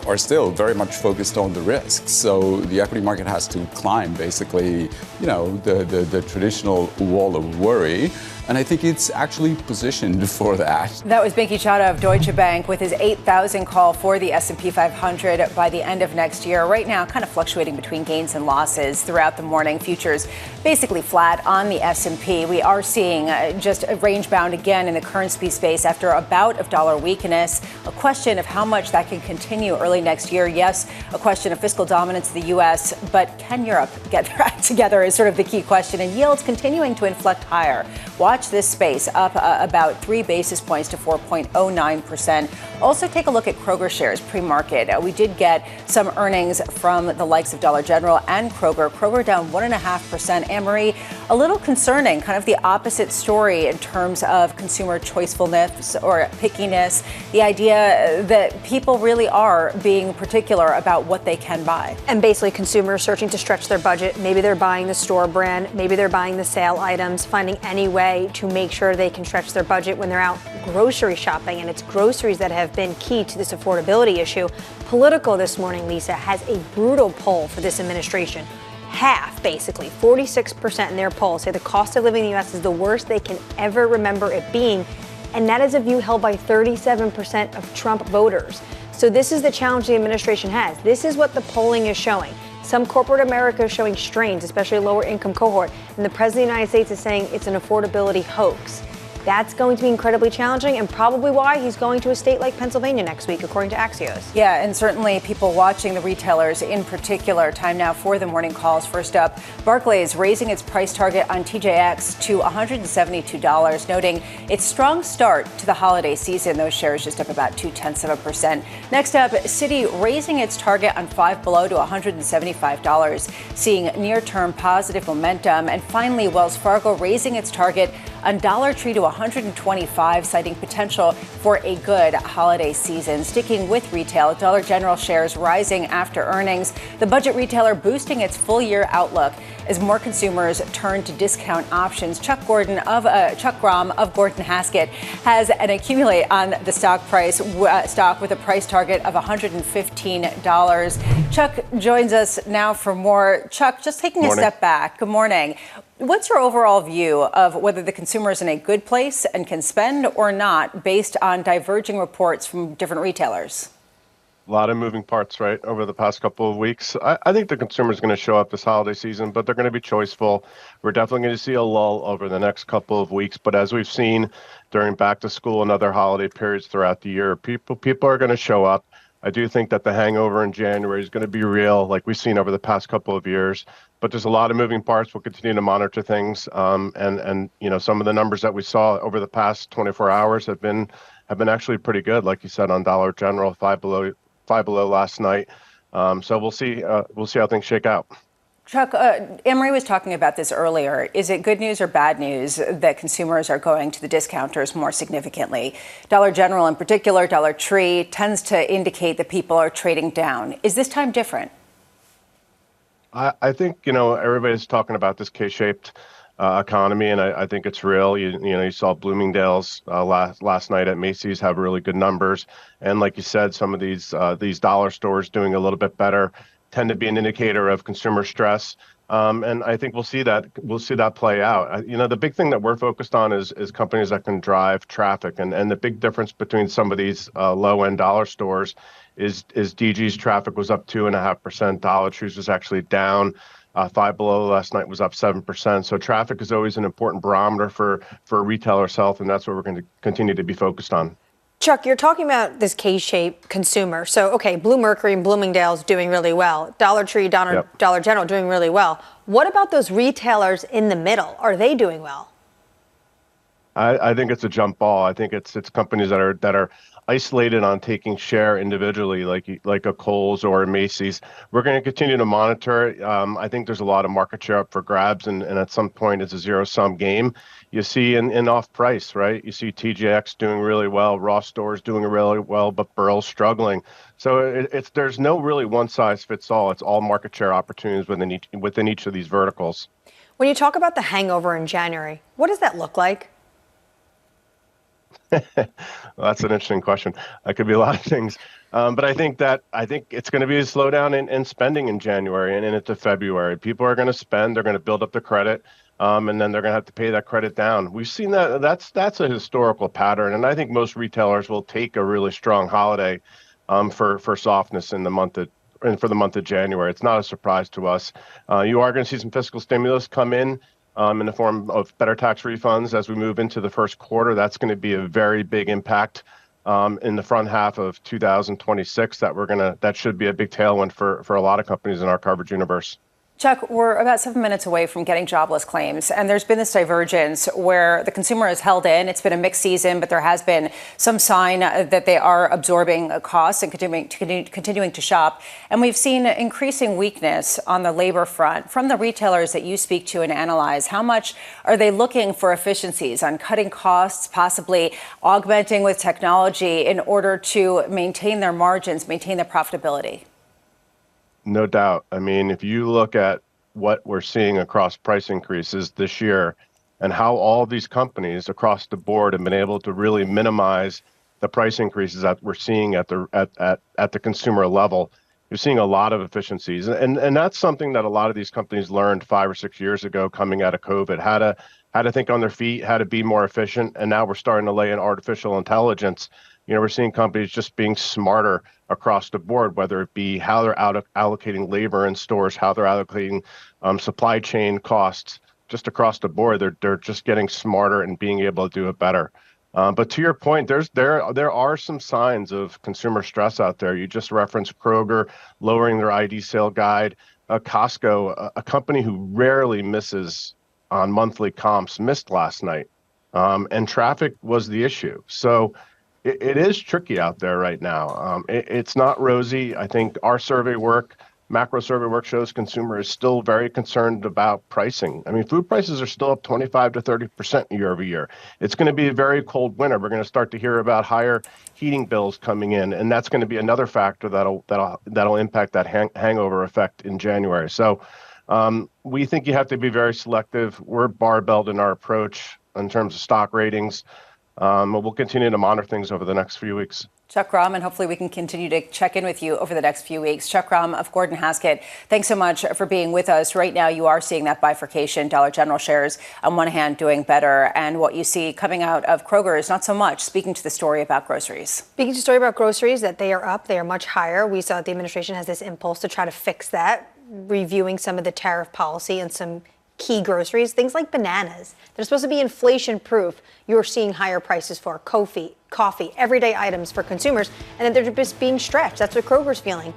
are still very much focused on the risks. So the equity market has to climb basically, the traditional wall of worry. And I think it's actually positioned for that. That was Binky Chadha of Deutsche Bank with his 8,000 call for the S&P 500 by the end of next year. Right now, kind of fluctuating between gains and losses throughout the morning. Futures basically flat on the S&P. We are seeing just a range bound again in the currency space after a bout of dollar weakness. A question of how much that can continue early next year. Yes, a question of fiscal dominance of the U.S., but can Europe get their act together is sort of the key question. And yields continuing to inflect higher. Watch this space up about 3 basis points to 4.09%. Also take a look at Kroger shares pre-market. We did get some earnings from the likes of Dollar General and Kroger. Kroger down 1.5%. Annmarie, a little concerning, kind of the opposite story in terms of consumer choicefulness or pickiness. The idea that people really are being particular about what they can buy. And basically consumers searching to stretch their budget. Maybe they're buying the store brand. Maybe they're buying the sale items, finding any way to make sure they can stretch their budget when they're out grocery shopping. And it's groceries that have been key to this affordability issue. Politico this morning, Lisa, has a brutal poll for this administration. Half, basically, 46% in their poll say the cost of living in the U.S. is the worst they can ever remember it being. And that is a view held by 37% of Trump voters. So this is the challenge the administration has. This is what the polling is showing. Some corporate America is showing strains, especially a lower income cohort. And the president of the United States is saying it's an affordability hoax. That's going to be incredibly challenging and probably why he's going to a state like Pennsylvania next week, according to Axios. Yeah, and certainly people watching the retailers in particular. Time now for the morning calls. First up, Barclays raising its price target on TJX to $172, noting its strong start to the holiday season. Those shares just up about 0.2%. Next up, Citi raising its target on Five Below to $175, seeing near-term positive momentum. And finally, Wells Fargo raising its target on Dollar Tree to $125, citing potential for a good holiday season. Sticking with retail, Dollar General shares rising after earnings. The budget retailer boosting its full-year outlook as more consumers turn to discount options. Chuck Grom of Gordon Haskett has an accumulate on the stock with a price target of $115. Chuck joins us now for more. Chuck, just taking a step back. Good morning. What's your overall view of whether the consumer is in a good place and can spend or not based on diverging reports from different retailers? A lot of moving parts, right, over the past couple of weeks. I think the consumer is going to show up this holiday season, but they're going to be choiceful. We're definitely going to see a lull over the next couple of weeks. But as we've seen during back to school and other holiday periods throughout the year, people are going to show up. I do think that the hangover in January is going to be real, like we've seen over the past couple of years. But there's a lot of moving parts. We'll continue to monitor things. And you know, some of the numbers that we saw over the past 24 hours have been actually pretty good, like you said, on Dollar General, Five Below last night. So we'll see how things shake out. Chuck, Annmarie was talking about this earlier. Is it good news or bad news that consumers are going to the discounters more significantly? Dollar General in particular, Dollar Tree, tends to indicate that people are trading down. Is this time different? I think, you know, everybody's talking about this K-shaped economy, and I think it's real. You saw Bloomingdale's last night at Macy's have really good numbers, and like you said, some of these dollar stores doing a little bit better tend to be an indicator of consumer stress. And I think we'll see that play out. You know, the big thing that we're focused on is companies that can drive traffic, and the big difference between some of these low-end dollar stores is DG's traffic was up 2.5%. Dollar Tree's was actually down. Five Below last night was up 7%. So traffic is always an important barometer for a retailer's health, and that's what we're going to continue to be focused on. Chuck, you're talking about this K-shaped consumer. So, okay, Blue Mercury and Bloomingdale's doing really well. Dollar Tree, Dollar General doing really well. What about those retailers in the middle? Are they doing well? I think it's a jump ball. I think it's companies that are isolated on taking share individually, like a Kohl's or a Macy's. We're going to continue to monitor it. I think there's a lot of market share up for grabs, and at some point it's a zero-sum game. You see in off-price, right? You see TJX doing really well, Ross Stores doing really well, but Burrell's struggling. So there's no really one-size-fits-all. It's all market share opportunities within each of these verticals. When you talk about the hangover in January, what does that look like? Well, that's an interesting question. That could be a lot of things. But I think it's going to be a slowdown in spending in January and into February. People are going to spend. They're going to build up the credit, and then they're going to have to pay that credit down. We've seen that. That's a historical pattern, and I think most retailers will take a really strong holiday for softness in the month of January. It's not a surprise to us. You are going to see some fiscal stimulus come in the form of better tax refunds as we move into the first quarter. That's going to be a very big impact in the front half of 2026. That should be a big tailwind for a lot of companies in our coverage universe. Chuck, we're about 7 minutes away from getting jobless claims, and there's been this divergence where the consumer is held in. It's been a mixed season, but there has been some sign that they are absorbing costs and continuing to shop. And we've seen increasing weakness on the labor front from the retailers that you speak to and analyze. How much are they looking for efficiencies on cutting costs, possibly augmenting with technology in order to maintain their margins, maintain their profitability? No doubt. I mean, if you look at what we're seeing across price increases this year and how all these companies across the board have been able to really minimize the price increases that we're seeing at the consumer level, you're seeing a lot of efficiencies. And that's something that a lot of these companies learned 5 or 6 years ago coming out of COVID, how how to think on their feet, how to be more efficient. And now we're starting to lay in artificial intelligence. We're seeing companies just being smarter across the board, whether it be how they're allocating labor in stores, how they're allocating supply chain costs, just across the board. They're just getting smarter and being able to do it better. But to your point, there are some signs of consumer stress out there. You just referenced Kroger lowering their ID sale guide. Costco, a company who rarely misses on monthly comps, missed last night, and traffic was the issue. So it is tricky out there right now. It's not rosy. I think our macro survey work shows consumer is still very concerned about pricing. I mean, food prices are still up 25 to 30% year over year. It's going to be a very cold winter. We're going to start to hear about higher heating bills coming in, and that's going to be another factor that'll impact that hangover effect in January. So we think you have to be very selective. We're barbelled in our approach in terms of stock ratings. We'll continue to monitor things over the next few weeks. Chuck Grom, and hopefully we can continue to check in with you over the next few weeks. Chuck Grom of Gordon Haskett, thanks so much for being with us. Right now, you are seeing that bifurcation. Dollar General shares, on one hand, doing better. And what you see coming out of Kroger is not so much. Speaking to the story about groceries. Speaking to the story about groceries, that they are up, they are much higher. We saw that the administration has this impulse to try to fix that, reviewing some of the tariff policy and some key groceries, things like bananas. They're supposed to be inflation proof. You're seeing higher prices for coffee, everyday items for consumers, and then they're just being stretched. That's what Kroger's feeling.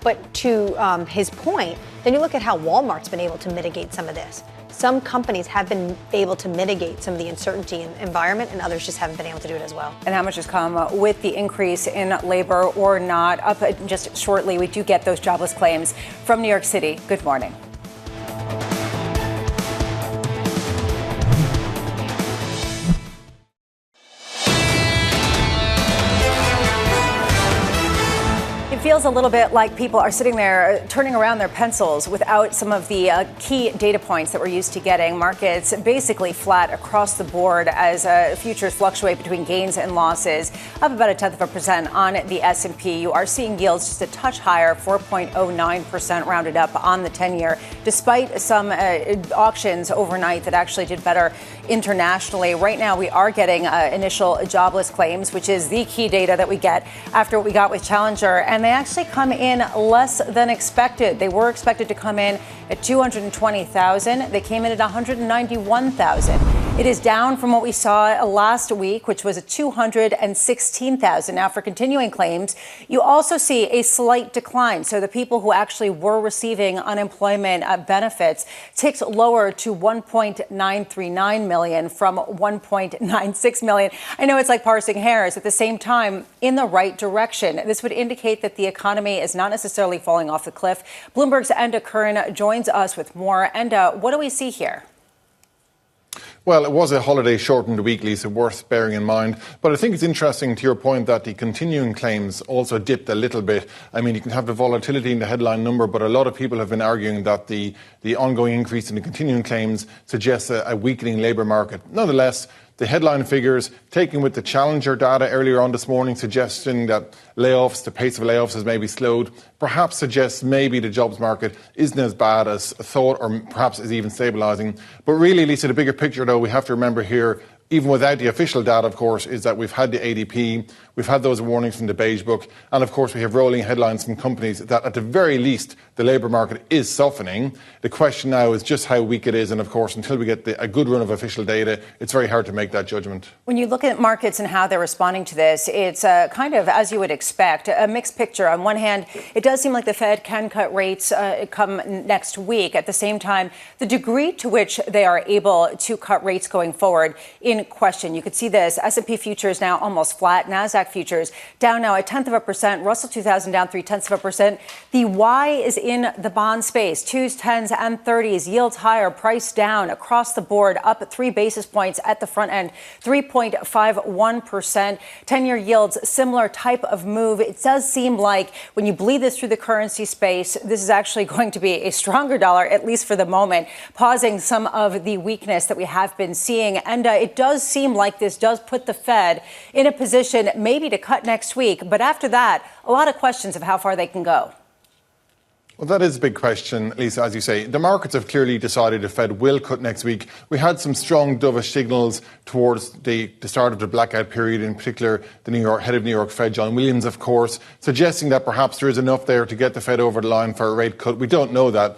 But to his point, then you look at how Walmart's been able to mitigate some of this. Some companies have been able to mitigate some of the uncertainty in environment, and others just haven't been able to do it as well. And how much has come with the increase in labor or not? Up just shortly, we do get those jobless claims from New York City. Good morning. Feels a little bit like people are sitting there turning around their pencils without some of the key data points that we're used to getting. Markets basically flat across the board as futures fluctuate between gains and losses, up about 0.1% on the S&P. You are seeing yields just a touch higher, 4.09% rounded up on the 10-year, despite some auctions overnight that actually did better internationally. Right now, we are getting initial jobless claims, which is the key data that we get after what we got with Challenger, and they actually come in less than expected. They were expected to come in at 220,000. They came in at 191,000. It is down from what we saw last week, which was at 216,000. Now, for continuing claims, you also see a slight decline. So the people who actually were receiving unemployment benefits ticked lower to 1.939 million from 1.96 million. I know it's like parsing hairs. At the same time, in the right direction. This would indicate that the economy is not necessarily falling off the cliff. Bloomberg's Enda Curran joins us with more. Enda, what do we see here? Well, it was a holiday-shortened week, Lisa, worth bearing in mind. But I think it's interesting to your point that the continuing claims also dipped a little bit. I mean, you can have the volatility in the headline number, but a lot of people have been arguing that the ongoing increase in the continuing claims suggests a weakening labour market. Nonetheless, the headline figures, taken with the Challenger data earlier on this morning, suggesting that the pace of layoffs has maybe slowed, perhaps suggests maybe the jobs market isn't as bad as thought, or perhaps is even stabilising. But really, Lisa, the bigger picture, though, we have to remember here, even without the official data, of course, is that we've had the ADP, we've had those warnings from the Beige Book, and of course we have rolling headlines from companies that at the very least the labour market is softening. The question now is just how weak it is, and of course until we get a good run of official data, it's very hard to make that judgment. When you look at markets and how they're responding to this, it's kind of, as you would expect, a mixed picture. On one hand, it does seem like the Fed can cut rates come next week. At the same time, the degree to which they are able to cut rates going forward in question. You could see this. S&P futures now almost flat. NASDAQ futures down now 0.1%. Russell 2000 down 0.3%. The Y is in the bond space. 2s, 10s, and 30s. Yields higher, price down across the board, up 3 basis points at the front end, 3.51%. 10-year yields, similar type of move. It does seem like when you bleed this through the currency space, this is actually going to be a stronger dollar, at least for the moment, pausing some of the weakness that we have been seeing. And it does seem like this does put the Fed in a position maybe to cut next week. But after that, a lot of questions of how far they can go. Well, that is a big question, Lisa, as you say. The markets have clearly decided the Fed will cut next week. We had some strong dovish signals towards the start of the blackout period, in particular the head of New York Fed, John Williams, of course, suggesting that perhaps there is enough there to get the Fed over the line for a rate cut. We don't know that.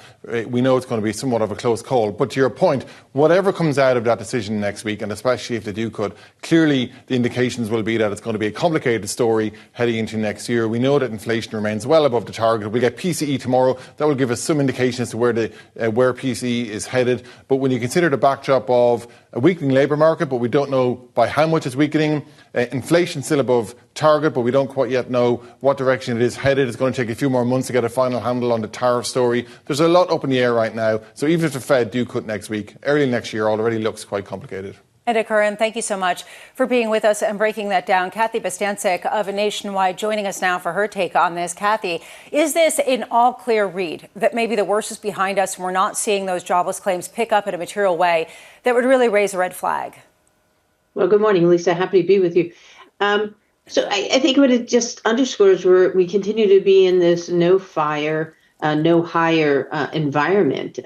We know it's going to be somewhat of a close call. But to your point, whatever comes out of that decision next week, and especially if they do cut, clearly the indications will be that it's going to be a complicated story heading into next year. We know that inflation remains well above the target. We get PCE tomorrow. That will give us some indication as to where PCE is headed. But when you consider the backdrop of a weakening labour market, but we don't know by how much it's weakening, inflation still above target, but we don't quite yet know what direction it is headed. It's going to take a few more months to get a final handle on the tariff story. There's a lot up in the air right now. So even if the Fed do cut next week, early next year already looks quite complicated. Enda Curran, thank you so much for being with us and breaking that down. Kathy Bostancic of Nationwide joining us now for her take on this. Kathy, is this an all-clear read that maybe the worst is behind us and we're not seeing those jobless claims pick up in a material way that would really raise a red flag? Well, good morning, Lisa. Happy to be with you. So I think what it just underscores we continue to be in this no fire, no hire environment.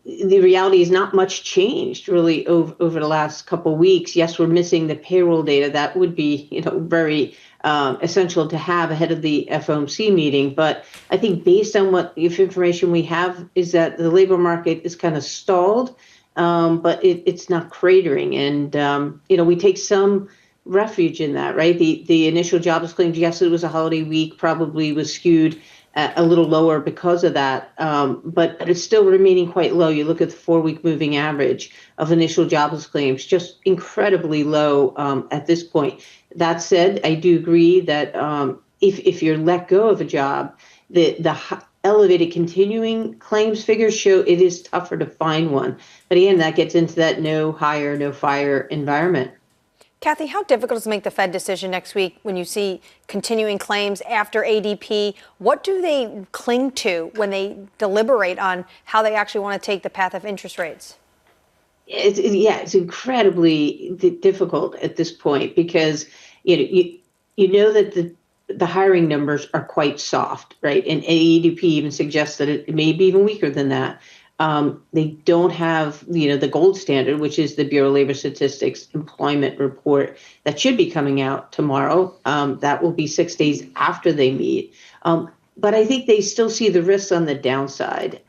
The reality is not much changed really over the last couple of weeks. Yes, we're missing the payroll data. That would be, very essential to have ahead of the FOMC meeting. But I think based on what information we have is that the labor market is kind of stalled, but it's not cratering. And, we take some refuge in that, right? The initial jobless claims, yes, it was a holiday week, probably was skewed a little lower because of that, but it's still remaining quite low. You look at the 4-week moving average of initial jobless claims, just incredibly low at this point. That said, I do agree that if you're let go of a job, the elevated continuing claims figures show it is tougher to find one. But again, that gets into that no hire, no fire environment. Kathy, how difficult is to make the Fed decision next week when you see continuing claims after ADP? What do they cling to when they deliberate on how they actually want to take the path of interest rates? It's incredibly difficult at this point because you know that the hiring numbers are quite soft, right? And ADP even suggests that it may be even weaker than that. They don't have, the gold standard, which is the Bureau of Labor Statistics employment report that should be coming out tomorrow. That will be 6 days after they meet. But I think they still see the risks on the downside.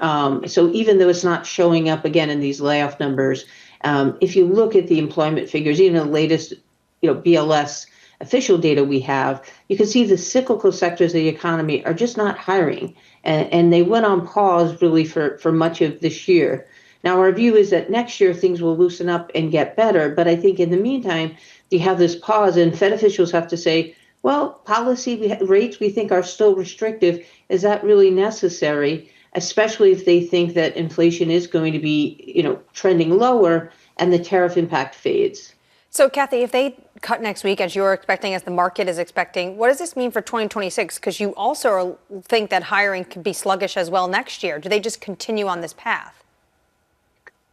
So even though it's not showing up again in these layoff numbers, if you look at the employment figures, even the latest, BLS official data we have, you can see the cyclical sectors of the economy are just not hiring. And they went on pause really for much of this year. Now, our view is that next year things will loosen up and get better. But I think in the meantime, you have this pause and Fed officials have to say, well, policy rates we think are still restrictive. Is that really necessary, especially if they think that inflation is going to be, trending lower and the tariff impact fades? So, Kathy, if they cut next week, as you're expecting, as the market is expecting, what does this mean for 2026? Because you also think that hiring could be sluggish as well next year. Do they just continue on this path?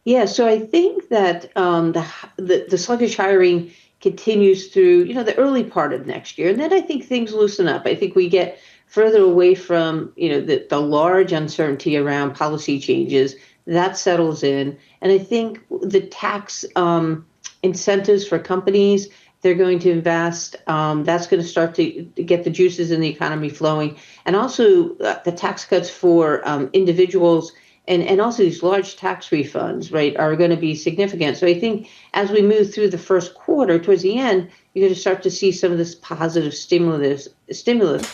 Yeah, so I think that the sluggish hiring continues through, the early part of next year. And then I think things loosen up. I think we get further away from, the large uncertainty around policy changes. That settles in. And I think the tax incentives for companies, they're going to invest. That's going to start to get the juices in the economy flowing. And also the tax cuts for individuals and also these large tax refunds, right, are going to be significant. So I think as we move through the first quarter, towards the end, you're going to start to see some of this positive stimulus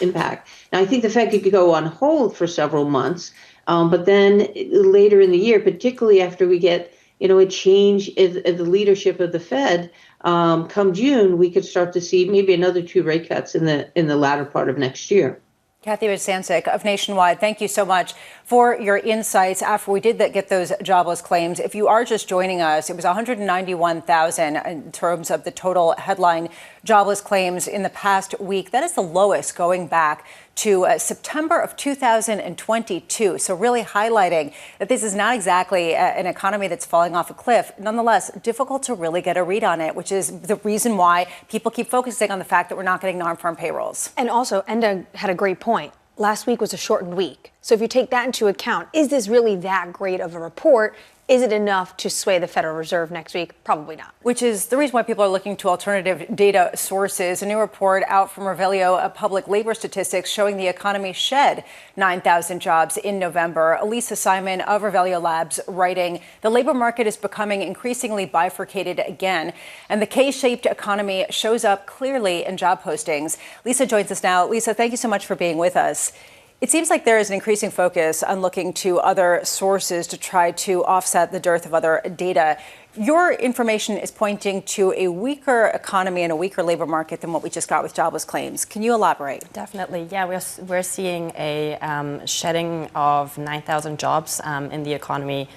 impact. Now, I think the Fed could go on hold for several months, but then later in the year, particularly after we get a change in the leadership of the Fed, come June, we could start to see maybe another 2 rate cuts in the latter part of next year. Kathy Bostancic of Nationwide, thank you so much for your insights after we did get those jobless claims. If you are just joining us, it was 191,000 in terms of the total headline jobless claims in the past week. That is the lowest going back to September of 2022. So really highlighting that this is not exactly an economy that's falling off a cliff. Nonetheless, difficult to really get a read on it, which is the reason why people keep focusing on the fact that we're not getting non-farm payrolls. And also, Enda had a great point. last week was a shortened week. So if you take that into account, is this really that great of a report? Is it enough to sway the Federal Reserve next week? Probably not. Which is the reason why people are looking to alternative data sources. A new report out from Revelio Public Labor Statistics showing the economy shed 9,000 jobs in November. Elisa Simon of Revelio Labs writing, the labor market is becoming increasingly bifurcated again, and the K-shaped economy shows up clearly in job postings. Lisa joins us now. Lisa, thank you so much for being with us. It seems like there is an increasing focus on looking to other sources to try to offset the dearth of other data. Your information is pointing to a weaker economy and a weaker labor market than what we just got with jobless claims. Can you elaborate? Definitely. Yeah, we're seeing a shedding of 9,000 jobs in the economy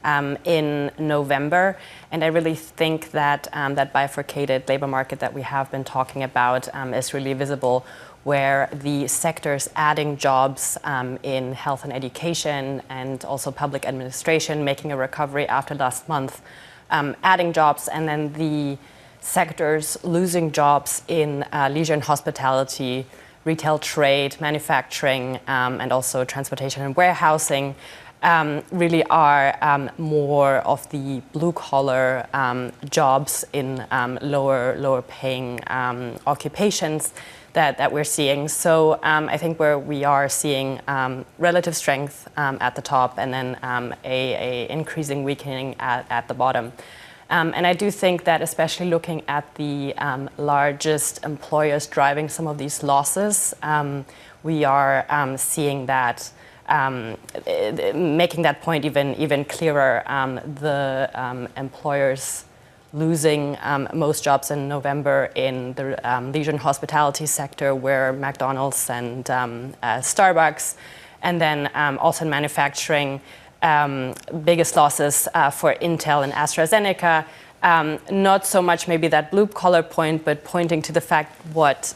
in November. And I really think that that bifurcated labor market that we have been talking about is really visible, where the sectors adding jobs in health and education and also public administration, making a recovery after last month, adding jobs, and then the sectors losing jobs in leisure and hospitality, retail trade, manufacturing, and also transportation and warehousing really are more of the blue-collar jobs in lower paying occupations that we're seeing. So I think where we are seeing relative strength at the top and then a increasing weakening at the bottom. And I do think that especially looking at the largest employers driving some of these losses, we are seeing that making that point even clearer. The employers losing most jobs in November in the leisure and hospitality sector were McDonald's and Starbucks, and then also in manufacturing, biggest losses for Intel and AstraZeneca. Not so much maybe that blue-collar point, but pointing to the fact what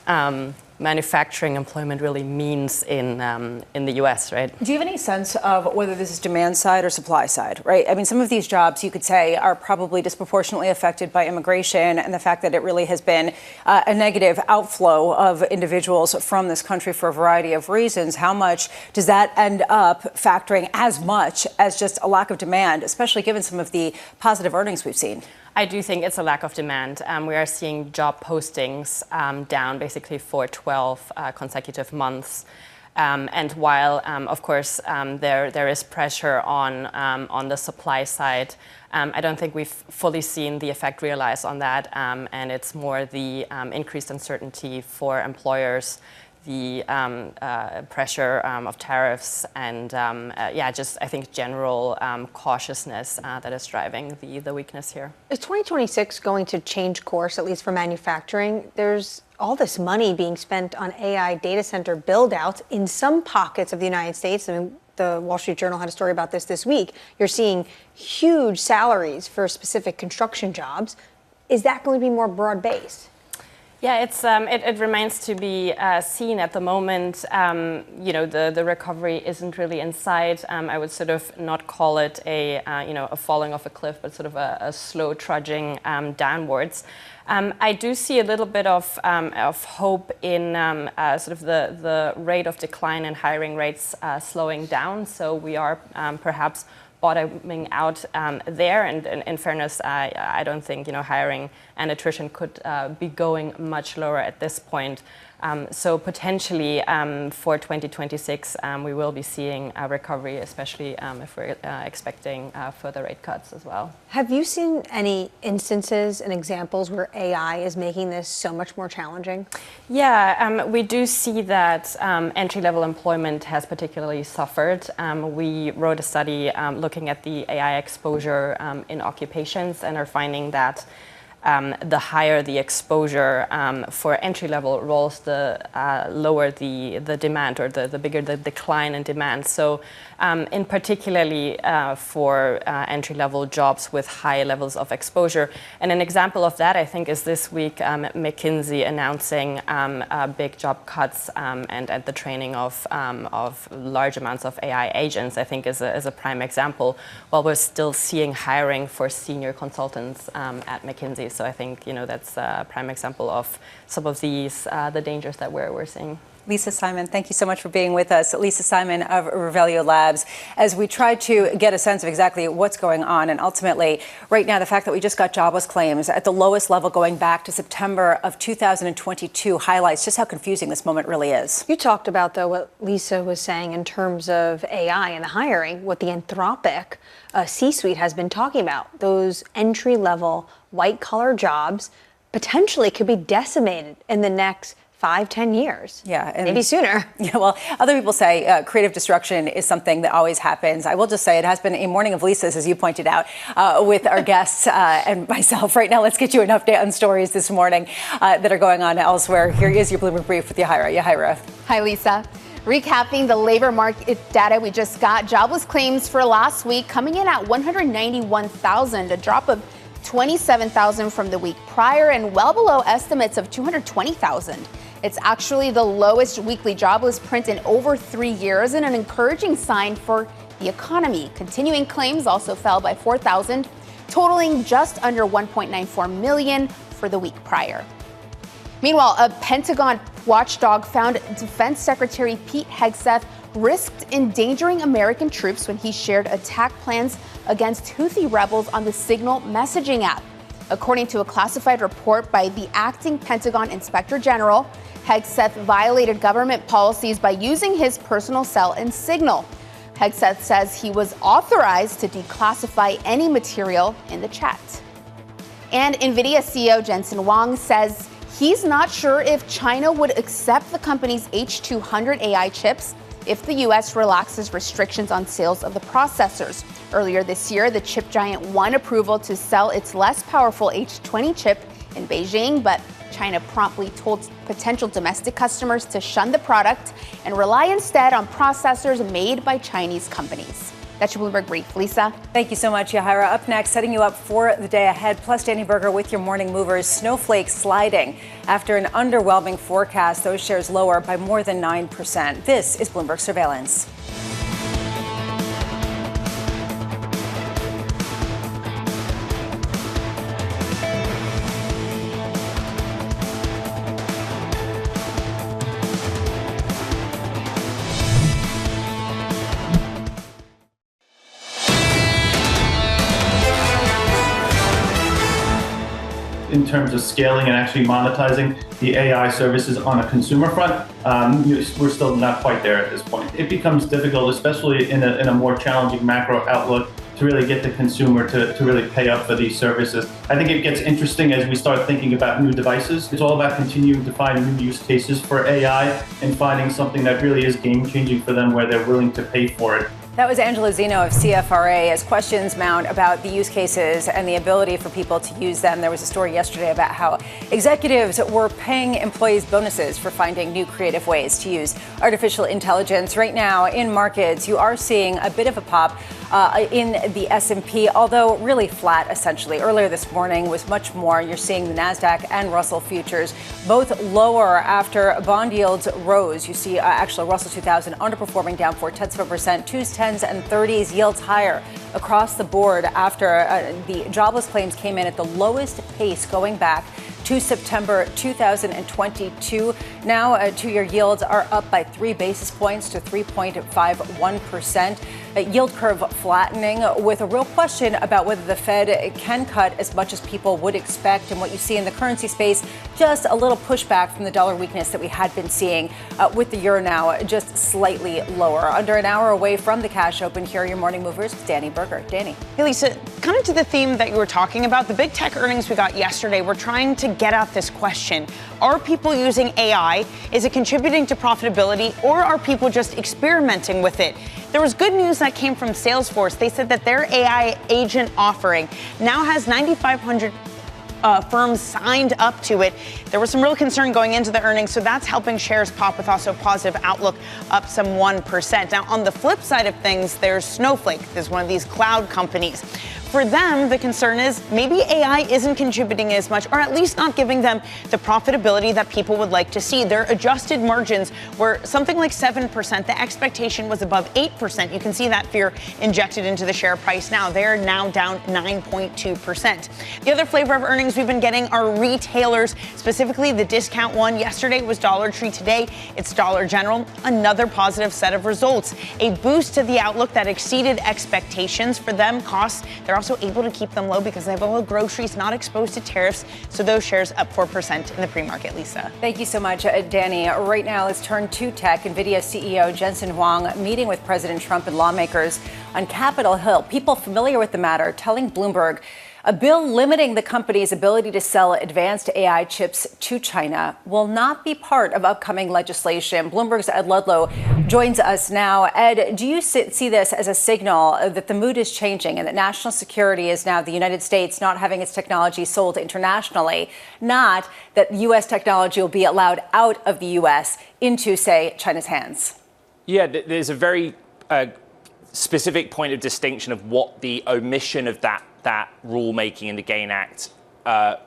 manufacturing employment really means in the U.S., right? Do you have any sense of whether this is demand side or supply side, right? I mean, some of these jobs you could say are probably disproportionately affected by immigration and the fact that it really has been a negative outflow of individuals from this country for a variety of reasons. How much does that end up factoring as much as just a lack of demand, especially given some of the positive earnings we've seen? I do think it's a lack of demand. We are seeing job postings down basically for 12 consecutive months. And while, of course, there is pressure on the supply side, I don't think we've fully seen the effect realized on that. And it's more the increased uncertainty for employers, the pressure of tariffs, and just I think general cautiousness that is driving the weakness here. Is 2026 going to change course, at least for manufacturing? There's all this money being spent on AI data center build-outs in some pockets of the United States. I mean, the Wall Street Journal had a story about this week. You're seeing huge salaries for specific construction jobs. Is that going to be more broad-based? Yeah, it remains to be seen at the moment. The recovery isn't really in sight. I would sort of not call it a falling off a cliff, but sort of a slow trudging downwards. I do see a little bit of hope in sort of the rate of decline in hiring rates slowing down. So we are perhaps bottoming out there. And in fairness, I don't think hiring and attrition could be going much lower at this point. So potentially for 2026, we will be seeing a recovery, especially if we're expecting further rate cuts as well. Have you seen any instances and examples where AI is making this so much more challenging? Yeah, we do see that entry-level employment has particularly suffered. We wrote a study looking at the AI exposure in occupations and are finding that the higher the exposure for entry-level roles, the lower the demand, or the bigger the decline in demand. So in particularly for entry-level jobs with high levels of exposure. And an example of that, I think, is this week McKinsey announcing big job cuts and the training of large amounts of AI agents, I think is a prime example, while we're still seeing hiring for senior consultants at McKinsey. So I think that's a prime example of some of these the dangers that we're seeing. Lisa Simon, thank you so much for being with us. Lisa Simon of Revelio Labs, as we try to get a sense of exactly what's going on. And ultimately, right now, the fact that we just got jobless claims at the lowest level going back to September of 2022 highlights just how confusing this moment really is. You talked about, though, what Lisa was saying in terms of AI and the hiring, what the Anthropic C-suite has been talking about. Those entry-level white-collar jobs potentially could be decimated in the next 5-10 years. Yeah. And maybe sooner. Yeah, well, other people say creative destruction is something that always happens. I will just say it has been a morning of Lisa's, as you pointed out, with our guests and myself. Right now, let's get you an update on stories this morning that are going on elsewhere. Here is your Bloomberg Brief with Yahira. Yahira. Hi, Lisa. Recapping the labor market data we just got, jobless claims for last week coming in at 191,000, a drop of 27,000 from the week prior and well below estimates of 220,000. It's actually the lowest weekly jobless print in over 3 years and an encouraging sign for the economy. Continuing claims also fell by 4,000, totaling just under 1.94 million for the week prior. Meanwhile, a Pentagon watchdog found Defense Secretary Pete Hegseth risked endangering American troops when he shared attack plans against Houthi rebels on the Signal messaging app. According to a classified report by the acting Pentagon Inspector General, Hegseth violated government policies by using his personal cell in Signal. Hegseth says he was authorized to declassify any material in the chat. And NVIDIA CEO Jensen Huang says he's not sure if China would accept the company's H200 AI chips if the U.S. relaxes restrictions on sales of the processors. Earlier this year, the chip giant won approval to sell its less powerful H20 chip in Beijing, but China promptly told potential domestic customers to shun the product and rely instead on processors made by Chinese companies. That's your Bloomberg Brief. Lisa. Thank you so much, Yahira. Up next, setting you up for the day ahead, plus Danny Berger with your morning movers. Snowflake sliding after an underwhelming forecast. Those shares lower by more than 9%. This is Bloomberg Surveillance. In terms of scaling and actually monetizing the AI services on a consumer front, we're still not quite there at this point. It becomes difficult, especially in a more challenging macro outlook, to really get the consumer to really pay up for these services. I think it gets interesting as we start thinking about new devices. It's all about continuing to find new use cases for AI and finding something that really is game-changing for them where they're willing to pay for it. That was Angela Zeno of CFRA. As questions mount about the use cases and the ability for people to use them, there was a story yesterday about how executives were paying employees bonuses for finding new creative ways to use artificial intelligence. Right now, in markets, you are seeing a bit of a pop in the S&P, although really flat, essentially. Earlier this morning was much more. You're seeing the NASDAQ and Russell futures both lower after bond yields rose. You see actually Russell 2000 underperforming, down 0.4%, 2s, 10s, and 30s, yields higher across the board after the jobless claims came in at the lowest pace going back to September 2022. Now, two-year yields are up by 3 basis points to 3.51%. Yield curve flattening with a real question about whether the Fed can cut as much as people would expect. And what you see in the currency space, just a little pushback from the dollar weakness that we had been seeing with the euro now just slightly lower. Under an hour away from the cash open, here are your morning movers with Danny Berger. Danny. Hey, Lisa, kind of to the theme that you were talking about, the big tech earnings we got yesterday, we're trying to get at this question. Are people using AI? Is it contributing to profitability, or are people just experimenting with it? There was good news that came from Salesforce. They said that their AI agent offering now has 9,500 firms signed up to it. There was some real concern going into the earnings, so that's helping shares pop with also positive outlook up some 1%. Now, on the flip side of things, there's Snowflake. There's one of these cloud companies. for them, the concern is maybe AI isn't contributing as much, or at least not giving them the profitability that people would like to see. Their adjusted margins were something like 7%. The expectation was above 8%. You can see that fear injected into the share price now. They're now down 9.2%. The other flavor of earnings we've been getting are retailers, specifically the discount one. Yesterday was Dollar Tree. Today, it's Dollar General. Another positive set of results. A boost to the outlook that exceeded expectations for them. Costs, they're also able to keep them low because they have all the groceries not exposed to tariffs. So those shares up 4% in the pre-market. Lisa. Thank you so much, Danny. Right now, let's turn to tech. NVIDIA CEO Jensen Huang meeting with President Trump and lawmakers on Capitol Hill. People familiar with the matter telling Bloomberg a bill limiting the company's ability to sell advanced AI chips to China will not be part of upcoming legislation. Bloomberg's Ed Ludlow joins us now. Ed, do you see this as a signal that the mood is changing and that national security is now the United States not having its technology sold internationally, not that U.S. technology will be allowed out of the U.S. into, say, China's hands? Yeah, there's a very specific point of distinction of what the omission of that rulemaking in the GAIN Act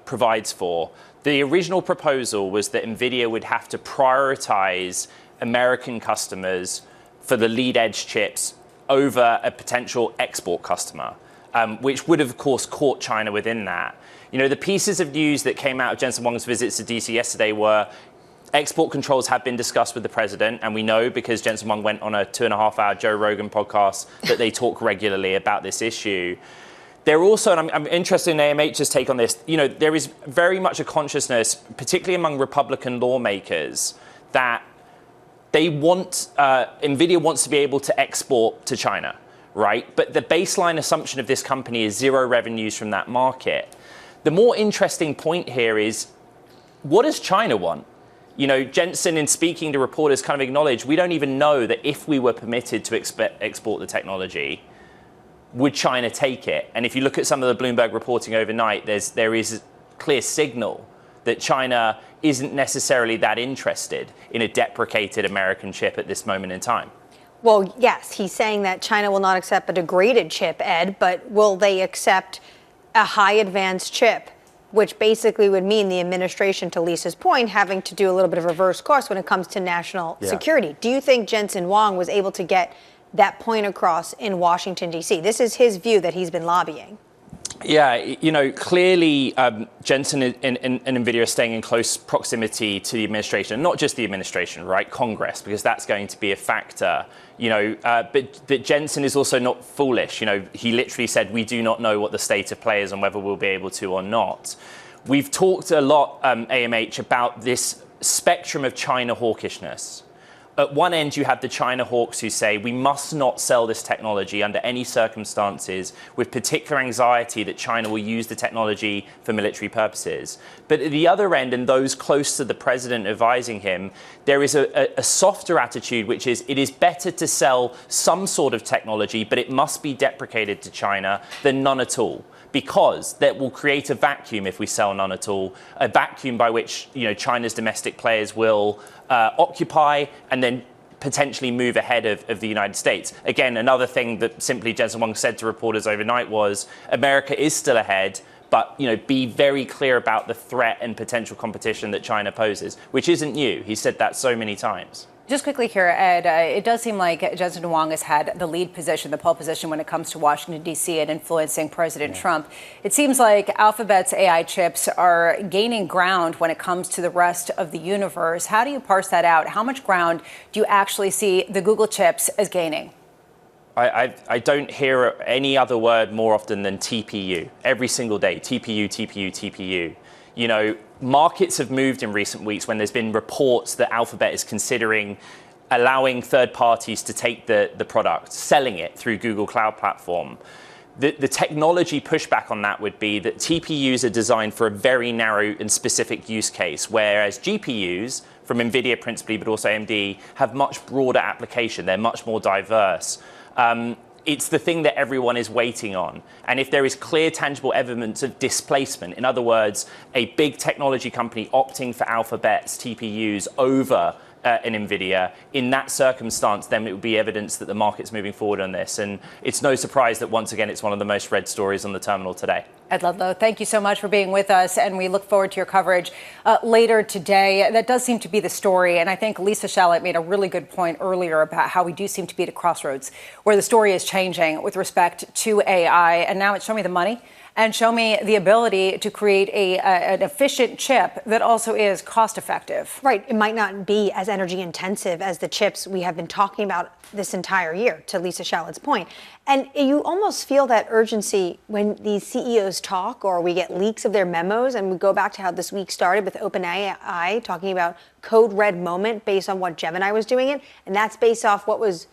provides for. The original proposal was that NVIDIA would have to prioritize American customers for the lead edge chips over a potential export customer, which would have, of course, caught China within that. You know, the pieces of news that came out of Jensen Huang's visits to DC yesterday were export controls have been discussed with the president, and we know because Jensen Huang went on a 2.5-hour Joe Rogan podcast that they talk regularly about this issue. They're also, and I'm interested in AMH's take on this, you know, there is very much a consciousness, particularly among Republican lawmakers, that they want, NVIDIA wants to be able to export to China, right? But the baseline assumption of this company is zero revenues from that market. The more interesting point here is, what does China want? You know, Jensen, in speaking to reporters, kind of acknowledged, we don't even know that if we were permitted to export the technology, would China take it? And if you look at some of the Bloomberg reporting overnight, there is a clear signal that China isn't necessarily that interested in a deprecated American chip at this moment in time. Well, yes, he's saying that China will not accept a degraded chip, Ed, but will they accept a high advanced chip, which basically would mean the administration, to Lisa's point, having to do a little bit of reverse course when it comes to national security. Do you think Jensen Huang was able to get that point across in Washington, D.C.? This is his view that he's been lobbying. Yeah, you know, clearly Jensen and NVIDIA are staying in close proximity to the administration, not just the administration, right? Congress, because that's going to be a factor, you know, but Jensen is also not foolish. You know, he literally said, we do not know what the state of play is and whether we'll be able to or not. We've talked a lot, AMH, about this spectrum of China hawkishness. At one end, you have the China hawks who say we must not sell this technology under any circumstances, with particular anxiety that China will use the technology for military purposes. But at the other end, and those close to the president advising him, there is a softer attitude, which is it is better to sell some sort of technology, but it must be deprecated to China than none at all. Because that will create a vacuum if we sell none at all, a vacuum by which, you know, China's domestic players will occupy and then potentially move ahead of the United States. Again, another thing that simply Jensen Huang said to reporters overnight was America is still ahead, but, you know, be very clear about the threat and potential competition that China poses, which isn't new. He said that so many times. Just quickly here, Ed, it does seem like Jensen Huang has had the lead position, the pole position when it comes to Washington, D.C. and influencing President Trump. It seems like Alphabet's AI chips are gaining ground when it comes to the rest of the universe. How do you parse that out? How much ground do you actually see the Google chips as gaining? I don't hear any other word more often than TPU. Every single day, TPU, TPU, TPU. You know, markets have moved in recent weeks when there's been reports that Alphabet is considering allowing third parties to take the product, selling it through Google Cloud Platform. The technology pushback on that would be that TPUs are designed for a very narrow and specific use case, whereas GPUs, from NVIDIA principally, but also AMD, have much broader application. They're much more diverse. It's the thing that everyone is waiting on. And if there is clear, tangible evidence of displacement, in other words, a big technology company opting for Alphabet's TPUs over an NVIDIA. In that circumstance, then it would be evidence that the market's moving forward on this. And it's no surprise that once again, it's one of the most read stories on the terminal today. Ed Ludlow, thank you so much for being with us, and we look forward to your coverage later today. That does seem to be the story, and I think Lisa Shallett made a really good point earlier about how we do seem to be at a crossroads where the story is changing with respect to AI, and now it's show me the money and show me the ability to create an efficient chip that also is cost effective. Right. It might not be as energy intensive as the chips we have been talking about this entire year, to Lisa Shallett's point. And you almost feel that urgency when these CEOs talk or we get leaks of their memos, and we go back to how this week started with OpenAI talking about code red moment based on what Gemini was doing it. And that's based off what was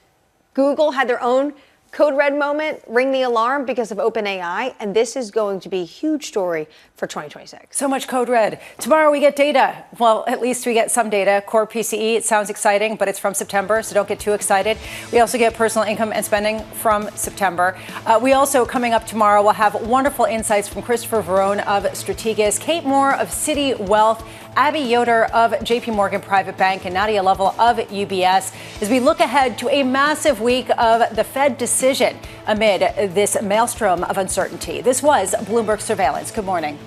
Google had their own code red moment, ring the alarm because of OpenAI, and this is going to be a huge story for 2026. So much code red. Tomorrow we get data. Well, at least we get some data. Core PCE, it sounds exciting, but it's from September, so don't get too excited. We also get personal income and spending from September. We also, coming up tomorrow, will have wonderful insights from Christopher Verone of Strategas, Kate Moore of Citi Wealth, Abby Yoder of JP Morgan Private Bank, and Nadia Lovell of UBS as we look ahead to a massive week of the Fed decision amid this maelstrom of uncertainty. This was Bloomberg Surveillance. Good morning.